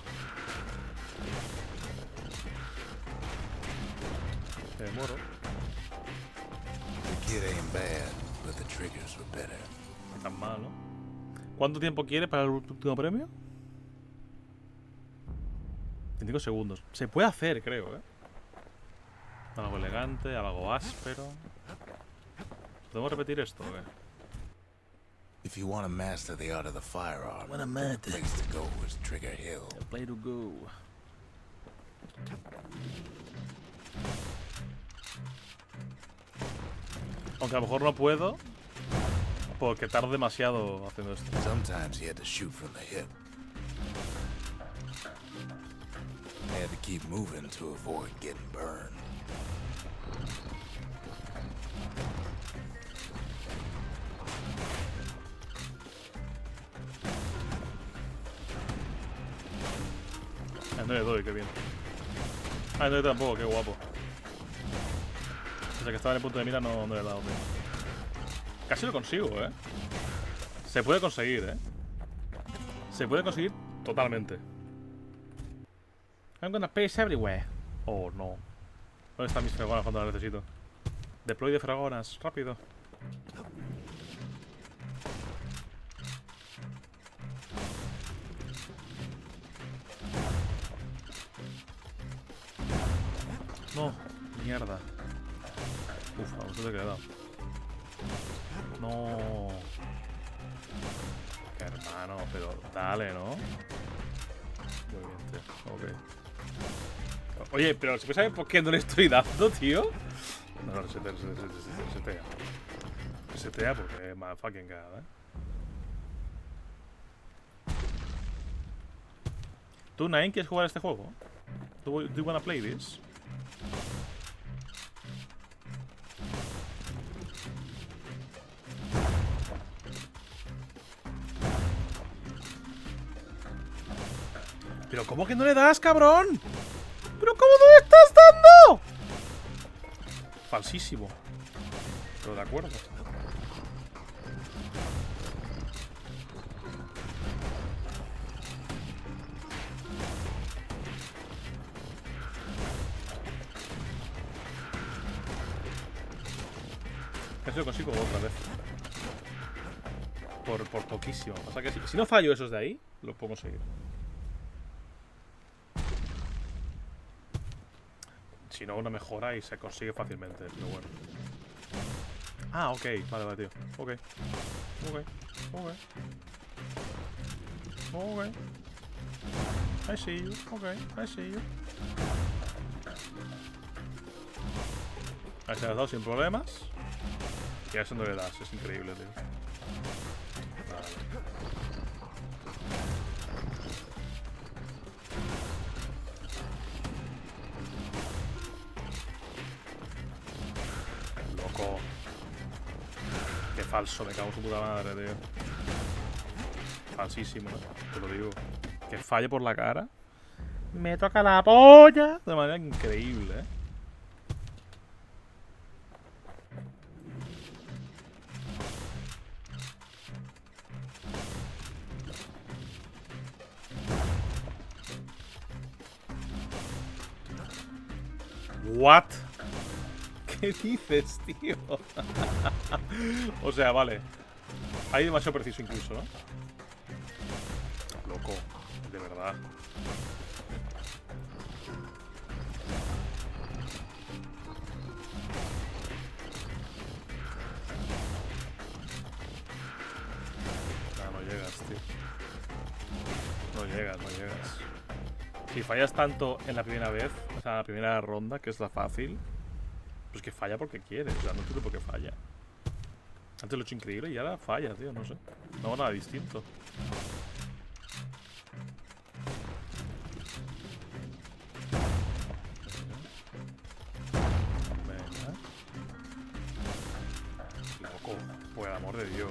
The Me muero. kit ain't bad, but the triggers were better. No tan mal, ¿no? ¿Cuánto tiempo quiere para el último premio? 25 segundos. Se puede hacer, creo, ¿eh? Algo elegante, algo áspero. ¿Podemos repetir esto o qué? If you want to master the art of the firearm, Wanna the master. place to go is Trigger Hill. Play to go. Aunque a lo mejor no puedo porque tardo demasiado haciendo esto. Sometimes you had to shoot from the hip. I had to keep moving to avoid getting burned. No le doy, qué bien. No le doy tampoco, qué guapo. O sea que estaba en el punto de mira, no le he dado, tío. Casi lo consigo, ¿eh? Se puede conseguir, ¿eh? Se puede conseguir totalmente. I'm gonna pace everywhere. Oh, no. ¿Dónde están mis fregonas cuando las necesito? Deploy de fregonas, rápido. No, mierda. Uf, a vosotros te he quedado. No. Hermano, pero dale, ¿no? Muy bien, tío. Ok. Oye, pero ¿se sabe por qué no le estoy dando, tío? No, no, resetea. Resetea porque es más fucking cagada, ¿eh? ¿Tú, Nain, quieres jugar a este juego? Do you wanna play this? ¿Pero cómo que no le das, cabrón? ¿Pero cómo no le estás dando? Falsísimo. Pero de acuerdo. Casi lo consigo otra vez. Por poquísimo. O sea que si no fallo esos de ahí, los puedo conseguir. Si no, una mejora y se consigue fácilmente, pero bueno. Ah, ok. Vale, tío. Ok. I see you. Ok, I see you. Ahí se has dado sin problemas. Y a eso no le das. Es increíble, tío. Vale. Loco. Qué falso, me cago en su puta madre, tío. Falsísimo, te lo digo. Que falle por la cara. Me toca la polla. De manera increíble, ¿eh? What? ¿Qué dices, tío? O sea, vale. Hay demasiado preciso incluso, ¿no? Loco, de verdad. No llegas, tío. No llegas. Si fallas tanto en la primera vez, o sea, en la primera ronda, que es la fácil, pues que falla porque quiere, o sea, no entiendo por qué falla. Antes lo he hecho increíble y ahora falla, tío, no sé. No hago nada distinto. Venga. Loco, por el amor de Dios,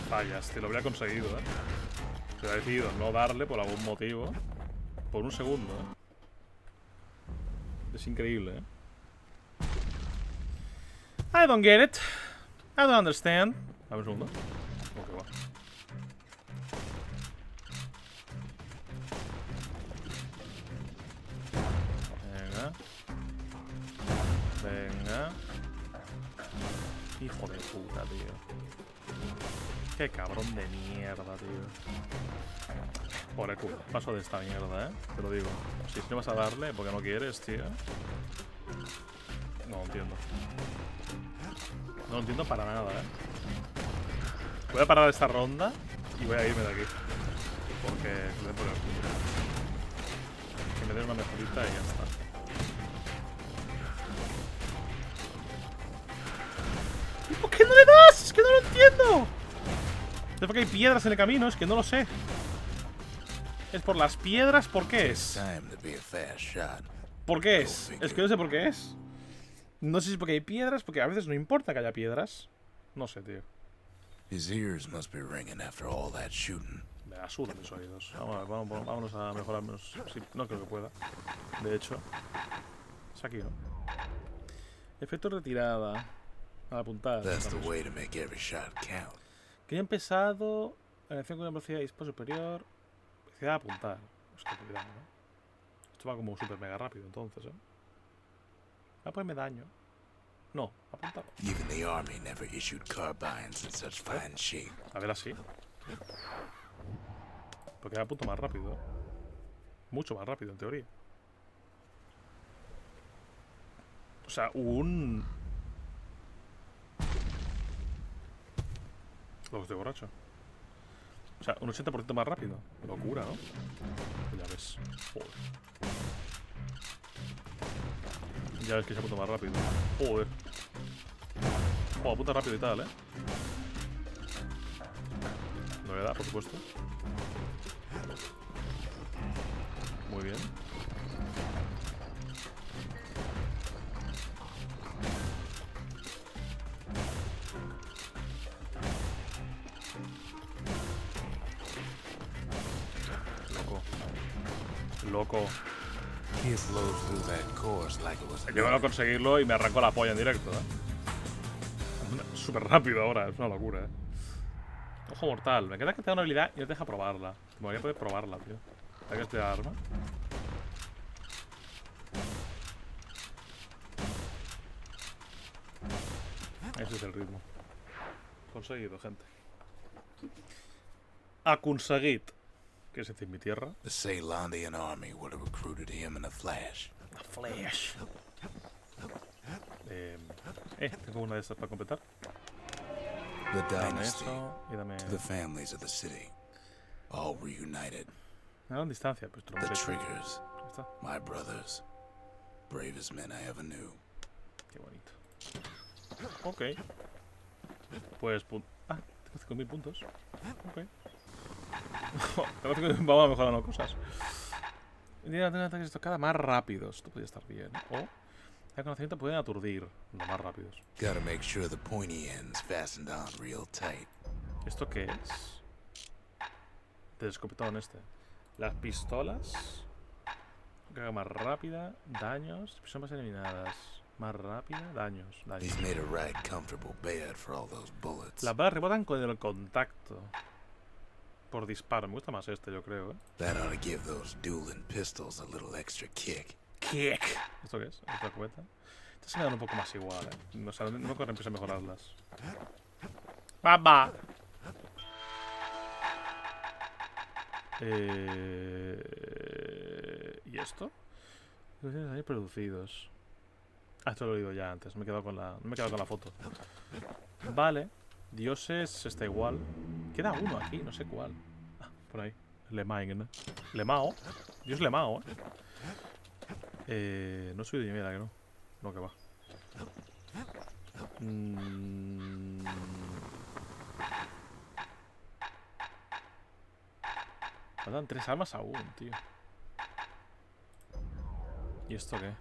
fallas, te lo habría conseguido, Pero he decidido no darle por algún motivo. Por un segundo, Es increíble, ¿eh? I don't get it. I don't understand. A ver un segundo. Ok, va. Venga. Venga. Hijo de puta, tío. Qué cabrón de mierda, tío. Por el culo. Paso de esta mierda, te lo digo. Si no vas a darle porque no quieres, tío. No lo entiendo. No lo entiendo para nada, Voy a parar esta ronda y voy a irme de aquí. Porque me den por el culo. Que me den una mejorita y ya está. ¿Y por qué no le das? Es que no lo entiendo. Es porque hay piedras en el camino, es que no lo sé. ¿Es por las piedras? ¿Por qué es? ¿Por qué es? Es que no sé por qué es. No sé si es porque hay piedras, porque a veces no importa que haya piedras. No sé, tío. His ears must be ringing after all that shooting. Me la sudan mis oídos. Vámonos a mejorarnos. Sí, no creo que pueda. De hecho, es aquí, ¿no? Efecto retirada. Al apuntar. That's the way to make every shot count. Que haya empezado. Acción con una velocidad de disparo superior. Velocidad de apuntar. Hostia, cuidado, ¿no? Esto va como súper mega rápido, entonces, Va a ponerme daño. No, apuntado. Even the army never issued carbines in such fine shape. A ver, así. Porque apunto más rápido. Mucho más rápido, en teoría. O sea, un... Lo estoy borracho. O sea, un 80% más rápido. Locura, ¿no? Pues ya ves. Joder. Ya ves que se apunta más rápido. Joder. Oh, apunta rápido y tal, No le da, por supuesto. Muy bien. Loco. He blows through that course like it was He llegado a conseguirlo y me arrancó la polla en directo, Súper rápido ahora, es una locura, Ojo mortal. Me queda que te da una habilidad y no te deja probarla. Me voy a poder probarla, tío. ¿Hay que estudiar arma? Ese es el ritmo. Conseguido, gente. Aconseguit. ¿Qué es decir, mi tierra? The Ceylandian army would have recruited him in a flash. A flash. Tengo una de estas para completar. The Dame dynasty, eso y dame... to the families of the city, all reunited. Me dan distancia, pues The Triggers, Ahí está. my brothers, bravest men I ever knew. Qué bonito. Ok. Pues... tengo 5.000 puntos. Ok. Vamos a mejorar cosas. Tiene ataques estocada más rápidos. Esto podría estar bien. O el conocimiento pueden aturdir. No, más rápidos. Gotta make sure the pointy end's fastened on real tight. ¿Esto qué es? De escopetón este. Las pistolas. Carga más rápida. Daños. Son más eliminadas. Más rápida. Daños. He's made a right comfortable bed for all those bullets. Las balas rebotan con el contacto. Por disparo. Me gusta más este, yo creo, That ought to give those dueling pistols a little extra kick. Kick. ¿Esto qué es? ¿Esta cubeta? Estas se me dan un poco más igual, O sea, no corre empieza a mejorarlas. ¡Papá! ¿Y esto? Hay producidos. Esto lo he oído ya antes. No me he quedado con la foto. Vale. Dioses está igual. Queda uno aquí, no sé cuál. Por ahí. Lemain. Lemao. Dios Lemao, no soy de mierda, que no. No, que va. Faltan 3 armas aún, tío. ¿Y esto qué?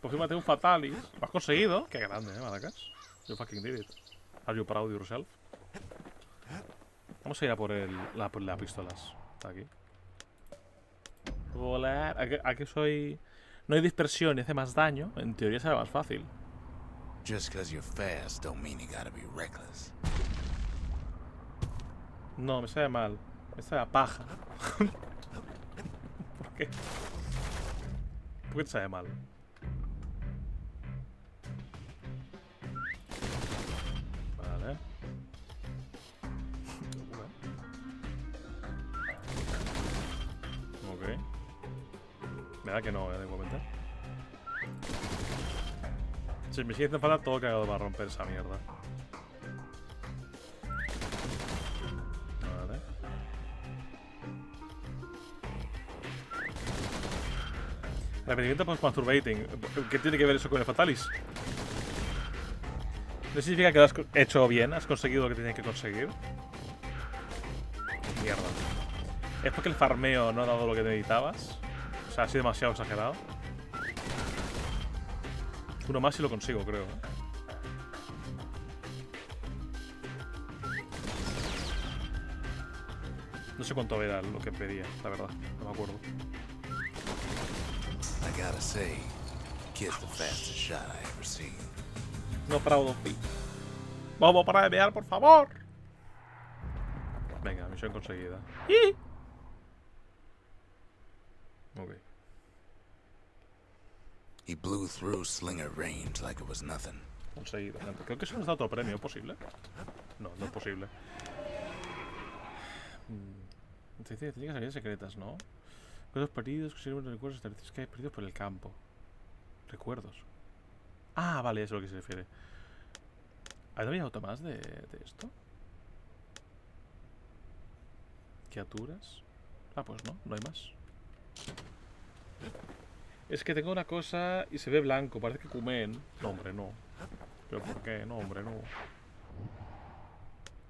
Por fin tengo un Fatalis. ¿Lo has conseguido? Qué grande, Maracas. You fucking did it. Are you proud of yourself? Vamos a ir a por las pistolas. Está aquí. Volar. ¿A que soy...? No hay dispersión y hace más daño. En teoría será más fácil. Just because you're fast don't mean you gotta be reckless. No, me sabe mal. Me sabe a paja. ¿Por qué? ¿Por qué te sabe mal? Vale. Ok. Me da que no, de momento. Si me sigue haciendo falta todo cagado para romper esa mierda. Vale. Repetimiento post-masturbating. ¿Qué tiene que ver eso con el Fatalis? ¿No significa que lo has hecho bien? ¿Has conseguido lo que tenías que conseguir? Mierda. ¿Es porque el farmeo no ha dado lo que necesitabas? O sea, ha sido demasiado exagerado. Uno más y lo consigo, creo. No sé cuánto era lo que pedía, la verdad. No me acuerdo. I gotta say, kid's the fastest shot I ever seen. No proud of me. Vamos para enviar, por favor. Venga, misión conseguida. Ok. He blew through slinger range like it was nothing. Conseguido, gente. Creo que eso nos da otro premio. ¿Es posible? No, no es posible. Te llegas a áreas secretas, ¿no? Recuerdos perdidos que sirven de recuerdos tercios que hay perdidos por el campo. Recuerdos. Ah, vale, eso es lo que se refiere. ¿Había auto más de esto? ¿Criaturas? Ah, pues no, no hay más. Es que tengo una cosa y se ve blanco, parece que cumen. No, hombre, no. ¿Pero por qué? No, hombre, no.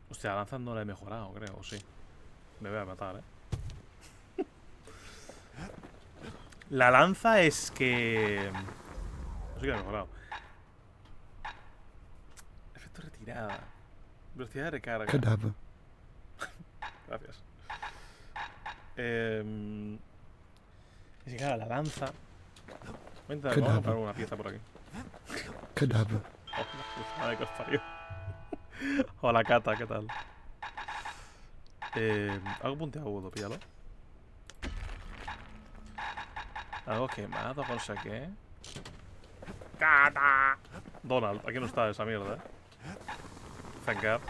Hostia, la lanza no la he mejorado, creo, sí. Me voy a matar, La lanza es que... No sé qué la he mejorado. Efecto retirada. Velocidad de recarga. Cadáver. Gracias. Es que claro, la lanza. Voy a intentar comprar una pieza por aquí. Cadáver. Oh, madre que os parió. Hola, Cata, ¿qué tal? Algo puntiagudo, píllalo. Algo quemado, no sé qué. ¡Cata! Donald, aquí no está esa mierda, Thank God.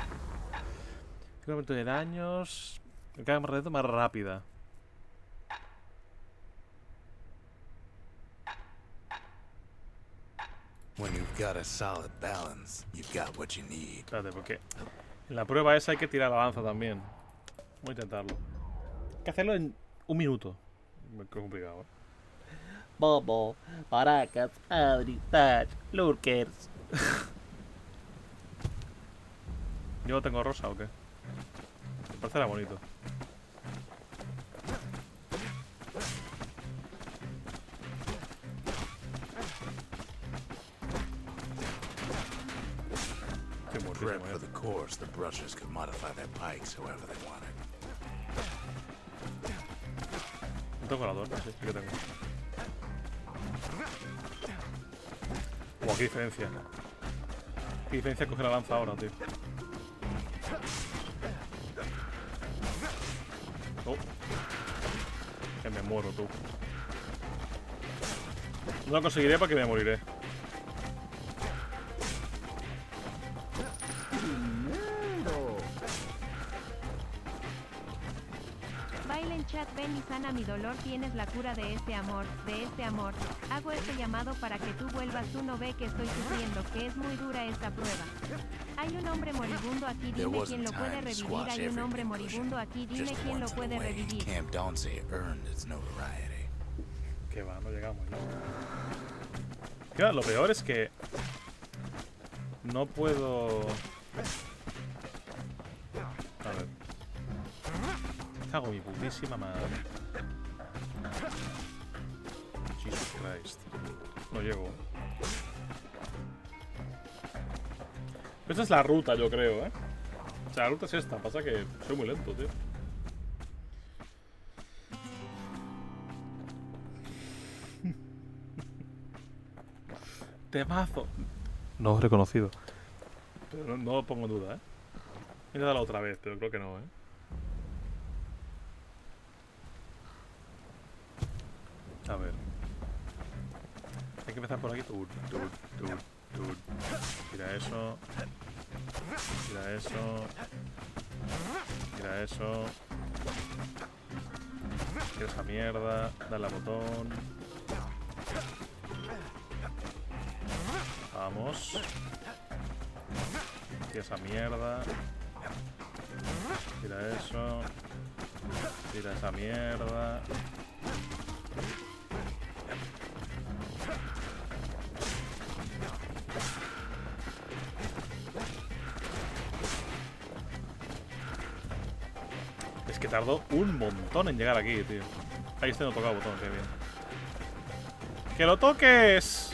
Incremento de daños. Carga más rápido, más rápida. When you've got a solid balance, you've got what you need. Espérate, porque en la prueba esa hay que tirar la lanza también. Voy a intentarlo. Hay que hacerlo en un minuto. Es complicado, Bobo, Baracas, Adri, Touch, Lurkers. ¿Yo lo tengo rosa o qué? Me parece bonito. Qué muertísimo, Prep for the course, the brushers could modify their pikes however they wanted. No tengo colador, sí, sí que tengo. Qué diferencia. Qué diferencia coger la lanza ahora, tío. Oh. Que me muero, tú. No lo conseguiré porque me moriré. Baila en chat, ven y sana mi dolor, tienes la cura de este amor, de este amor. Hago este llamado para que tú vuelvas, tú no ve que estoy sufriendo, que es muy dura esta prueba. Hay un hombre moribundo aquí, dime quién lo puede revivir, hay un hombre moribundo aquí, dime quién lo puede revivir. Camp Dauncey earned its notoriety. Que va, no llegamos, ¿no? Claro, lo peor es que no puedo... A ver. Cago mi putísima madre. Jesus Christ. No llego. Pero esta es la ruta, yo creo, O sea, la ruta es esta. Pasa que soy muy lento, tío. Temazo. No reconocido. Pero no lo pongo en duda, ¿eh? Voy a darlo otra vez, pero creo que no, ¿eh? A ver. Hay que empezar por aquí. Tira eso. Tira eso. Tira eso. Tira esa mierda. Dale al botón. Vamos. Tira esa mierda. Tira eso. Tira esa mierda. Es que tardó un montón en llegar aquí, tío. Ahí este no toca botón, qué bien. ¡Que lo toques!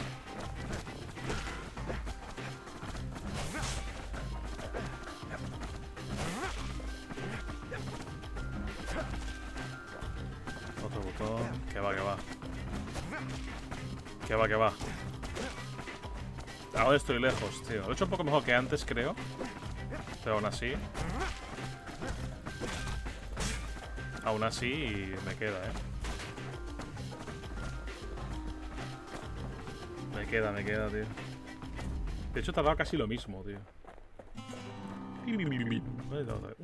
Otro botón. Que va, que va. Que va, que va. Ahora estoy lejos, tío. Lo he hecho un poco mejor que antes, creo. Pero aún así. Aún así me queda, Me queda, tío. De hecho, he tardado casi lo mismo, tío. Un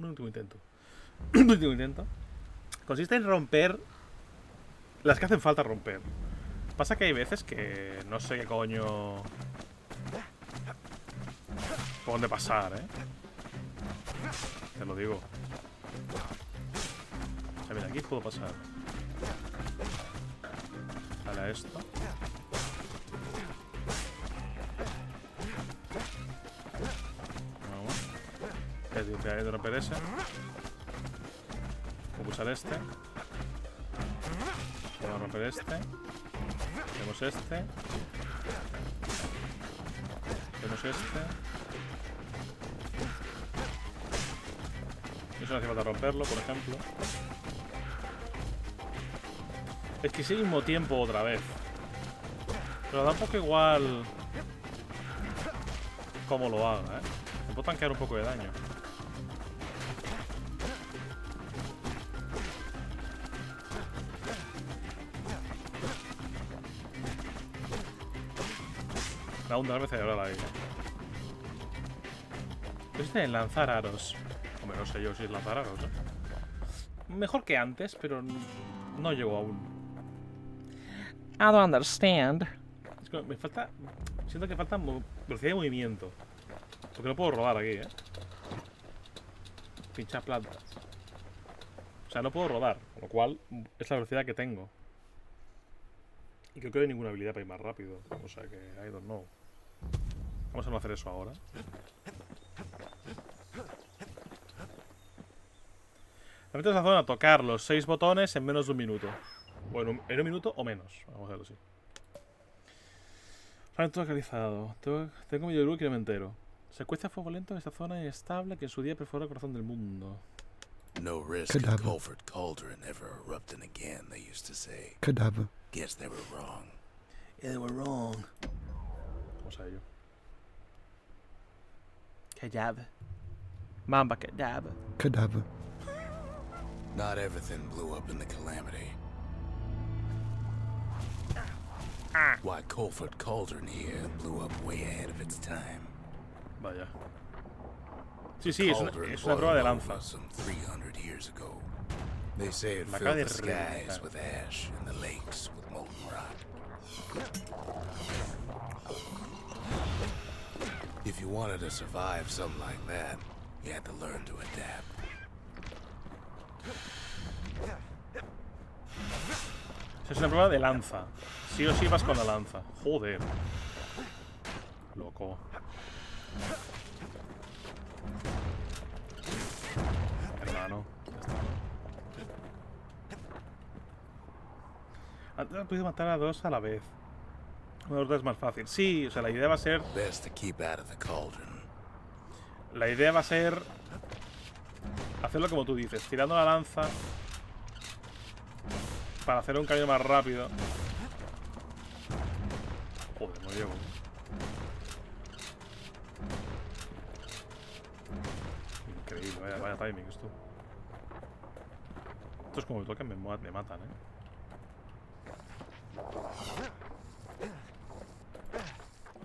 último intento. Un último intento. Consiste en romper las que hacen falta romper. Pasa que hay veces que no sé qué coño por dónde pasar, Te lo digo. A ver, aquí puedo pasar. Dale a esto. Vamos. Voy a romper ese. Voy a pulsar este. Voy a romper este. Tenemos este. Tenemos este. Eso no hace falta romperlo, por ejemplo. Es que sí al mismo tiempo otra vez. Pero da un poco igual cómo lo haga, Me puedo tanquear un poco de daño. Aún de la vez ahora ahí. Este en lanzar aros. Hombre, no sé yo si es lanzar aros, Mejor que antes, pero no llego aún. I don't understand. Es que me falta... Siento que falta velocidad de movimiento. Porque no puedo rodar aquí, Pincha plantas. O sea, no puedo rodar. Con lo cual, es la velocidad que tengo. Y creo que no hay ninguna habilidad para ir más rápido. O sea que, I don't know. Vamos a no hacer eso ahora. La meta es la zona a tocar los 6 botones en menos de un minuto. Bueno, en un minuto o menos. Vamos a verlo así. Ranto localizado. Tengo medio luz que me entero. Secuencia a fuego lento en esta zona inestable que en su día perforó el corazón del mundo. No risk of Cadabra. Culford Cauldron ever erupting again, they used to say. Cadabra. Guess they were wrong. Yeah, they were wrong. Vamos a ello. Cadabra. Mamba cadabra. Cadabra. Not everything blew up in the calamity. Why, Culford Cauldron here blew up way ahead of its time. Vaya. Sí, sí, Cauldron es una prueba de boiled lanza. over some 300 years ago. They say it Me acaba filled de the skies reventar. with ash and the lakes with molten rock. If you wanted to survive something like that, you had to learn to adapt. Es una prueba de lanza. Sí o sí vas con la lanza. Joder. Loco. Hermano. Ya está. Antes he podido matar a 2 a la vez. Una de los dos es más fácil. Sí, o sea, la idea va a ser... Best to keep out of the cauldron. La idea va a ser... hacerlo como tú dices. Tirando la lanza... para hacer un camino más rápido. Joder, no llego. timing esto. Esto es como me tocan, me matan,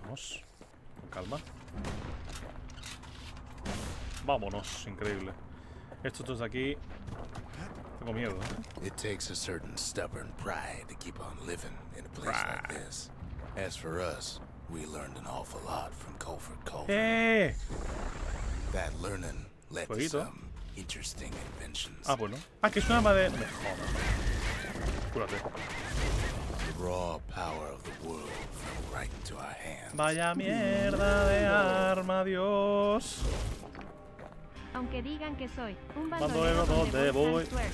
Vamos. Con calma. Vámonos, increíble. Estos dos de aquí. Tengo miedo, It takes a certain stubborn pride to keep on living in a place like this. As for us, we learned an awful lot from Culford Culver. That learning led to Fueguito. some interesting inventions. Ah, bueno. Ah, que es una arma de... No me jodas. Cúrate. The raw power of the world fell right into our hands. Vaya mierda de arma, Dios. Aunque digan que soy un Bandolero bandolero donde donde voy. voy twerk.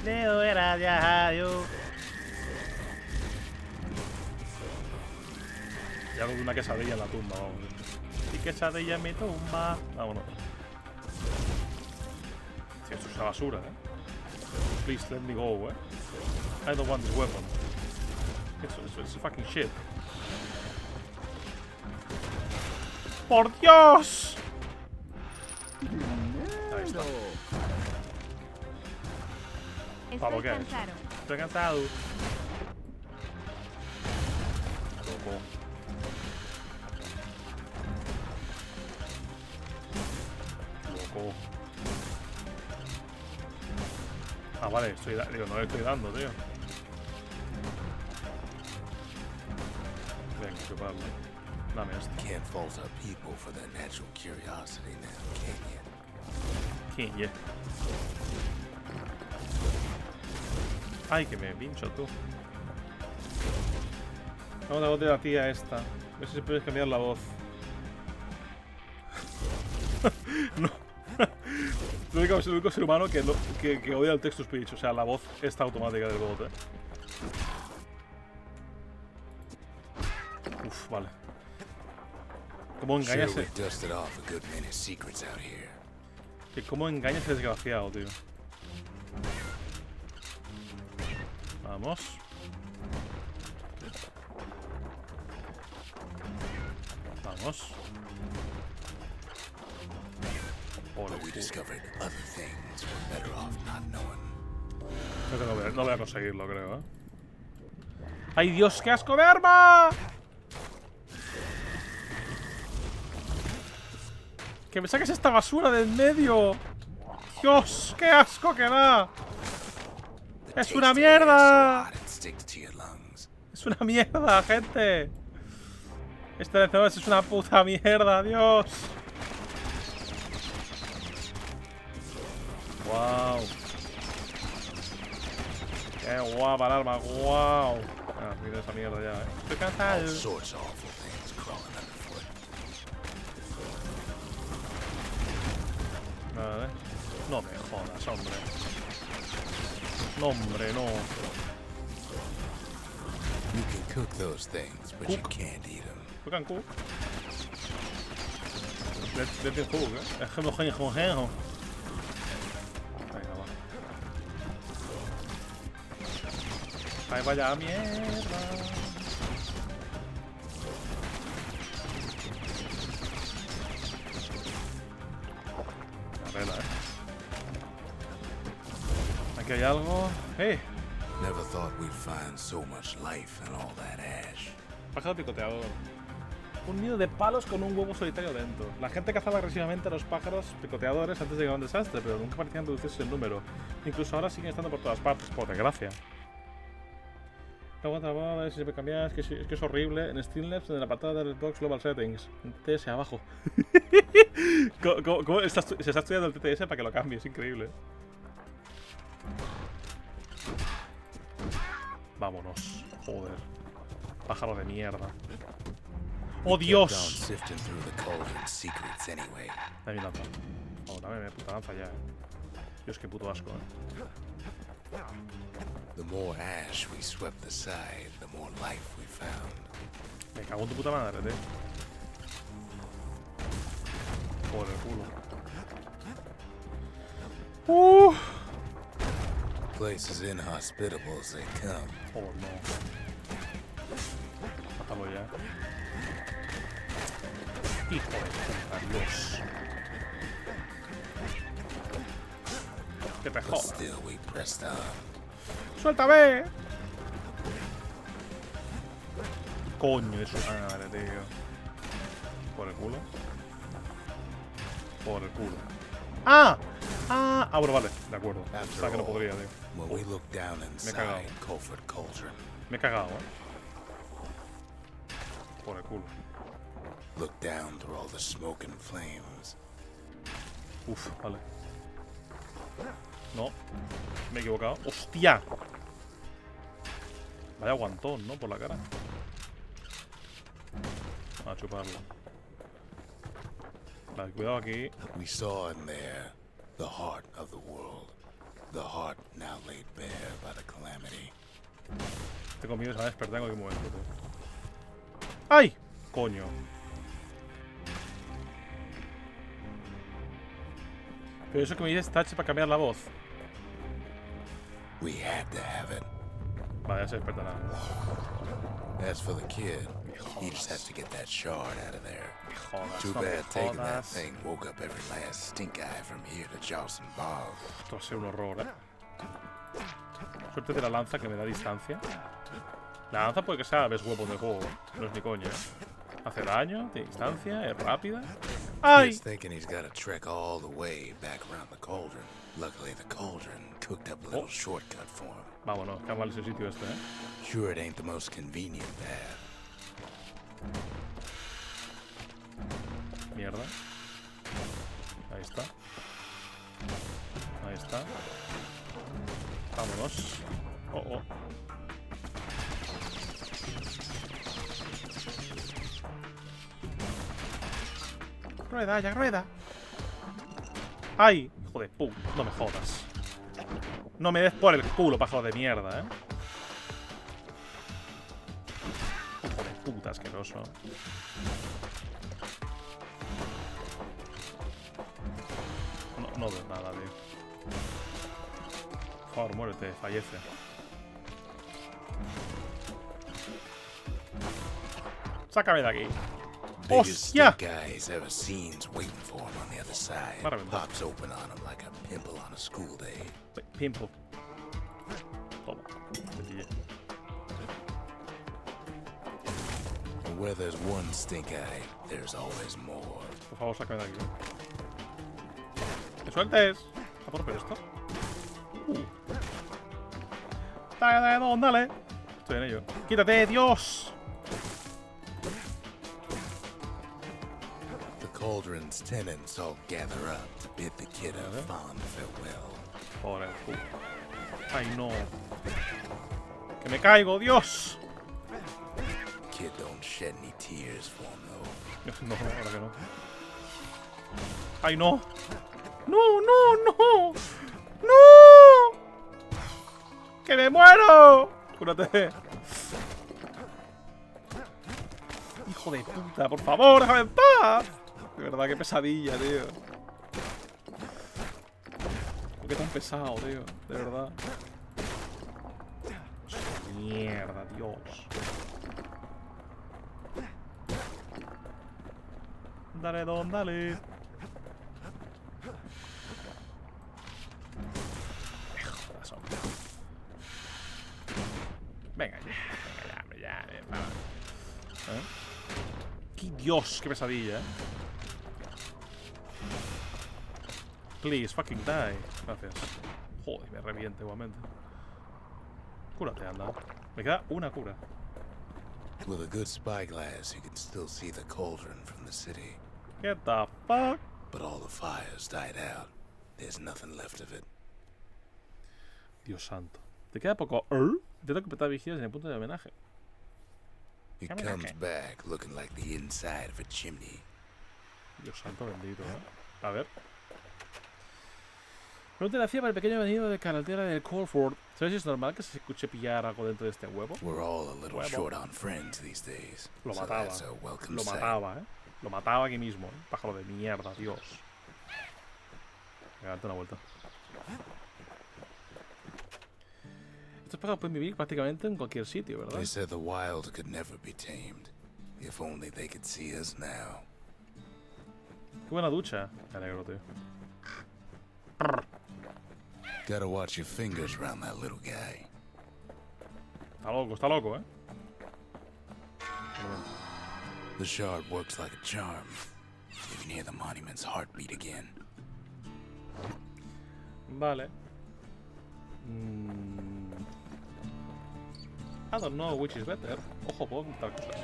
Leo era diario. Y hago una quesadilla en la tumba, vamos. Y quesadilla en mi tumba. Vámonos. Sí, esto es una basura, Please let me go, I don't want this weapon. It's fucking shit. ¡Por Dios! Ahí está. Vamos, Estoy ¿qué ha hecho? cansado. Estoy cansado. Loco. Loco. Ah, vale, digo, no le estoy dando, tío. Venga, chuparlo. Dame esto. Can't fault our people for their natural curiosity now, can you? ¿Quién ya? Ay, que me pincho tú. Vamos a la voz de la tía esta. A ver si puedes cambiar la voz. No. Es el único ser humano que odia el text-to-speech. O sea, la voz esta automática del bot, Uf, vale. ¿Cómo engaña Sure, ese? we dusted off a good many secrets out here. Que cómo engaña ese desgraciado, tío. Vamos. Vamos. But we discovered other things we're better off not knowing. No voy a conseguirlo, creo, ¡Ay, Dios, qué asco de arma! ¡Que me saques esta basura del medio! ¡Dios, qué asco que da! The ¡Es taste una of the air so mierda! hot it sticks to your lungs. ¡Es una mierda, gente! Este de es una puta mierda, Dios. ¡Wow! ¡Qué guapa el arma! ¡Wow! Ah, mira esa mierda ya, Estoy All cansado. sorts of awful things crawling underfoot. Vale. No me jodas, hombre. No, hombre, no. You can cook those things, but you can't eat them. You can cook. Let me cook, Venga, va. Ay, vaya mierda. La vela, Aquí hay algo. Never thought we'd find so much life in all that ash. Pájaro picoteador. Un nido de palos con un huevo solitario dentro. La gente cazaba agresivamente a los pájaros picoteadores antes de llegar a un desastre, pero nunca parecían reducirse el número. Incluso ahora siguen estando por todas partes, por desgracia. No aguanta, a ver si se puede cambiar, es que es horrible. En Steamlabs, en el apartado del Xbox Global Settings, en TTS abajo. ¿Cómo se está estudiando el TTS para que lo cambie? Es increíble. Vámonos, joder. Pájaro de mierda. ¡Oh, Kept on Dios! sifting through the cauldron's secrets anyway. Dame mi lanza. Oh, dame mi puta lanza ya, Dios, qué puto asco, The more ash we swept aside, the more life we found. Me cago en tu puta madre, Por el culo. Place as inhospitable as they come. Oh, no. Mátalo ya. Hijo de puta, Dios. Que te but jodas. still we pressed on. ¡Suéltame! Coño de su madre, tío. Por el culo. Por el culo. ¡Ah! ¡Ah! Ah, bueno, vale. De acuerdo. Pensaba que no podría, tío. When we looked down inside Colford Cauldron, Me he cagado, Por el culo. looked down through all the smoke and flames. Uf, vale. No. Me he equivocado. ¡Hostia! Vaya guantón, ¿no? Por la cara. A chuparlo. Vale, cuidado aquí. We saw in there the heart of the world. The heart now laid bare by the calamity. Este conmigo se va a despertar en cualquier momento, tío. ¡Ay! Coño. Pero eso que me dices está hecho para cambiar la voz. We had to have it. Vale, ya se despertará. As for the kid, he just has to get that shard out of there. Jodas, Too no me bad taking that jodas. thing woke up every last stink eye from here to Johnson Bog. Esto va a ser un horror, Suerte de la lanza que me da distancia. La lanza puede que sea best weapon del juego, no es ni coña, Hace daño, tiene distancia, es rápida. ¡Ay! He's thinking he's got to trek all the way back around the cauldron. Luckily, the cauldron cooked up a little shortcut for him. Vámonos, qué mal ese sitio este, Sure, it ain't the most convenient path. Mierda. Ahí está. Ahí está. Vámonos. Oh, oh. Rueda, ya rueda. ¡Ay! Hijo de puta, no me jodas. No me des por el culo, pájaro de mierda, Hijo de puta, asqueroso. No veo nada, tío. Por favor, muérete, fallece. Sácame de aquí. Biggest ¡Hostia! stink eye he's ever seen's waiting for him on the other side. Maravilla. Pops open on him like a pimple on a school day. Pimple. Toma. Te pillé. And where there's one stink eye, there's always more. Por favor, sácame de aquí. ¡Que sueltes! ¿A por esto? Dale, dale. Estoy en ello. ¡Quítate, Dios! The cauldron's tenants all gather up to bid the kid a fond farewell. Por el culo. ¡Ay, no! ¡Que me caigo, Dios! Kid don't shed any tears for him though. No, ahora que no. ¡Ay, no! ¡No, no, no! ¡No! ¡Que me muero! ¡Cúrate! ¡Hijo de puta! ¡Por favor, déjame en paz! De verdad, qué pesadilla, tío. ¿Por qué tan pesado, tío? De verdad. Mierda, Dios. Dale, don, dale. Jodas, hombre. Venga ya, va. ¡Qué Dios, qué pesadilla, Please, fucking die. Gracias. Joder, me revienta igualmente. Cúrate, anda. Me queda una cura. With a good spyglass, you can still see the cauldron from the city. Get the fuck? But all the fires died out. There's nothing left of it. Dios santo. Te queda poco. Intento completar vigías en el punto de homenaje. It Come comes back. back looking like the inside of a chimney. Dios santo bendito, A ver. Pregunta le hacía para el pequeño venido de carretera de Colford. ¿Sabes si es normal que se escuche pillar algo dentro de este huevo? We're all a little Huevo. short on friends these days. Lo So mataba. that's a welcome Lo sight. mataba, Lo mataba aquí mismo, Pájaro de mierda, Dios. Venga, date una vuelta. Estos pájaros pueden vivir prácticamente en cualquier sitio, ¿verdad? They said the wild could never be tamed. If only they could see us now. Qué buena ducha. Me alegro, tío. Gotta watch your fingers around that little guy. Está loco, ¿eh? The shard works like a charm. You can hear the monument's heartbeat again. Vale. I don't know which is better. Ojo, puedo contar cosas.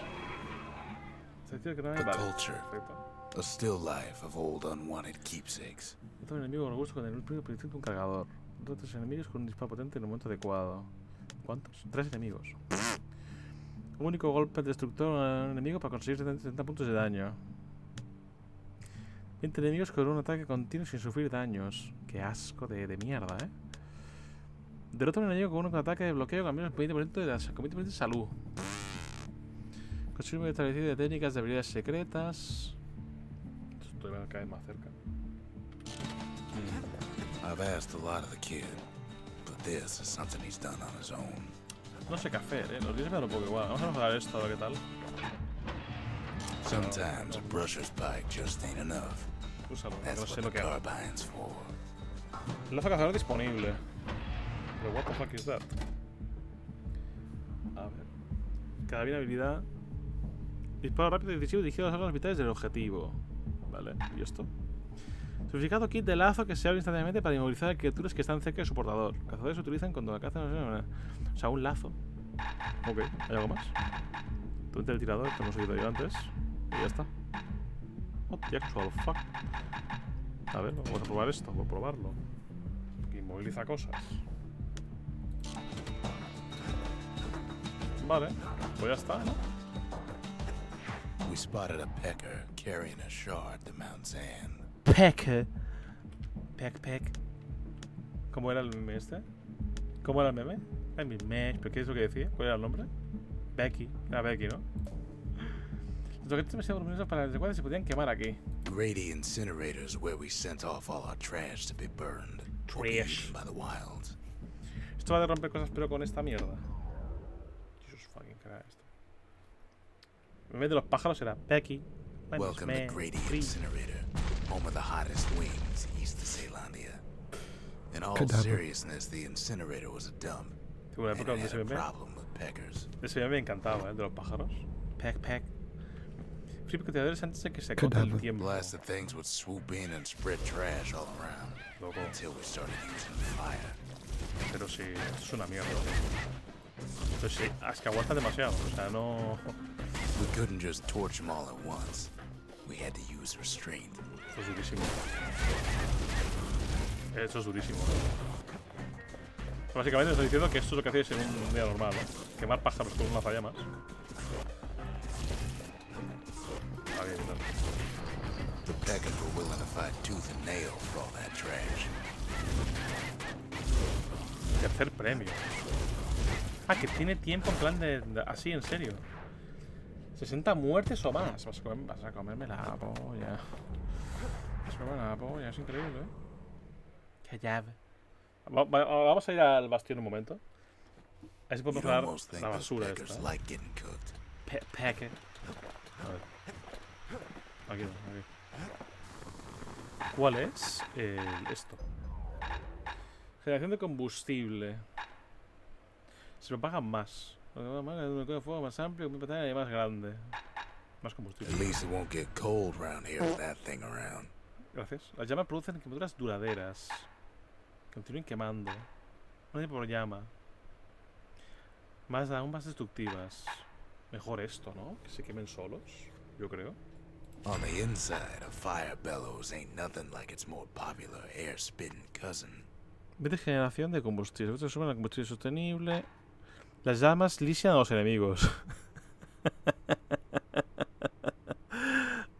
Se dice que no hay. The Vale. culture. Perfecto. A still life of old unwanted keepsakes. Otro enemigo con gusto con el primer proyectil de un cargador. Otros enemigos con un disparo potente en el momento adecuado. ¿Cuántos? 3 enemigos. Un único golpe destructor a un enemigo para conseguir 70 puntos de daño. 20 enemigos con un ataque continuo sin sufrir daños. Qué asco de mierda, ¿eh? Derrota a un enemigo con un ataque de bloqueo con menos 20% de salud. Consigue un establecido de técnicas de habilidades secretas. Esto va a caer más cerca. I've asked a lot of the kid, but this is something he's done on his own. No sé qué hacer, los días me dan un poco igual. Vamos a mejorar esto, a ver qué tal. Sometimes a brusher's bite just ain't enough. Úsalo, que That's no sé what lo the que hago. carbine's for. Lazo cazador disponible. Pero what the fuck is that? A ver. Carabina habilidad. Disparo rápido y decisivo dirigido a las órganos vitales del objetivo. Vale, ¿y esto? Sofisticado kit de lazo que se abre instantáneamente para inmovilizar a criaturas que están cerca de su portador. Cazadores se utilizan cuando la caza no se... O sea, un lazo. Ok, ¿hay algo más? Tuente del tirador, que hemos oído yo antes. Y ya está. Oh, the actual fuck. A ver, vamos a probar esto, voy a probarlo. Que inmoviliza cosas. Vale, pues ya está, ¿no? We spotted a pecker carrying a shard to Mount Zan. Peck. Peck. ¿Cómo era el meme este? ¿Cómo era el meme? Ay, mi meme, ¿pero qué es lo que decía? ¿Cuál era el nombre? Becky. Era Becky, ¿no? Los objetos demasiado voluminosos para el recuadro se podían quemar aquí. Grady Incinerator's where we sent off all our trash to be burned. Or be Trash. eaten by the wilds. Esto va de romper cosas, pero con esta mierda. Jesus fucking Christ. En vez de los pájaros era Becky. My name's Welcome to May. Grady Free. Incinerator, home of the hottest wings east of Ceylondia. In all Cadabra. seriousness, the incinerator was a dump. Tuve una And época it donde had se a me problem with peckers. ese meme me encantaba, de los pájaros. Peck. Flip coteadores antes de que se agote el Cadabra. tiempo. Blasted things would swoop in and spread trash all around Loco. until we started using fire. Pero sí, esto es una mierda. Esto sí, es que aguanta demasiado. O sea, no... We couldn't just torch them all at once. We had to use restraint. Esto es durísimo. Esto es durísimo. Básicamente estoy diciendo que esto es lo que hacéis en un día normal, ¿no? Quemar pájaros con un lanzallamas. Está bien, ¿no? The peckers were willing to fight tooth and nail for all that trash. Tercer premio. Ah, que tiene tiempo en plan de así, en serio. 60 muertes o más. Vas a comerme la polla. Vas a comerme la polla, es increíble, ¿eh? Que llave. Vamos a ir al Bastion un momento. A ver si podemos You'd dar almost think la those basura peckers esta. like getting cooked. Peque. A ver. Aquí. ¿Cuál es? Esto. Generación de combustible. Se lo pagan más. Un fuego más amplio, un pantalla más grande. Más At combustible. least it won't get cold around here with that thing around. Gracias. Las llamas producen quemaduras duraderas. Continúen quemando. No hay por llama. Aún más destructivas. Mejor esto, ¿no? Que se quemen solos, yo creo. On the inside, a fire bellows ain't nothing like its more popular air-spitting cousin. Vete generación de combustible. Esto suma la combustible sostenible. Las llamas lisian a los enemigos.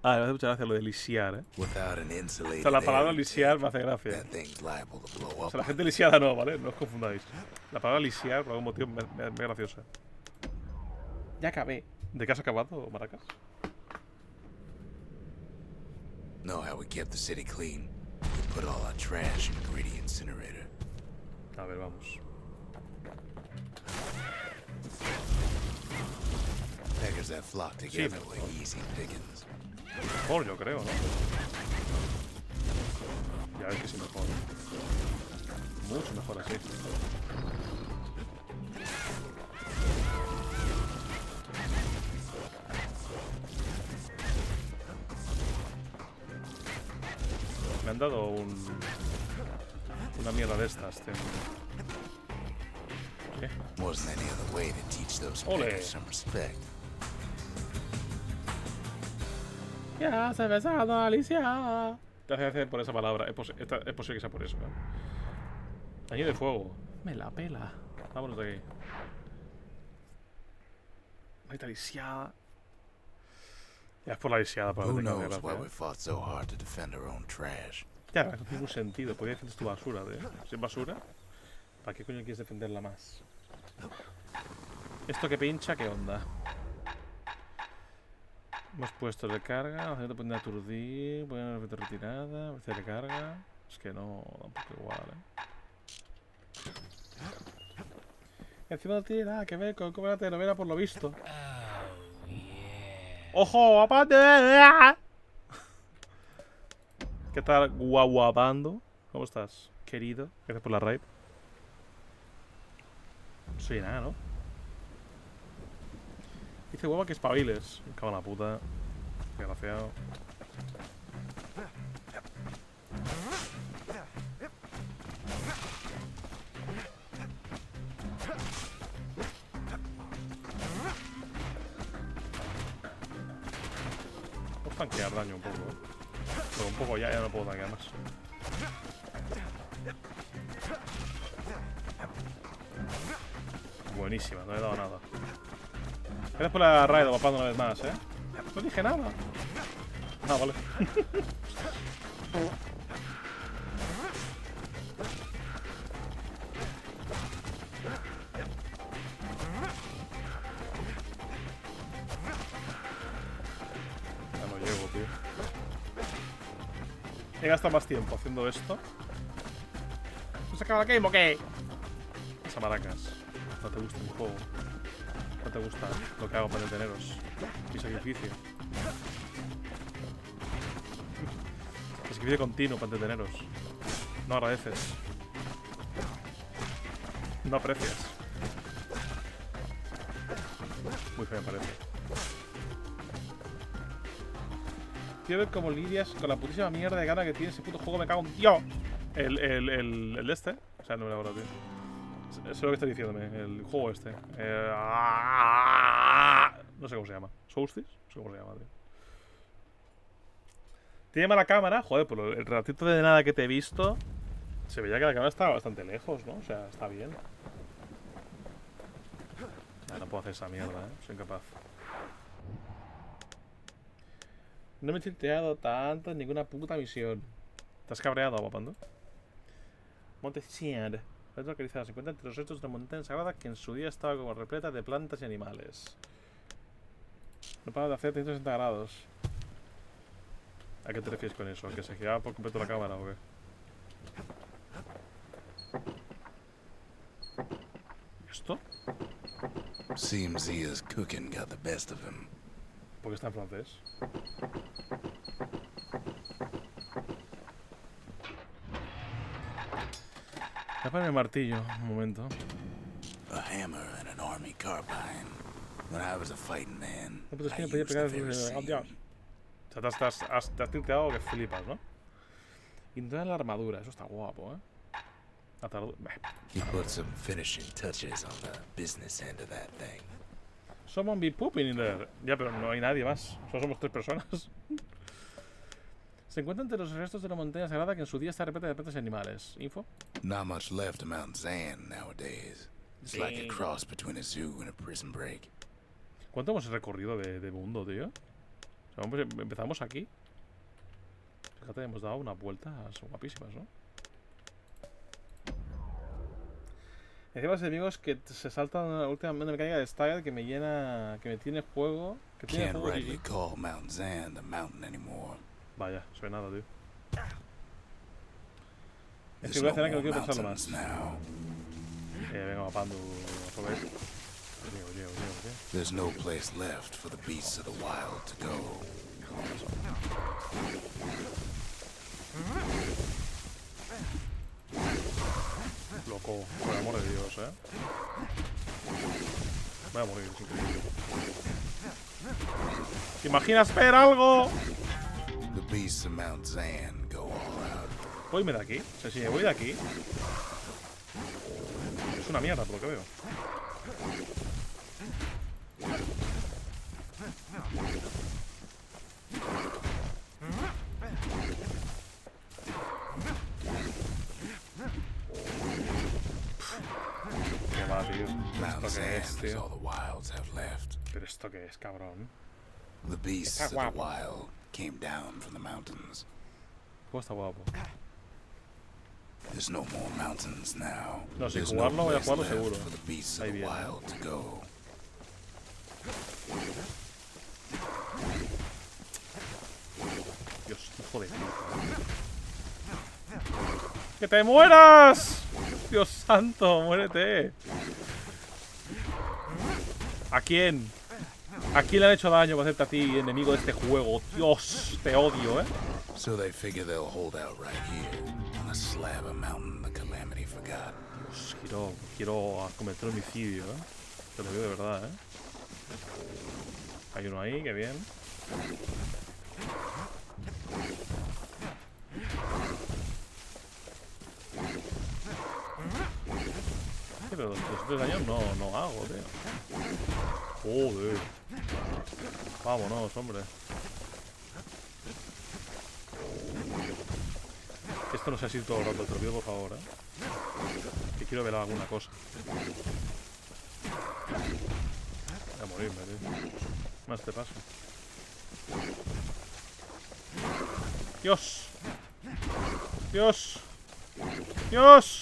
Me hace mucha gracia lo de lisiar, ¿eh? Without an insulated O sea, la palabra air lisiar me hace gracia. that thing's liable to blow O up. sea, la gente lisiada no, ¿vale? No os confundáis. La palabra lisiar, por algún motivo, me es graciosa. Ya acabé. ¿De qué has acabado, Maracas? Know how we kept the city clean? We put all our trash in Grady Incinerator. A ver, vamos. Peckers that flock together were easy pickings. Mejor, yo creo, ¿no? Ya ves que sí, mejor. Mucho mejor así. Me han dado una mierda de estas, tío. ¿Qué? Wasn't any other way to teach those Ole. beggars some respect. Ya se ha besado, Alicia. Gracias por esa palabra. Es posible que sea por eso, ¿no? Año de fuego. Me la pela. Vámonos de aquí. Maldita lisiada. Ya es por la lisiada, por Who la tengo knows why we gracia. fought so hard to defend our own trash? Ya, no tiene ningún sentido. Podría decir tu basura, tío. Si es basura, ¿para qué coño quieres defenderla más? Esto que pincha, ¿qué onda? Hemos puesto recarga, vamos a poner aturdir, poner efecto retirada, hacer recarga. Es que no, tampoco igual, Encima no tiene nada que ver con cómo era la telenovela por lo visto. ¡Ojo! ¡Aparte! ¿Qué tal, guaguabando? ¿Cómo estás, querido? Gracias por la raid. No soy nada, ¿no? Dice hueva que espabiles. Me cago en la puta. Desgraciado. Vamos a tanquear daño un poco. Pero un poco ya no puedo tanquear más. Buenísima, no le he dado nada. Gracias por la raid, guapando una vez más, No dije nada. Ah, vale. Ya no llego, tío. He gastado más tiempo haciendo esto. ¿No se acaba la game o qué? Esas maracas. No te gusta mi juego. No te gusta lo que hago para deteneros. Mi sacrificio. Sacrificio continuo para deteneros. No agradeces. No aprecias. Muy feo me parece. Quiero ver cómo lidias con la putísima mierda de gana que tiene ese puto juego. Me cago en Dios. El de este. O sea, no me lo acuerdo, tío. Eso es lo que está diciéndome, el juego este. No sé cómo se llama. ¿Solstice? No sé cómo se llama, tío. Tiene mala cámara. Joder, por el ratito de nada que te he visto, se veía que la cámara estaba bastante lejos, ¿no? O sea, está bien. No puedo hacer esa mierda, Soy incapaz. No me he tilteado tanto en ninguna puta misión. ¿Te has cabreado, guapando? Montesier. La localizada se encuentra entre los restos de una montaña sagrada que en su día estaba como repleta de plantas y animales. No para de hacer 360 grados. ¿A qué te refieres con eso? ¿A que se giraba por completo la cámara o qué? ¿Esto? Seems Zia's cooking got the best of him. ¿Por qué está en francés? Voy a poner el martillo, un momento. A hammer and an army carbine. When I was a fighting man, No, pero es que I me podía used pegar the very desde... same. Dios. O sea, te has tilteado que flipas, ¿no? Integrar la armadura, eso está guapo, He put some finishing touches on the business end of that thing. Someone be pooping in there. Ya, pero no hay nadie más. Solo somos 3 personas. Se encuentra entre los restos de la montaña sagrada que en su día está repleta de plantas y animales. ¿Info? Not much left of Mount Zan nowadays. It's like a cross between a zoo and a prison break. ¿Cuánto hemos recorrido de mundo, tío? O sea, empezamos aquí. Fíjate, hemos dado unas vueltas guapísimas, ¿no? Encima los enemigos que se saltan la última mecánica de Style que me llena... Que me tiene juego... Que tiene Can't juego rightly GG. call Mount Zan the mountain anymore. Vaya, soy nada, tío. Es There's que voy a no hacer que no more quiero pensarlo más. mountains now. Venga, mapando. Robert. Llego. There's no place left for the beasts of the wild to go. loco. Por el amor de Dios, Voy a morir, es increíble. ¿Te imaginas ver algo? The beasts of Mount Zan go all out. ¿Puedo irme de aquí? O sea, si me voy de aquí... Es una mierda, por lo que veo. Qué va, tío. Mount ¿Esto qué es, Zan is all tío? the wilds have left. ¿Pero esto qué es, cabrón? The beasts Está of the guapo. wild came down from the mountains. Pues está guapo. There's no more mountains now. No, sin There's jugarlo voy a place jugarlo left seguro. for the beasts of Ahí the viene. wild to go. Dios, hijo de puta. ¡Que te mueras! Dios santo, muérete. ¿A quién? ¿A quién le han hecho daño para hacerte a ti, enemigo de este juego? Dios, te odio, So they figure they'll hold out right here on a slab of mountain the Calamity forgot. Dios, quiero cometer homicidio, Te lo digo de verdad, Hay uno ahí, qué bien. Sí, pero los 3 daños no hago, tío. Joder. Vámonos, hombre. Esto no sea así todo el rato, te lo pido por favor, Que quiero ver alguna cosa. Voy a morirme, tío. Más te paso. ¡Dios! ¡Dios! ¡Dios!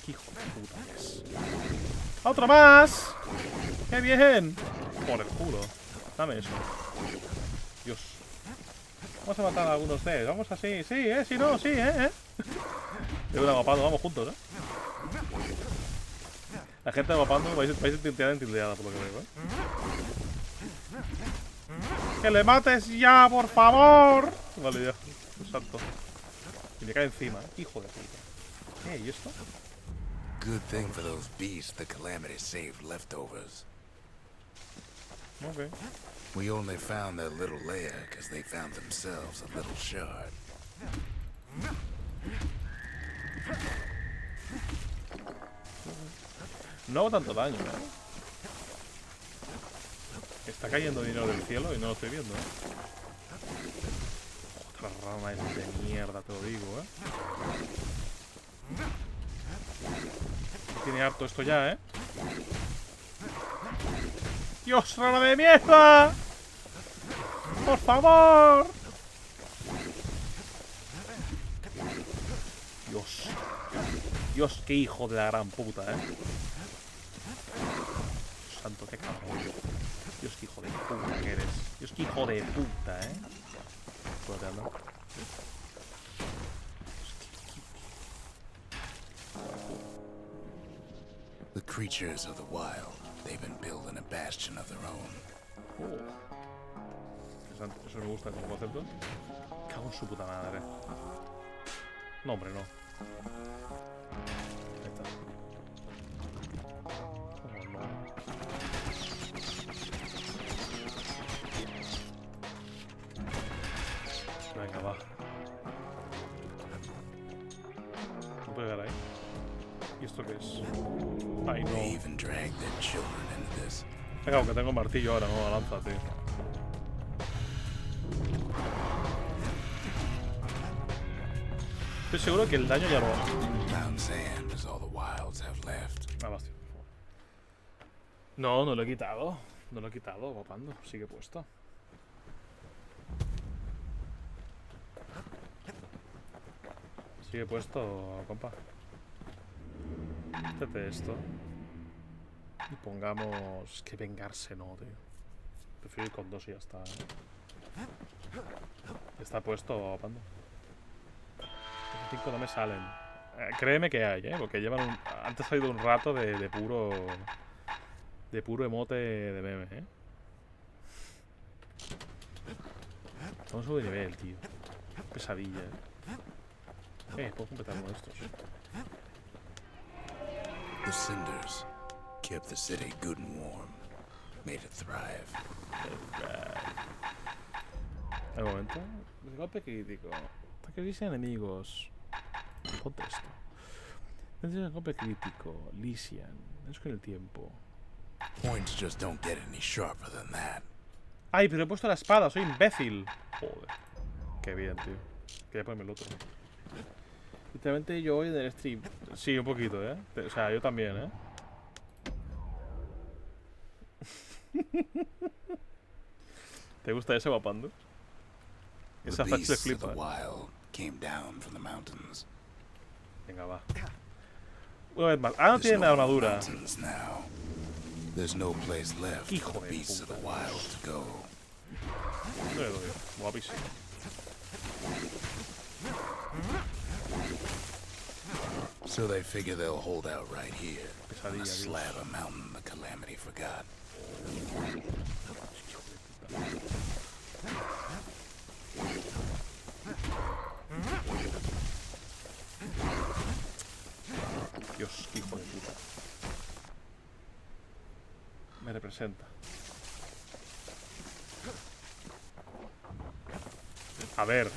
¡Qué hijo de puta es! ¡Otro más! ¡Qué bien! Por el culo. Dame eso. Dios. Vamos a matar a algunos de ellos. Vamos así. Sí, si no, sí, De una guapando, vamos juntos, La gente guapando vais a tilteada en tilteada, por lo que veo, ¡Que le mates ya, por favor! Vale, ya. Exacto. Y me cae encima, hijo de puta. ¿Y esto? Good thing for those beasts the Calamity saved leftovers. Ok. We only found their little lair because they found themselves a little shard. No hago tanto daño, Está cayendo dinero del cielo y no lo estoy viendo, Otra rama es de mierda, te lo digo, Tiene harto esto ya, ¡Dios, rama de mierda! ¡Por favor! Dios. Dios, qué hijo de la gran puta, Santo, qué cabrón. Dios, qué hijo de puta que eres. Dios, qué hijo de puta, Espérate, anda. The creatures of the wild, they've been building a bastion of their own. Interesante, eso me gusta como concepto. Cago en su puta madre. No, hombre, no. Ahí está. Oh, no. Venga, va. No puedo llegar ahí. ¿Y esto qué es? Ay, no. They even dragged their children into this. Venga, aunque tengo martillo ahora, no la lanza, tío. Estoy seguro que el daño ya lo... Mount Zan is all the wilds have left. Ah, Bastion. No, no lo he quitado. No lo he quitado, guapando. Sigue puesto. Sigue puesto, compa. Quítate esto. Y pongamos... Que vengarse no, tío. Prefiero ir con 2 y ya está. Está puesto, guapando. 5 no me salen. Créeme que hay, porque llevan un... Antes ha ido un rato de puro... De puro emote de meme, Estamos sube de nivel, tío. Pesadilla, puedo completar uno de estos. The cinders kept the city good and warm, made it thrive. Un momento. Golpe crítico. Ataque Lysian enemigos. Ponte esto. Tienes golpe crítico. Lysian. Es con el tiempo. Points just don't get any sharper than that. Ay, pero he puesto la espada. Soy imbécil. Joder. Qué bien, tío. Quería ponerme el otro. Literalmente yo hoy en el stream. Sí, un poquito, ¿eh? O sea, yo también, ¿eh? ¿Te gusta ese guapando? Esa The frase le beasts of flipa. the wild came down from the mountains. Venga, va. Una vez más. Ah, no There's tienen no more armadura. mountains now. There's no place left Hijo for the de beasts of puta. the wild to go. No le doy. Guapísimo. So they figure they'll hold out right here on Pesadilla, a Dios. slab of mountain the Calamity forgot. Dios, qué hijo de puta. Me representa. A ver.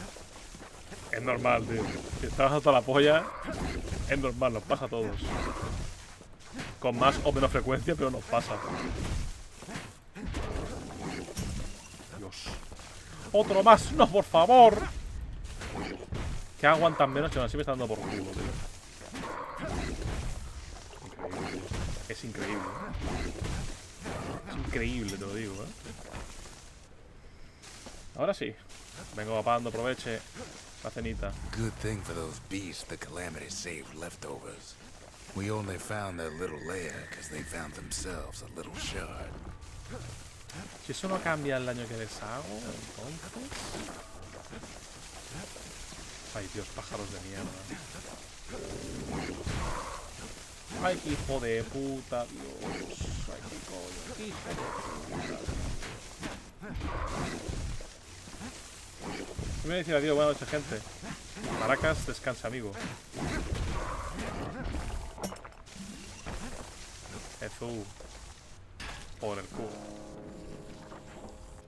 Es normal, tío. Si estás hasta la polla, es normal, nos pasa a todos. Con más o menos frecuencia, pero nos pasa. Dios. ¡Otro más! ¡No, por favor! Que aguantan menos y aún así me está dando por culo, tío. Increíble, tío. Es increíble. Es increíble, te lo digo, ¿eh? Ahora sí. Vengo vapando, aproveche la cenita. Good thing for those beasts the Calamity saved leftovers. We only found their little lair because they found themselves a little shard. Si eso no cambia el daño que les hago, entonces... Ay, Dios, pájaros de mierda. Ay, qué hijo de puta, Dios. Ay, qué coño, qué hijo de puta. Me voy a decir adiós, buenas noches, gente. Maracas, descansa, amigo. Jesús. Por el culo.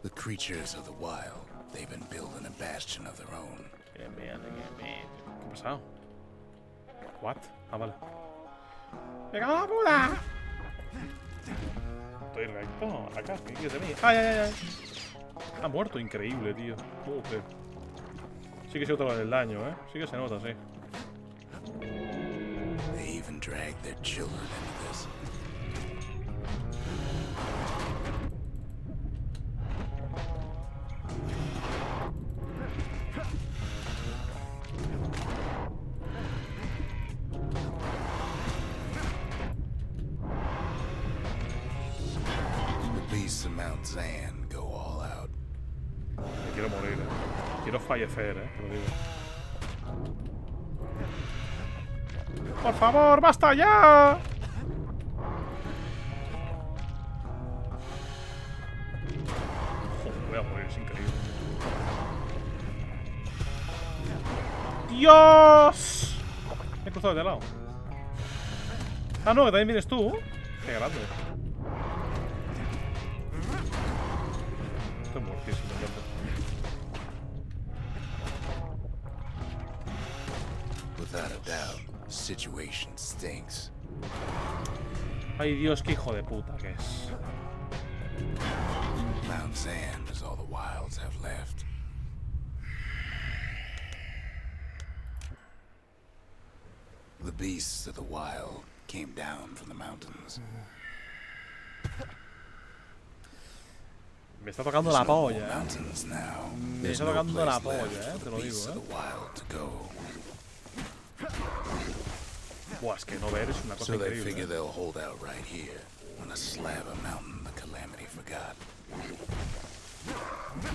The creatures of the wild, they've been building a bastion of their own. ¿Qué ha pasado? What? Ah, vale. ¡Venga, la puta! Estoy recto. Acá, ¿qué quieres de mí? ¡Ay, ay, ay! Ha muerto, increíble, tío. Joder. Sí que se nota el daño, ¿eh? Sí que se nota, sí. They even dragged their children into this. The beasts of Mount Zan go all out. Me quiero morir, Quiero fallecer, te lo digo. ¡Por favor, basta ya! Joder, voy a morir, es increíble. ¡Dios! Me he cruzado de lado. Ah, no, que también vienes tú. Qué grande. Estoy muertísimo, ¿cierto? Without a doubt, the situation stinks. Ay, Dios, qué hijo de puta que es. Mount Zan is all the wilds have left. The beasts of the wild came down from the mountains. Me está tocando There's la no more polla, mountains now. Me There's está no tocando la place polla, left for te the lo beasts digo, of the wild to go. Buah, es que no ver es una cosa So they figure increíble. they'll hold out right here on a slab of mountain the Calamity forgot.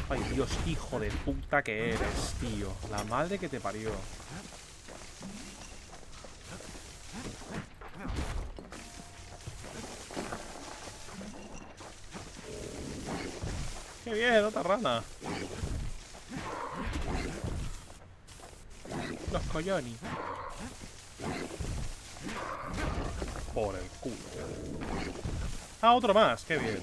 Ay, Dios, hijo de puta que eres, tío. La madre que te parió. ¡Qué bien, otra rana! Los coyones. Por el culo. Ah, otro más. Qué bien.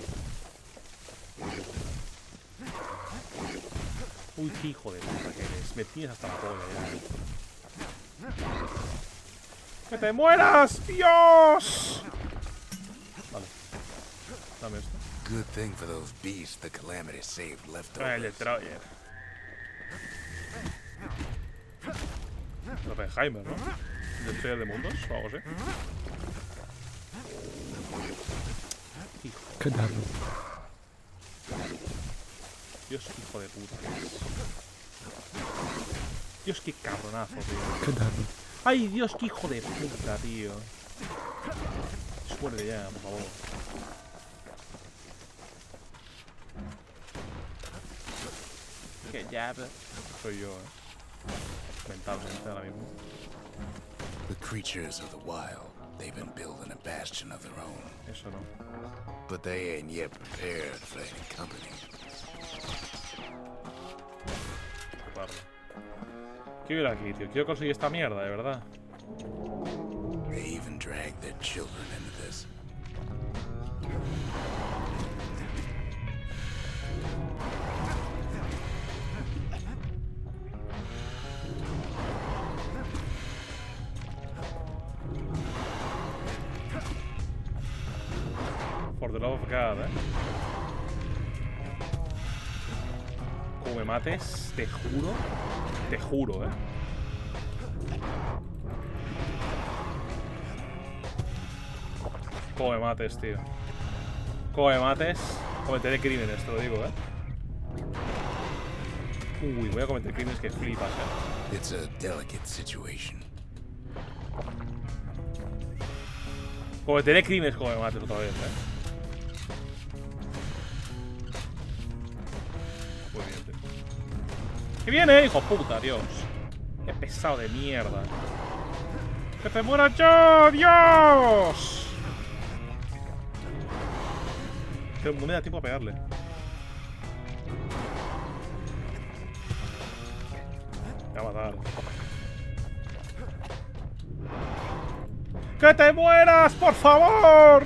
Uy, qué hijo de puta que eres. Me tienes hasta la polla ya. ¡Que te mueras! ¡Dios! Vale. Dame esto. Good thing for those beasts the Calamity saved El leftovers. Destroyer. Oppenheimer, ¿no? Destroyer de mundos o algo así. Hijo. Cadáver. Dios, hijo de puta. Dios, qué cabronazo, tío. Cadáver. Ay, Dios, qué hijo de puta, tío. Suerte ya, por favor. Good job. Soy yo, mentalmente ahora mismo. The creatures of the wild, they've been building a bastion of their own. Eso no. But they ain't yet prepared for any company. Claro. Quiero ir aquí, tío. Quiero conseguir esta mierda, de verdad. They even dragged their children into this. For the love of God, Como me mates, te juro. Te juro, Como me mates, tío. Como me mates, cometeré crímenes, te lo digo, Uy, voy a cometer crímenes que flipas, It's a delicate situation. Cometeré crímenes como me mates otra vez, Muy bien, tío. ¡Que viene, hijo puta, Dios! ¡Qué pesado de mierda! ¡Que te muera yo, Dios! Pero no me da tiempo a pegarle. Me va a matar. ¡Que te mueras, por favor!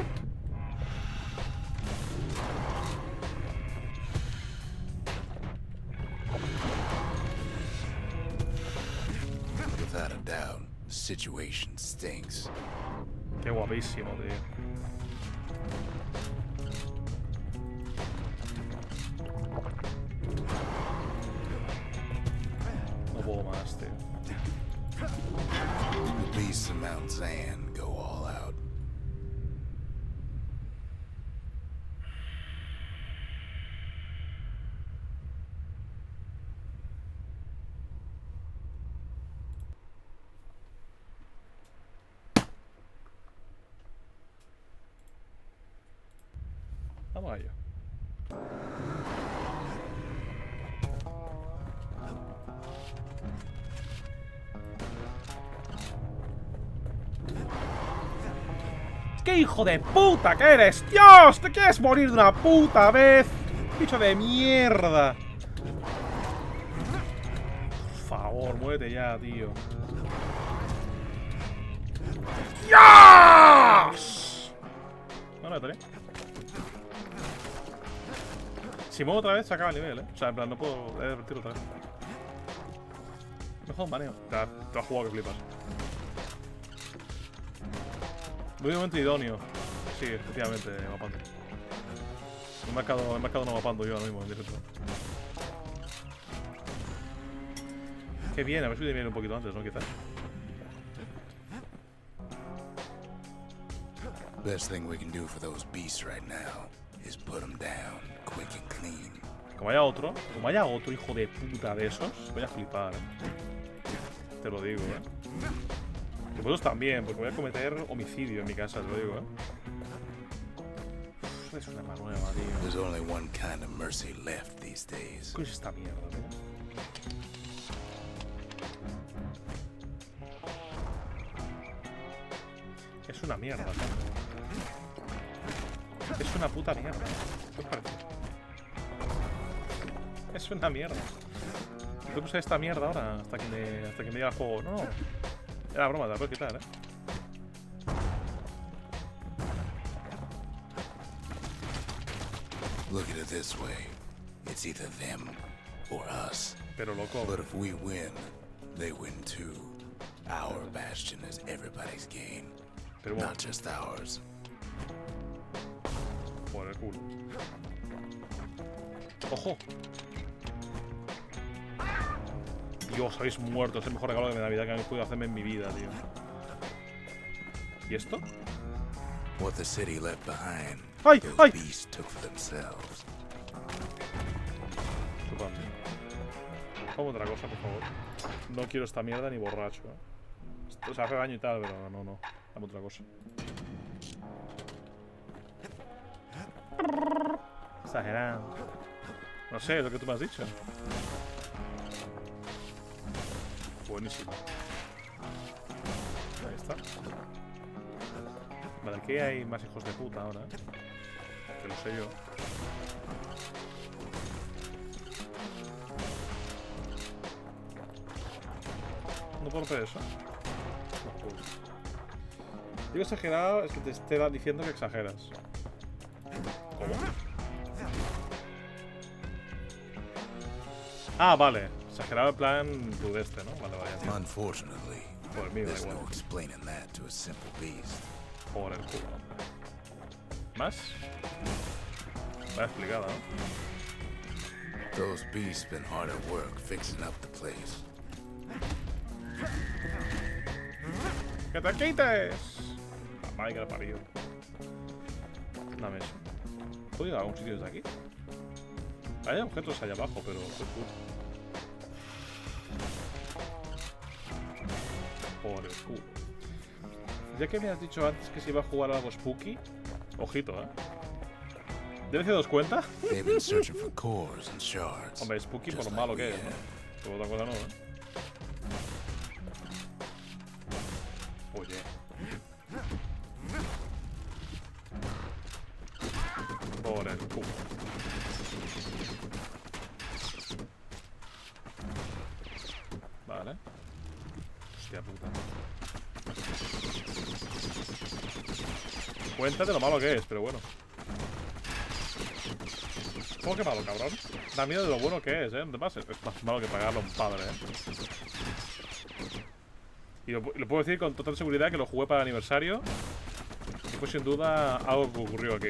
Without a doubt, the situation stinks. Qué guapísimo, tío. No puedo más, tío. The beasts of Mount Zan go all out. Vamos a ello. ¡Qué hijo de puta que eres! ¡Dios! ¿Te quieres morir de una puta vez? ¡Bicho de mierda! Por favor, muérete ya, tío. ¡Dios! No, no, ¿eh? Si muevo otra vez, se acaba el nivel, O sea, en plan, no puedo revertirlo otra vez. Mejor un baneo. Te has jugado que flipas. Muy momento idóneo. Sí, efectivamente, mapando. He marcado no mapando yo ahora mismo en directo. Qué bien, a ver si te viene un poquito antes, ¿no? Quizás. Best thing we can do for those beasts right now is put them down quick and clean. Como haya otro hijo de puta de esos, voy a flipar, Te lo digo, Y vosotros también, porque voy a cometer homicidio en mi casa, te lo digo, Es una arma nueva, tío. There's only one kind of mercy left these days. ¿Qué es esta mierda, tío? Es una mierda, tío. Es una puta mierda. ¿Qué os parece? Es una mierda. Tengo que usar esta mierda ahora hasta que me diga el juego. No, no. Era broma, te la puedo quitar, Look at it this way. It's either them or us. Pero loco. But if we win, they win too. Our Bastion is everybody's gain. Pero bueno, Not just ours. por el culo. ¡Ojo! Dios, habéis muerto. Es el mejor regalo de Navidad que habéis podido hacerme en mi vida, tío. ¿Y esto? What the city left behind, ¡Ay! those ¡Ay! beasts took for themselves. Disculpadme. Pongo otra cosa, por favor. No quiero esta mierda ni borracho, O sea, hace daño y tal, pero no. Dame otra cosa. Exagerado. No sé, es lo que tú me has dicho. Buenísimo. Ahí está. Vale, aquí hay más hijos de puta ahora. Que lo sé yo. No puedo hacer eso. No puedo. Digo exagerado, es que te esté diciendo que exageras. ¿Cómo? Ah, vale. Exagerado en plan rudeste, ¿no? Vale, vale. Unfortunately, Por el mío, da there's igual. no explaining that to a simple beast. Por el culo, hombre. ¿Más? Vaya explicada, ¿no? Those beasts been hard at work fixing up the place. ¡Que te quites! La madre que la parió. Dame eso. ¿Puedo llegar a algún sitio desde aquí? Hay objetos allá abajo, pero qué puto. Por el culo. Ya que me has dicho antes que se iba a jugar algo spooky, ojito, ¿Ya te das cuenta? They've been searching for cores and shards. Hombre, spooky por just lo malo like que we es, ¿no? have. Por otra cosa no, Oye. Por el culo. Vale. Hostia puta. Cuéntate lo malo que es, pero bueno. ¿Cómo que malo, cabrón? Da miedo de lo bueno que es, No te pases. Es más malo que pagarlo a un padre, Y lo puedo decir con total seguridad que lo jugué para el aniversario. Y fue sin duda algo que ocurrió aquí,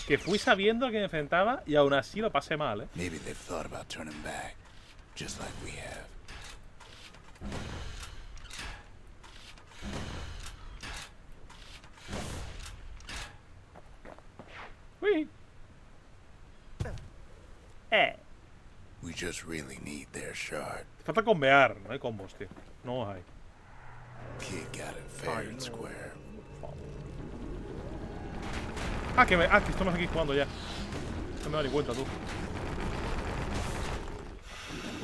Que fui sabiendo a que me enfrentaba y aún así lo pasé mal, Maybe they've thought about turning back, just like we have. Uy. We just really need their shard. Te falta combear, no hay combos, tío. No hay. Kid got it fair and square. Que estamos aquí jugando ya. No me da ni cuenta, tú.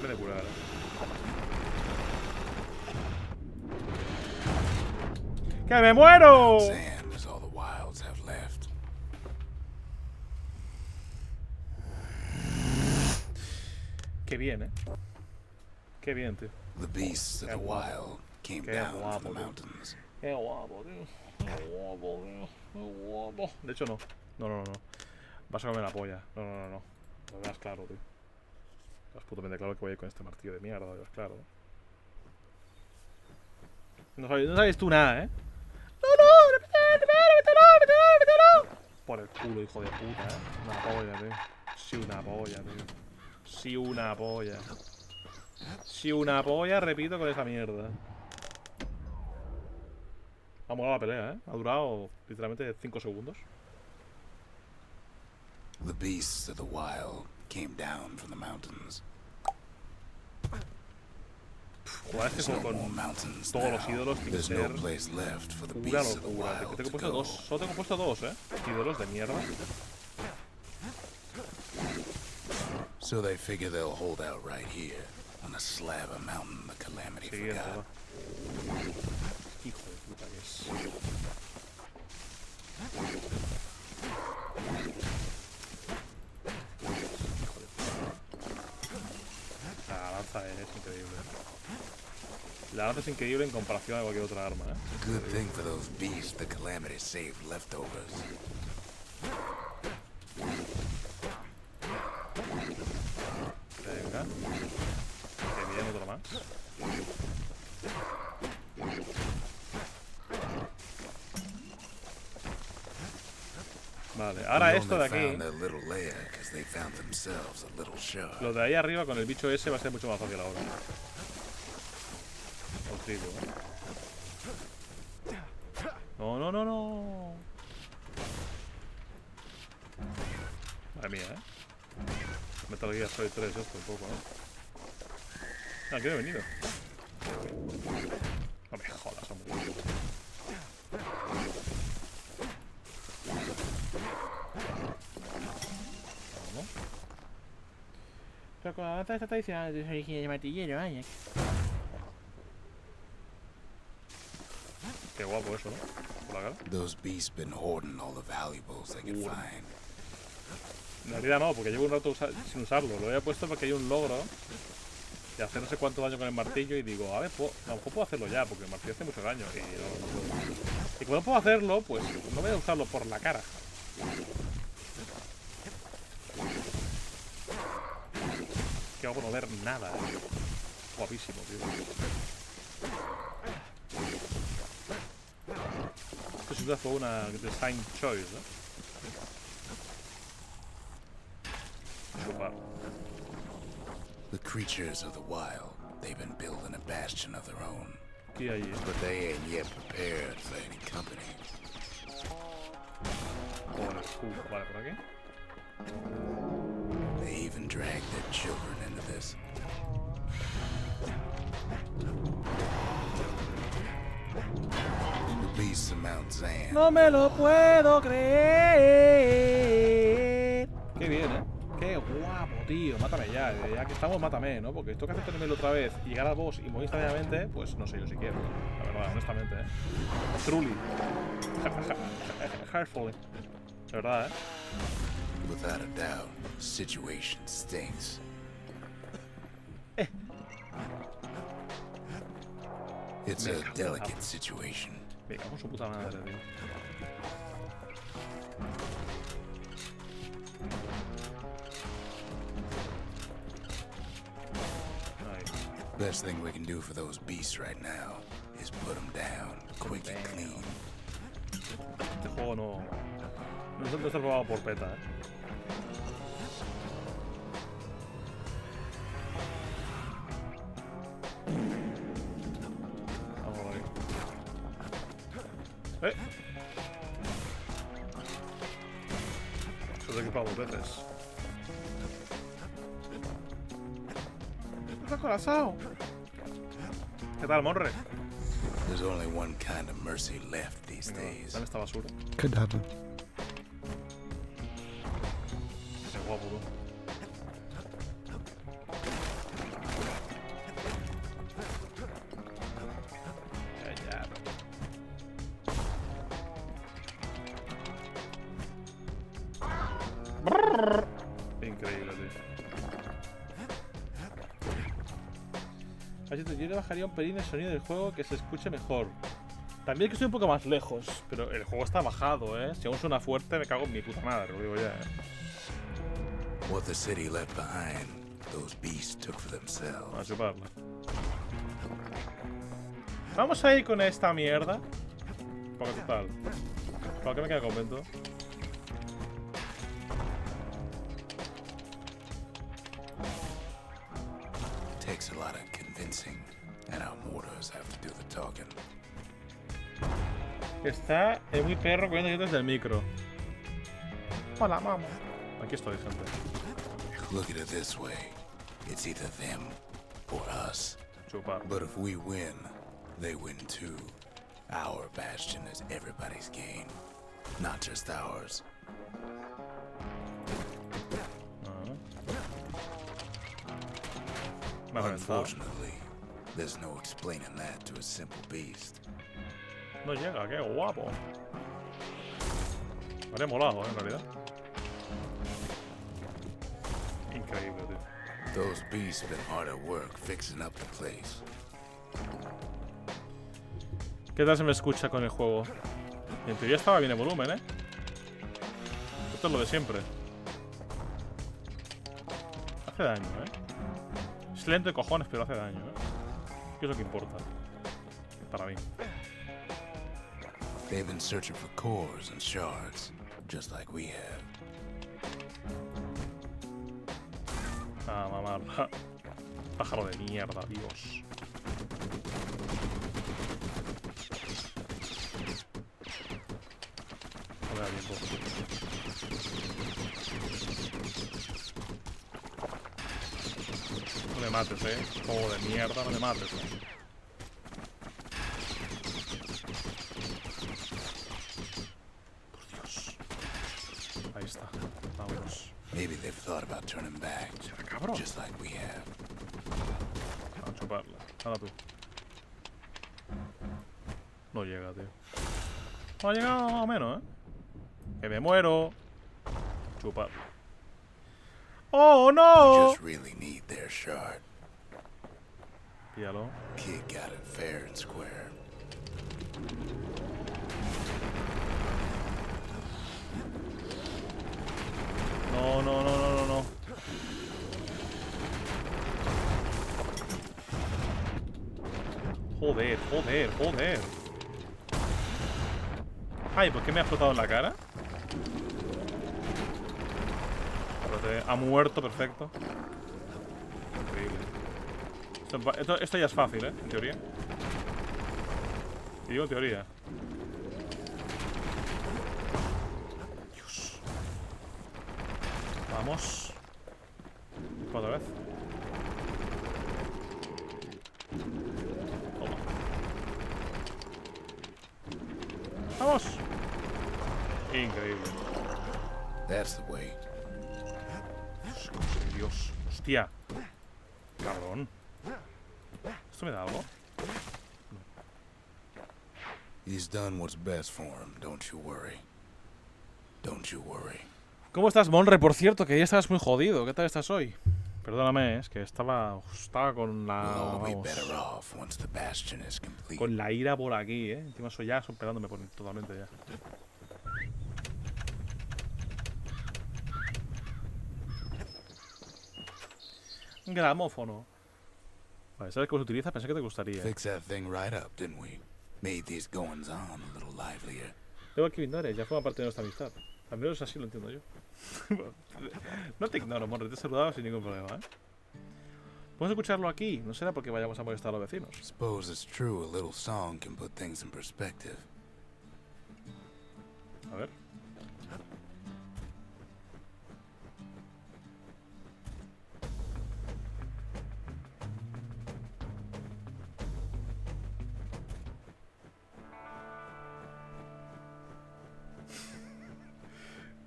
Me de curar, ¡Que me muero! Sand is all the wilds have left. Qué bien, Qué bien, tío. The beasts of the wild came Qué down guapo, from the tío. mountains. Qué guapo, tío. Qué guapo, tío. Qué guapo. De hecho, no. No. Vas a comer la polla. No. Lo veas claro, tío. Es putamente claro que voy a ir con este martillo de mierda, lo veas claro. No sabes tú nada, No, mételo. Por el culo, hijo de puta, Una polla, tío. Sí, una polla, tío. Sí, una polla, repito, con esa mierda. Ha molado la pelea, Ha durado literalmente 5 segundos. The beasts of the wild came down from the mountains. Jugar este There's no juego more con mountains todos los now. ídolos tiene que There's no ser place left for the una beasts of the locura. wild Tengo to puesto go. dos. Solo tengo puesto dos, ídolos de mierda. So they figure they'll hold out right here on a slab of mountain the Calamity Siguiente, forgot. va. Hijo de puta que es. Hijo de puta. La lanza es increíble. La lanza es increíble en comparación a cualquier otra arma, ¿eh? Good thing for those beasts the Calamity saved leftovers. Venga. Que bien, otro más. Vale, ahora We esto de only aquí, found their little lair 'cause they found themselves a little shark. lo de ahí arriba con el bicho ese va a ser mucho más fácil ahora. Os digo, ¿eh? No, no, no, no. Madre mía, ¿eh? Metal Gear Solid 3 esto un poco, ¿no? Ah, que he venido. No me jodas, hombre. Vamos. Pero con la lanza esta tradicional de origen de martillero, ¿eh? Qué guapo eso, ¿no? Por la cara. Those beasts been hoarding all the valuables they could find. En realidad no, porque llevo un rato sin usarlo. Lo había puesto porque hay un logro de hacer no sé cuánto daño con el martillo y digo, a ver, a lo mejor puedo hacerlo ya, porque el martillo hace mucho daño y no puedo. Y como no puedo hacerlo, pues no voy a usarlo por la cara. Que hago por no ver nada. Guapísimo, tío. Esto sin duda fue una design choice, ¿eh? Chupar. The creatures of the wild, they've been building a bastion of their own. ¿Qué hay ahí? But they ain't yet prepared for any company. Vale, por aquí. They even dragged their children into this. The beasts of Mount Zan. No me lo puedo creer. Qué bien, ¿eh? Qué guapo, tío. Mátame ya. Ya que estamos, mátame, ¿no? Porque esto que hace este nivel otra vez y llegar al boss y morir instantáneamente, pues no sé yo si quiero. La verdad, honestamente, ¿eh? Truly. Heartfully. De verdad, ¿eh? Without a doubt, the situation stinks. It's a delicate situation. Me cago en su puta madre, tío. Ahí. Best thing we can do for those beasts right now is put them down quick and clean. Este juego no está probado por PETA, ¿eh? Vamos por aquí. Eso es equipado dos veces. ¡Está corazón! ¿Qué tal, Monre? There's only one kind of mercy left these days. Dame esta basura. Cadaver. Qué guapo, tú. Ya. Increíble, tío. Así que yo le bajaría un pelín el sonido del juego que se escuche mejor. También que estoy un poco más lejos, pero el juego está bajado, ¿eh? Si aún suena fuerte, me cago en mi puta madre, lo digo ya, ¿eh? What the city left behind, those beasts took for Vamos a themselves. chuparla. Vamos a ir con esta mierda. Porque total. ¿Para qué me queda convento? Takes a lot of convincing, and our mortars have to do the talking. Está muy perro cogiendo yo desde el micro. Hola, mamá. Aquí estoy, gente. Look at it this way. It's either them or us. Chupar. But if we win, they win too. Our bastion is everybody's gain, not just ours. Me ha reventado. Unfortunately, there's no explaining that to a simple beast. No llega, qué guapo. Me habría molado, en realidad. Increíble, tío. Those beasts been hard at work fixing up the place. ¿Qué tal se me escucha con el juego? En teoría estaba bien el volumen, ¿eh? Esto es lo de siempre. Hace daño, ¿eh? Es lento de cojones, pero hace daño, ¿eh? ¿Qué es lo que importa? Para mí. They've been searching for cores and shards, just like we have. Ah, mamá. Pájaro de mierda, Dios. No me da tiempo. No me mates, Juego de mierda, no me mates, Por Dios. Ahí está. Vámonos. Maybe they've thought about turning back, Será cabrón. just like we have. A chuparla. Nada tú. No llega, tío. No ha llegado más o menos, Que me muero. Chupar. ¡Oh, We no! just really need their shard. Píllalo. Kid got it fair and square. No, no, no, no, no, no. Joder, joder, joder. Ay, ¿por qué me ha explotado en la cara? Espérate, ha muerto, perfecto. Increíble. Esto ya es fácil, En teoría. Y digo en teoría. Dios. Vamos. Otra vez. Toma. ¡Vamos! Increíble. That's the way. Dios. Hostia. Cabrón. ¿Esto me da algo? He's done what's best for him, don't you worry. Don't you worry. ¿Cómo estás, Monre? Por cierto, que ya estabas muy jodido. ¿Qué tal estás hoy? Perdóname, es que estaba con la... We'll all be vamos, better off once the Bastion is complete. con la ira por aquí, Encima soy ya superándome totalmente ya. Gramófono. Vale, ¿sabes cómo se utiliza? Pensé que te gustaría. Fix that thing right up, didn't we? Made these goings on a little livelier. Tengo aquí Vindores, ya forma parte de nuestra amistad. Al menos así lo entiendo yo. No te ignoro, Monre, te he saludado sin ningún problema, Podemos escucharlo aquí, no será porque vayamos a molestar a los vecinos. Suppose it's true a little song can put things in perspective. A ver.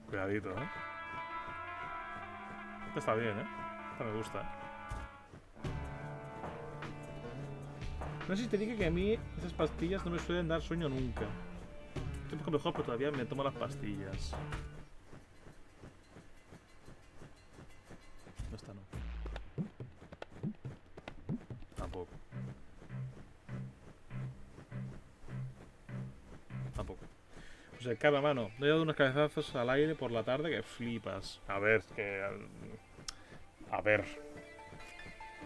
Cuidadito, Esto está bien, Esto me gusta. No sé si te dije que a mí esas pastillas no me suelen dar sueño nunca. Estoy un poco mejor, pero todavía me tomo las pastillas. No está, no. Tampoco. Tampoco. O sea, cara, mano, le he dado unos cabezazos al aire por la tarde que flipas. A ver, que... A ver.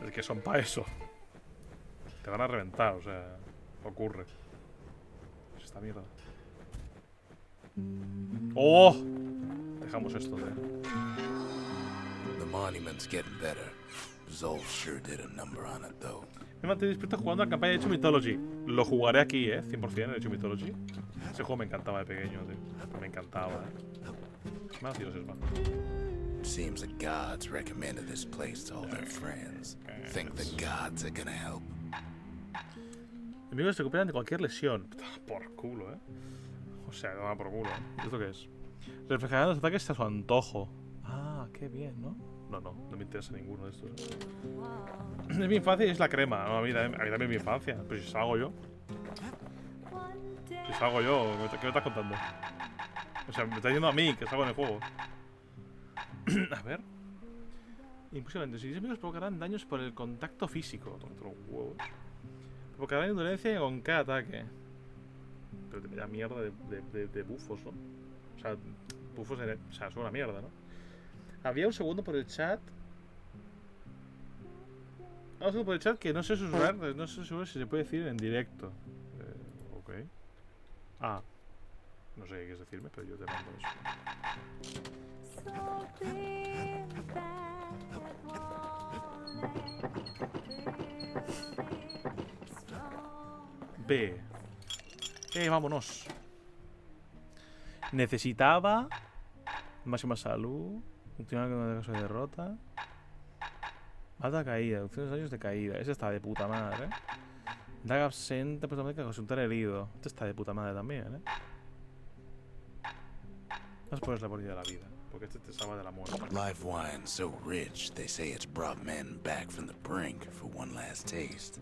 Es que son para eso. Te van a reventar, o sea... Ocurre. Es esta mierda. ¡Oh! Dejamos esto, The monument's getting better. Zolf sure did a number on it, though. Me mantengo despierto jugando a la campaña de Age of Mythology. Lo jugaré aquí, 100% en Age of Mythology. Ese juego me encantaba de pequeño, tío. Me encantaba, Más Dios es más. Seems the gods recommended this place to all their friends. Think the gods are gonna help? Enemigos se recuperan de cualquier lesión. Por culo, O sea, no va por culo, ¿Esto qué es? Reflejarán los ataques a su antojo. Ah, qué bien, ¿no? No, no me interesa ninguno de estos. Es mi infancia y es la crema. No, a mí también es mi infancia. Pero si salgo yo. Si salgo yo, ¿qué me estás contando? O sea, me estás diciendo a mí que salgo en el juego. A ver. Imposible. Si enemigos provocarán daños por el contacto físico. Tonto, los huevos. Porque da indolencia con cada ataque. Pero te da mierda de bufos, ¿no? O sea, bufos o sea, son una mierda, ¿no? Había un segundo por el chat. Ah, un segundo por el chat que no sé susurrar, no sé seguro si se puede decir en directo. Ok. Ah. No sé qué quieres decirme, pero yo te mando eso. B. Vámonos. Necesitaba máxima salud. Continuar con el caso de derrota. Alta caída, 200 años de caída. Ese está de puta madre, Daga absente, pues también que consultar herido. Este está de puta madre también, Vamos a ponerle la porilla de la vida, porque este te salva de la muerte. Live wine so rich, they say it's brought men back from the brink for one last taste.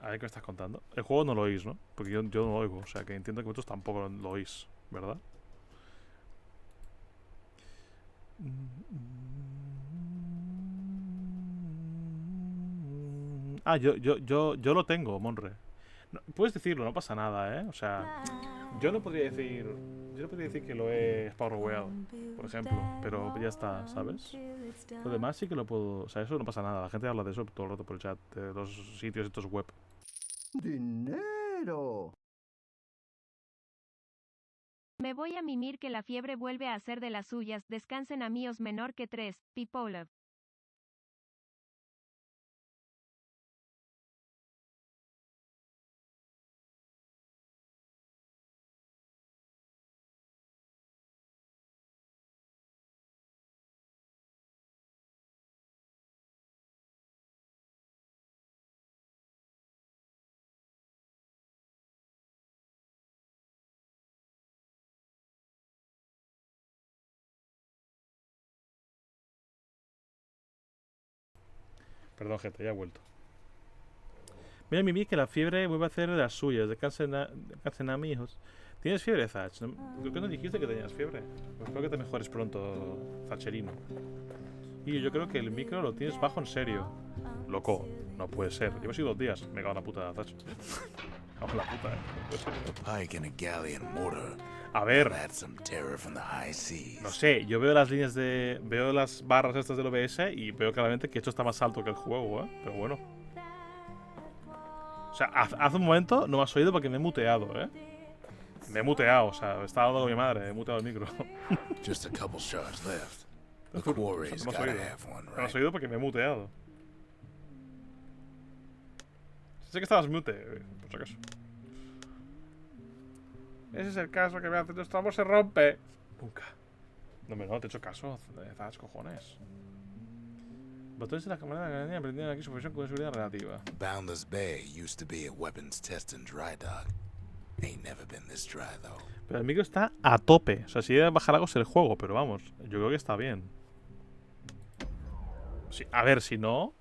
A ver qué me estás contando. El juego no lo oís, ¿no? Porque yo no lo oigo, o sea que entiendo que vosotros tampoco lo oís, ¿verdad? Ah, yo lo tengo, Monre. No, puedes decirlo, no pasa nada, O sea, yo no podría decir que lo he sparroweado, por ejemplo, pero ya está, ¿sabes? Lo demás sí que lo puedo, o sea, eso no pasa nada. La gente habla de eso todo el rato por el chat, de los sitios estos web. ¡Dinero! Me voy a mimir que la fiebre vuelve a hacer de las suyas. Descansen amigos menor que 3. People. Perdón, gente, ya he vuelto. Mira, Mimi, que la fiebre vuelve a hacer de las suyas. Descansen amigos. ¿Tienes fiebre, Zach? ¿Por qué no dijiste que tenías fiebre? Pues espero que te mejores pronto, Zacherino. Y yo creo que el micro lo tienes bajo en serio. Loco, no puede ser. Llevo así 2 días. Me cago en la puta, Zach. Me cago en la puta, No puede ser. Pike and a galleon mortar. A ver. That's some terror from the high seas. No sé, yo veo las líneas de... Veo las barras estas del OBS y veo claramente que esto está más alto que el juego, Pero bueno. O sea, hace un momento no me has oído porque me he muteado, Me he muteado, o sea, estaba hablando con mi madre, he muteado el micro. Just a couple shots left. The quarry's No me has gotta oído. have one, No me has right? oído porque me he muteado. Sé que estabas mute, por si acaso. Ese es el caso que me hace. Nuestro amor se rompe. Nunca. No, te he hecho caso, Zach, cojones. Botones de la cámara de la academia aprendieron aquí su profesión con seguridad relativa. Boundless Bay used to be a weapons test and dry dock. Ain't never been this dry, though. Pero el micro está a tope. O sea, si debe bajar algo es el juego, pero vamos, yo creo que está bien. Sí, a ver, si no,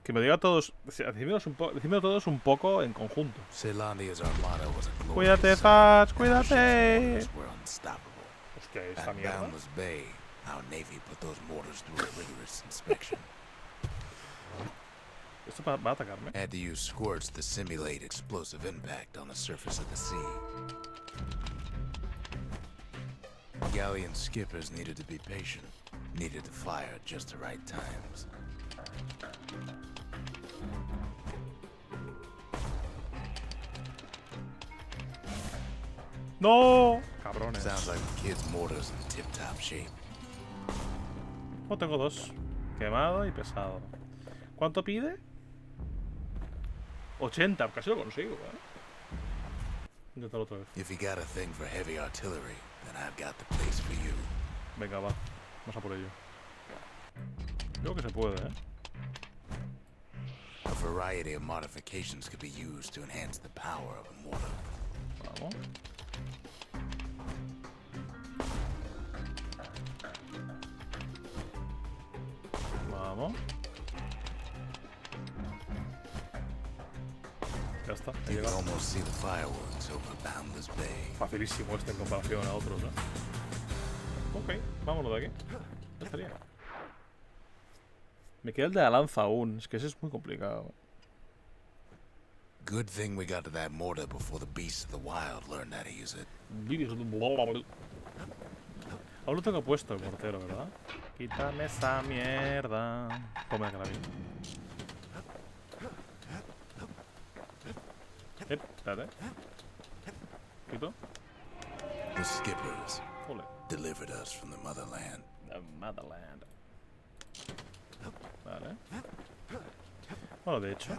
que me diga a todos. Decímelo todos un poco en conjunto. Celandia's armada was a Cuídate, glorious Zach, sight. cuídate. Our were unstoppable. Hostia, esta At mierda. Boundless Bay, our navy put those mortars through a rigorous inspection. Esto va a atacarme. Had to use squirts to simulate explosive impact on the surface of the sea. Galleon skippers needed to be patient, needed to fire at just the right times. ¡No! Cabrones. Sounds like the kid's mortar's in tip-top shape. Oh, tengo 2. Quemado y pesado. ¿Cuánto pide? 80, casi lo consigo, Intentarlo otra vez. If you got a thing for heavy artillery, then I've got the place for you. Venga, va. Vamos a por ello. Creo que se puede, A variety of modifications could be used to enhance the power of a mortar. Vamos. Vamos. Ya está, he You can llegado. almost see the fireworks over Boundless Bay. Facilísimo este en comparación a otros, Ok, vámonos de aquí. Ya estaría. Me queda el de la lanza aún. Es que ese es muy complicado. Good thing we got to that mortar before the beasts of the wild learned how to use it. Aún lo tengo puesto el mortero, ¿verdad? Quítame esa mierda. Toma que la vi. Espérate. Quito. The skippers Ole. delivered us from the motherland. The motherland. Vale. Bueno, de hecho.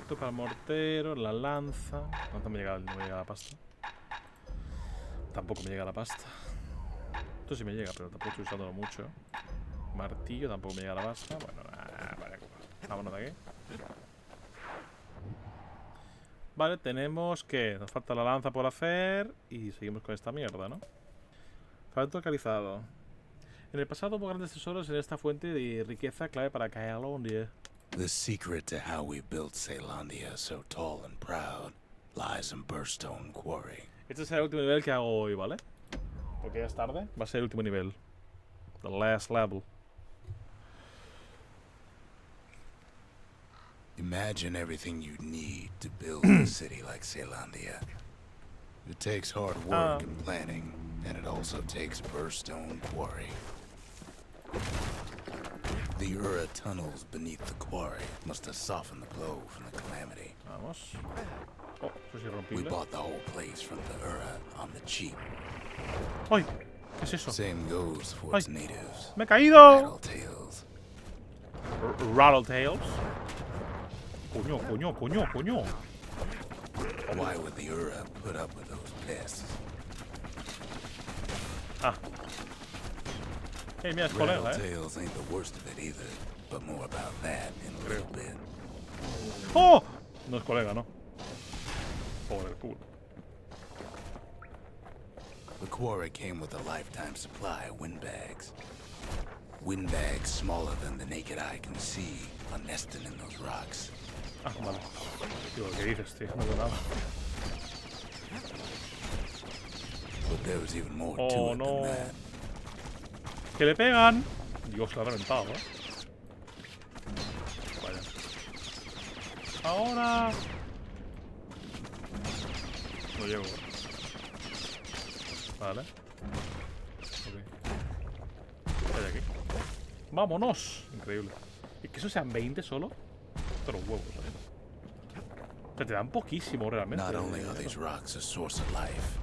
Esto para el mortero, la lanza. No me llega la pasta. Tampoco me llega la pasta. Esto sí me llega, pero tampoco estoy usándolo mucho. Martillo, tampoco me llega la pasta. Bueno, vale, vámonos de aquí. Vale, tenemos que... Nos falta la lanza por hacer. Y seguimos con esta mierda, ¿no? Fragmento localizado. En el pasado hubo grandes tesoros en esta fuente de riqueza clave para Caelondia. The secret to how we built Caelondia so tall and proud lies in Burstone Quarry. Este será el último nivel que hago hoy, ¿vale? Porque ya es tarde. Va a ser el último nivel. The last level. Imagine everything you'd need to build a city like Caelondia. It takes hard work and planning, and it also takes Burstone Quarry. The Ura tunnels beneath the quarry must have softened the blow from the calamity. Vamos. Oh, eso es We irrompible. bought the whole place from the Ura on the cheap. ¡Ay! ¿Qué es eso? Same goes for its natives. ¡Me he caído! Rattletails. Rattletails. Coño. Why would the Ura put up with those pests? Ah. Hey, mira, es colega, Rattletails ain't the worst of it either, but more about that in a little bit. ¡Oh! No es colega, ¿no? Por el culo. The quarry came with a lifetime supply of windbags. Windbags smaller than the naked eye can see are nesting in those rocks. Ah, vale. Digo, ¿qué dices, tío? No veo nada. But there was even more Oh, to it no. than that. ¡Que le pegan! Dios, la ha reventado, ¿eh? Vaya. ¡Ahora! No llego. Vale. Ok. ¿Qué hay aquí? ¡Vámonos! Increíble. ¿Y que eso sean 20 solo? Esto los huevos, ¿sabes? O sea, te dan poquísimo realmente. Not only are these rocks a source of life,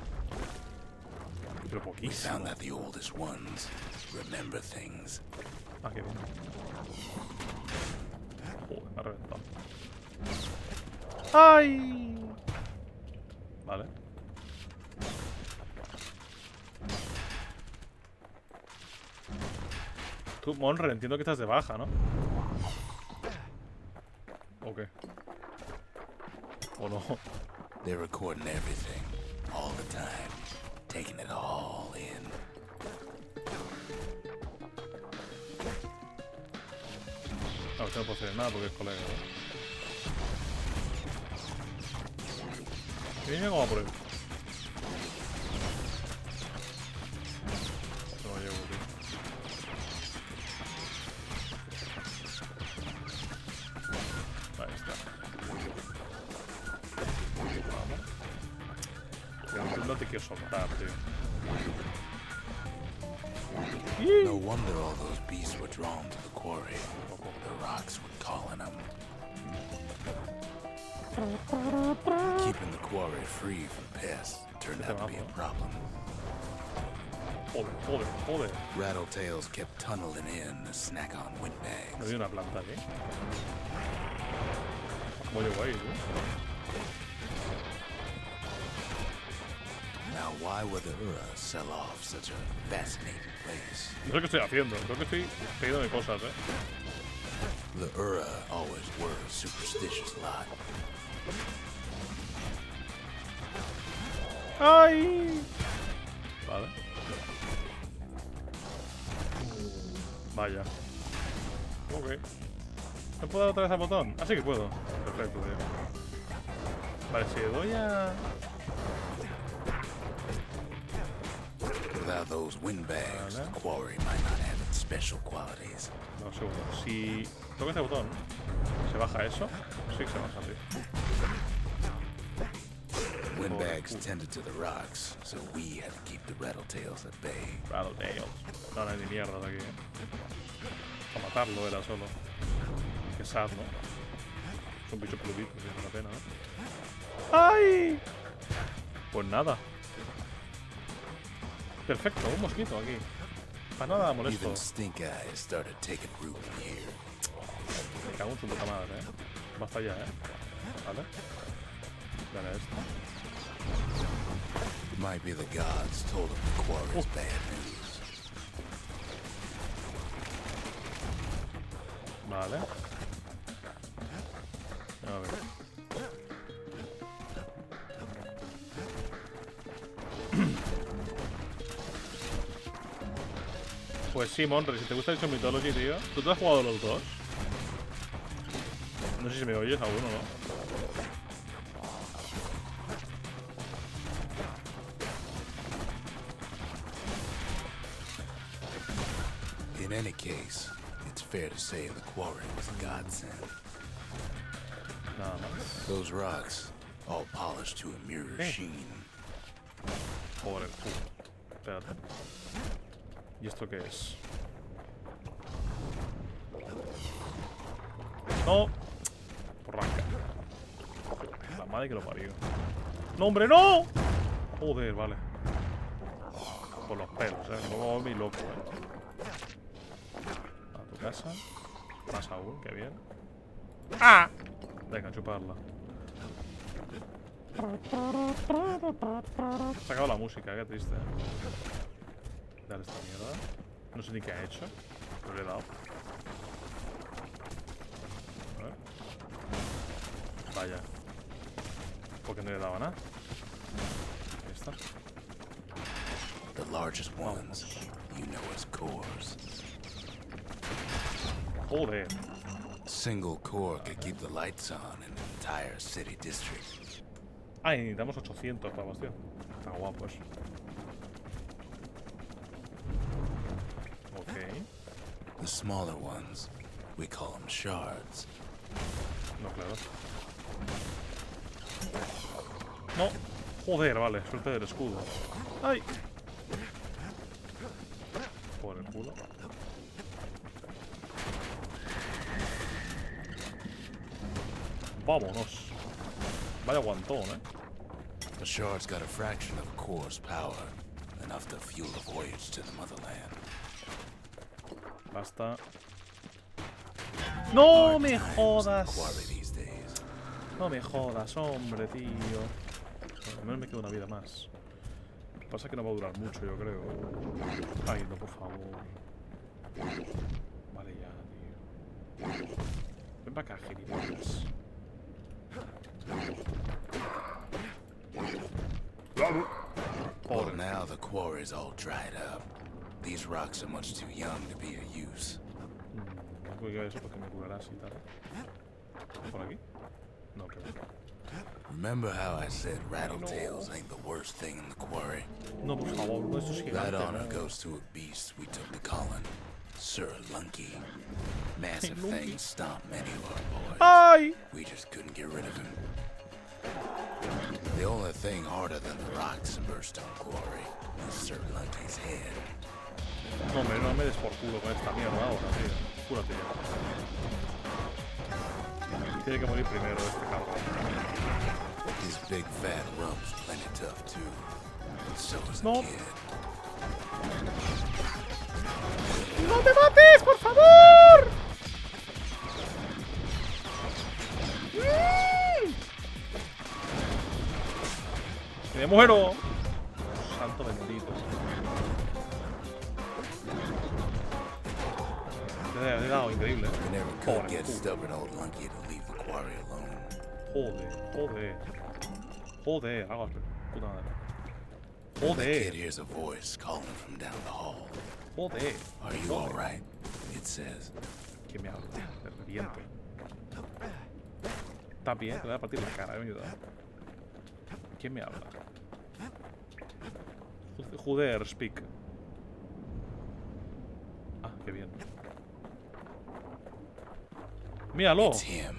Pero we poquísimo. found that the oldest ones remember things. Ah, qué bien. Joder, me ha reventado. ¡Ay! Vale. Tú, Monre, entiendo que estás de baja, ¿no? ¿O qué? ¿O no? They're recording everything, all the time, taking it all in. No, usted no puede hacer nada porque es colega, ¿no? Y dime cómo va por él. No llego, tío. Ahí está. Vamos. No te quiero soltar, tío. No wonder all those beasts were drawn to the quarry. The rocks were calling them. Keeping the quarry free from pests turned out to be a problem. Joder. Rattletails kept tunneling in to snack on Me windbags. dio una planta aquí. ¿Cómo llego ahí, tío? Now, why would the Ura sell off such a fascinating place? No sé qué estoy haciendo. Creo que estoy pidiéndome cosas, ¿eh? The Ura always were a superstitious lot. ¡Ay! Vale. Vaya. Ok. ¿No puedo dar otra vez al botón? Ah, sí que puedo. Perfecto, tío. Vale, si le doy a... Without those windbags, the quarry might not have its special qualities. No, segundo. Si toco este botón, ¿se baja eso? Sí que se baja, sí. Windbags tended to the rocks, so we had to keep the rattletails at bay. Rattletails. No, no hay ni mierda de aquí. A matarlo era solo. Qué sad, ¿no? Es un bicho peludito, si es una pena, ¿no? ¡Ay! Pues nada. Perfecto, un mosquito aquí. Para nada molesto. Even stink eyes started taking root in here. Me cago en su puta madre, Basta ya, Vale. Dale a esto. Might be the gods told him the quarry's bad news. Vale. A ver. Pues sí, Monre, si te gusta Age of Mythology, tío. ¿Tú te has jugado los dos? No sé si me oyes aún o no. In any case, it's fair to say the quarry was a godsend. Nada más. Those rocks, all polished to a mirror sheen. Joder, espérate. ¿Y esto qué es? ¡No! Porranca. La madre que lo parió. ¡No, hombre, no! Joder, vale. Por los pelos, Me voy a volver loco, A tu casa. Más aún, qué bien. ¡Ah! Venga, chuparla. Se ha acabado la música, qué triste. Dale esta mierda. No sé ni qué ha hecho, pero le he dado. A ver. Vaya. Porque no le daba nada. Ahí está. The largest ones, you know as cores. Joder. A single core could keep the lights on in an entire city district. Ah, y necesitamos 800 para Bastion. Está guapo eso. Ok. The smaller ones, we call them shards. No, claro. No. Joder, vale. Suerte del escudo. ¡Ay! Por el culo. Vámonos. Vaya guantón, A shard's got a fraction of a core's power, enough to fuel the voyage to the motherland. Basta. ¡No Hard me times in the jodas! quarry these days. No me jodas, hombre, tío. Bueno, al menos me queda una vida más. Lo que pasa es que no va a durar mucho, yo creo. Ay, no, por favor. Vale, ya, tío. Ven para acá, gilipollas. Well, now the quarry's all dried up. These rocks are much too young to be of use. No creo que eso porque me curarás y tal. ¿Por aquí? No, creo que no. Remember how I said rattletails ain't the worst thing in the quarry? No, por favor, no, esto es That gigante, honor ¿no? goes to a beast we took to Colin, Sir Lunky. Massive Lunky. things stomp many of our boys. ¡Ay! We just couldn't get rid of him. The only thing harder than the rocks in Burstone Quarry is Sir Lunky's head. No, hombre, no me des por culo con esta mierda ahora, tío. Cúrate ya. Tiene que morir primero este cabrón. His big fat rump's plenty tough too. So is the No. kid. ¡No te mates, por favor! ¡Que me muero! Santo bendito. Le he dado increíble, We never could Pobre get culo. stubborn old Lunky to leave the quarry alone. Joder, joder. Joder, hagas puta madre. The kid Joder, hears a voice calling from down the hall. joder. Are you all right? It says. ¿Quién me habla? Te reviento. Está bien, te voy a partir la cara, me ayuda. ¿Quién me habla? Joder, speak. Ah, qué bien. ¡Míralo! It's him.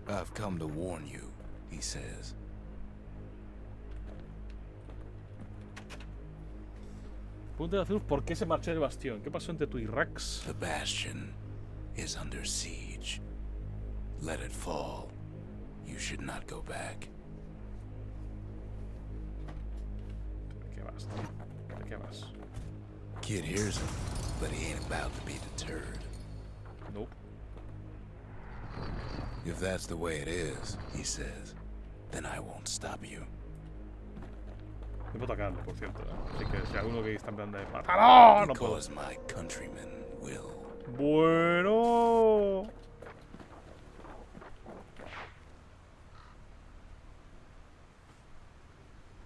I've come to warn you, he says. Punto de Azul, ¿por qué se marchó el Bastión? ¿Qué pasó entre tú y Rax? The Bastion is under siege. Let it fall. You should not go back. ¿De qué vas, tío? ¿De qué vas? Kid hears him, but he ain't about to be deterred. Nope. If that's the way it is, he says, then I won't stop you. No puedo atacarle, por cierto, ¿eh? Así que si alguno que está en plan de ¡mátalo! No puedo. Because my countrymen will. Bueno.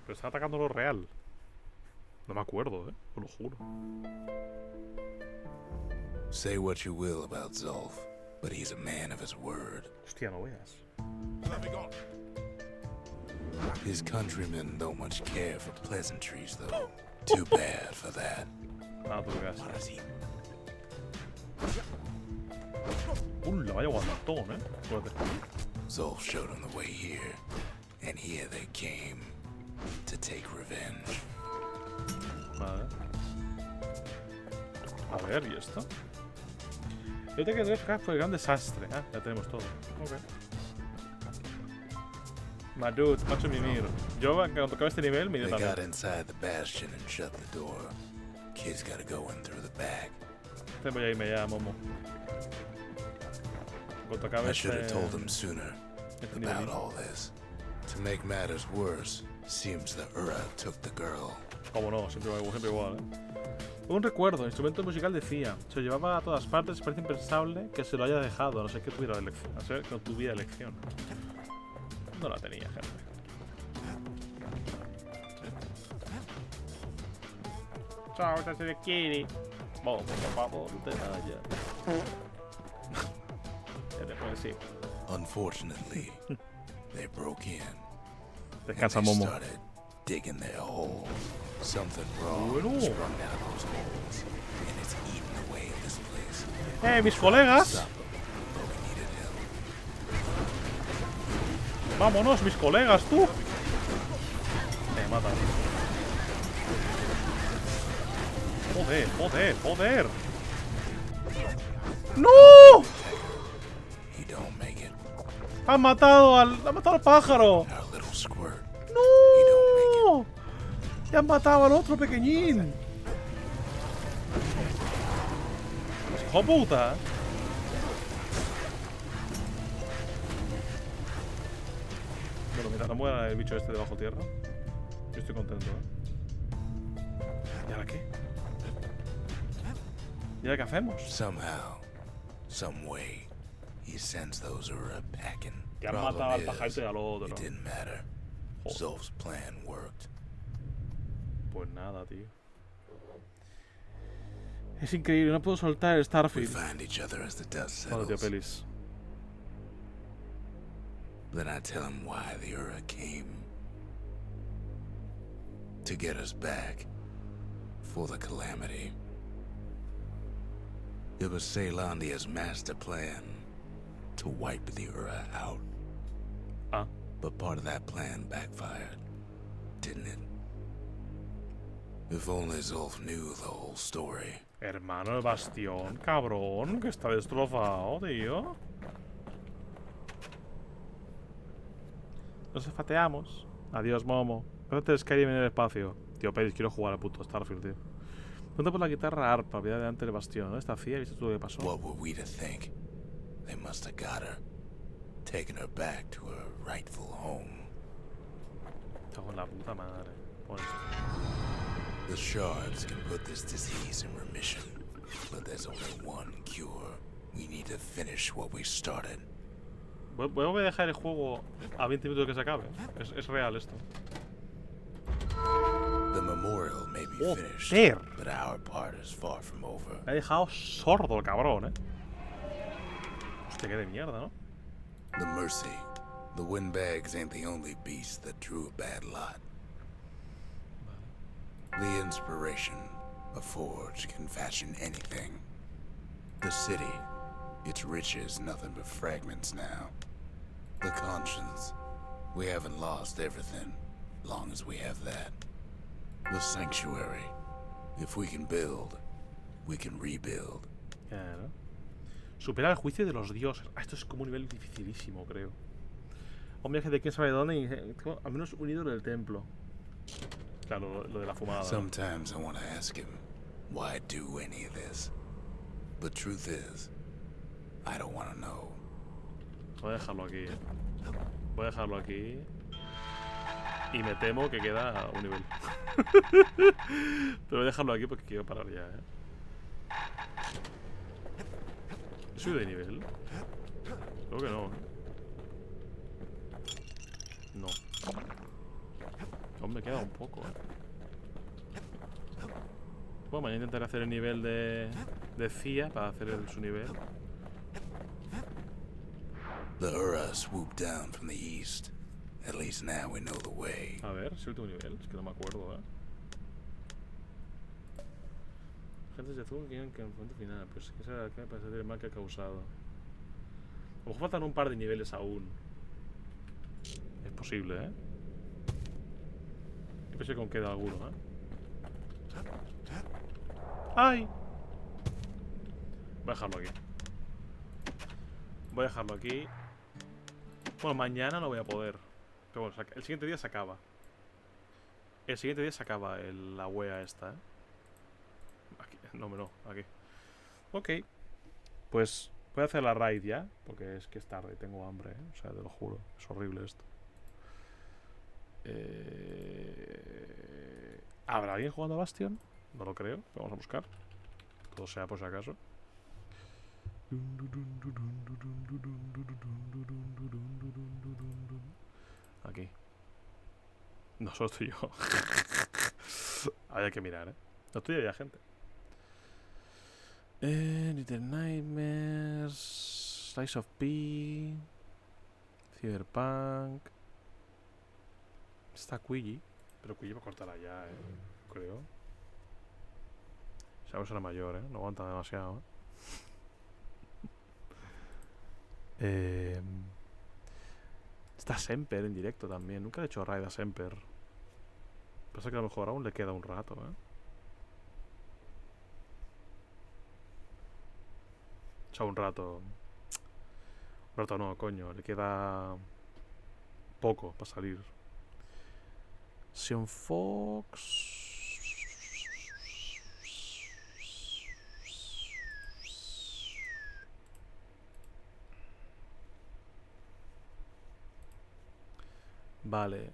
Pero está atacando lo real. No me acuerdo, os lo juro. Say what you will about Zulf, but he's a man of his word. Hostia, no veas. His countrymen don't much care for pleasantries, though. Too bad for that. Nada, tú veas. La vaya guantón, Espérate. Zulf showed him the way here, and here they came to take revenge. Vale. A ver, ¿y esto? Yo te quería sacar fue el gran desastre. Ah, ya tenemos todo. Ok. Madud, macho mimir. Yo, cuando acabe este nivel, me iré They got también. inside the bastion and shut the door. Kid's gotta go in through the back. Voy a irme ya, Momo. Cuando acabe I should have este... told him sooner este about nivelito. all this. To make matters worse, seems the Ura took the girl. Como no, siempre igual, Un recuerdo, el instrumento musical decía, se lo llevaba a todas partes, parece impensable que se lo haya dejado, a no ser que tuviera elección. A ser que no tuviera elección. No la tenía, gente. Chao, te de Kiri. Vamos, por favor, no te vayas. Ya después sí. Unfortunately, they broke in. And Descansa, they Momo. started digging their hole. Something wrong Bueno. sprung out of those holes, and it's eating away at this place. Mis colegas. Stop them, but we needed help. Vámonos, mis colegas, tú. Me matan. Joder. ¡No! He don't make it. Han matado al pájaro. Our little squirt. He don't make it. ¡No! ¡Ya han matado al otro pequeñín! ¡Hijo puta! Bueno, mira, no muera el bicho este de bajo tierra. Yo estoy contento, ¿Y ahora qué? ¿Y ahora qué hacemos? Somehow, some way, he sends those Ura packing. Que han Problem matado al is, pajarito y al otro. it didn't matter. Joder. Zulf's plan worked. Pues nada, tío. Es increíble, no puedo soltar el We Starfield. find each other as the dust Vale, tío, settles. pelis. Then I tell him why the Ura came. To get us back. For the calamity. It was Ceylandia's master plan to wipe the Ura out. Ah. But part of that plan backfired, didn't it? If only Zulf knew the whole story. Hermano, el bastión, cabrón, que está destrozado, tío. Nos fateamos. Adiós, Momo. Espérate, Skyrim en el espacio. Tío, Peris, quiero jugar al puto Starfield, tío. Ponte por la guitarra arpa, olvida delante del bastión, ¿no? Esta CIA, ¿viste tú lo que pasó? What were we to think? They must have got her, taken her back to her rightful home. Cago en la puta madre. Pon esto. The shards can put this disease in remission, but there's only one cure. We need to finish what we started. Voy a dejar el juego a 20 minutos que se acabe. Es real esto. The memorial may be Oh, finished, there. but our part is far from over. Me ha dejado sordo el cabrón, Hostia, qué de mierda, ¿no? The mercy. The windbags ain't the only beast that drew a bad lot. The inspiration A forge can fashion anything. The city, its riches nothing but fragments now. The conscience, we haven't lost everything, long as we have that. The sanctuary, if we can build, we can rebuild. Claro. Superar el juicio de los dioses. Ah, esto es como un nivel dificilísimo, creo. Un viaje de quién sabe dónde y al menos un ídolo del templo. Claro, lo de la fumada. Sometimes I want to ask him why I do any of this. But truth is, I don't want to know. Voy a dejarlo aquí, Voy a dejarlo aquí. Y me temo que queda un nivel. Pero voy a dejarlo aquí porque quiero parar ya, ¿He subido de nivel? Creo que no, No. Aún me queda un poco, Bueno, mañana intentaré hacer el nivel de CIA para hacer su nivel. The Ura swooped down from the east. At least now we know the way. A ver, si último nivel, es que no me acuerdo, Agentes de fuego quieren que en el punto final, pero si que acá para saber el mal que ha causado. A lo mejor faltan un par de niveles aún. Es posible, Yo pensé que aún queda alguno, ¡Ay! Voy a dejarlo aquí. Voy a dejarlo aquí. Bueno, mañana no voy a poder. Pero bueno, el siguiente día se acaba. El siguiente día se acaba la wea esta, Aquí. No, aquí. Ok. Pues voy a hacer la raid ya. Porque es que es tarde, tengo hambre, O sea, te lo juro. Es horrible esto. ¿Habrá alguien jugando a Bastion? No lo creo. Vamos a buscar. Todo sea por si acaso. Aquí. No, solo estoy yo. Hay que mirar, No estoy había gente. Little Nightmares. Slice of P. Cyberpunk. Está Quilly. Pero Quilly va a cortarla ya, creo. Esa cosa era mayor, No aguanta demasiado, Está Semper en directo también. Nunca le he hecho raid a Semper. Pasa que a lo mejor aún le queda un rato, O sea, un rato. Un rato no, coño. Le queda poco para salir. Sion Fox. Vale.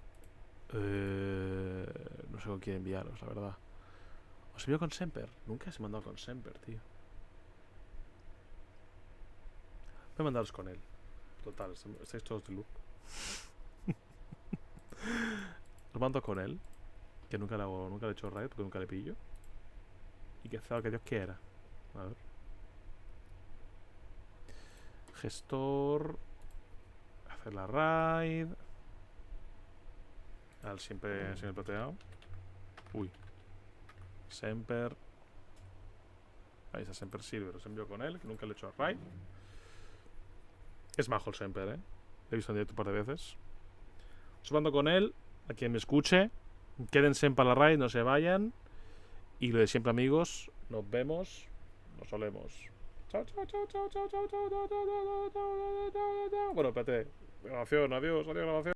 No sé con quién enviaros, la verdad. ¿Os envío con Semper? Nunca se mandado con Semper, tío. Voy a mandaros con él. Total, estáis todos de look. Os mando con él. Que nunca le he hecho raid porque nunca le pillo. Y que sea lo que Dios quiera. A ver. Gestor. Hacer la raid. Al siempre plateado. Uy. Semper. Ahí está Semper Silver. Os envío con él, que nunca le he hecho a raid. Es majo el Semper, Lo he visto en directo un par de veces. Os mando con él. A quien me escuche. Quédense para la raid, no se vayan. Y lo de siempre, amigos. Nos vemos. Nos olemos. Chao, chao, chao, chao, chao, chao, chao, chao, chao, chao, chao, chao, chao, chao. Bueno, espérate. Grabación, adiós, grabación.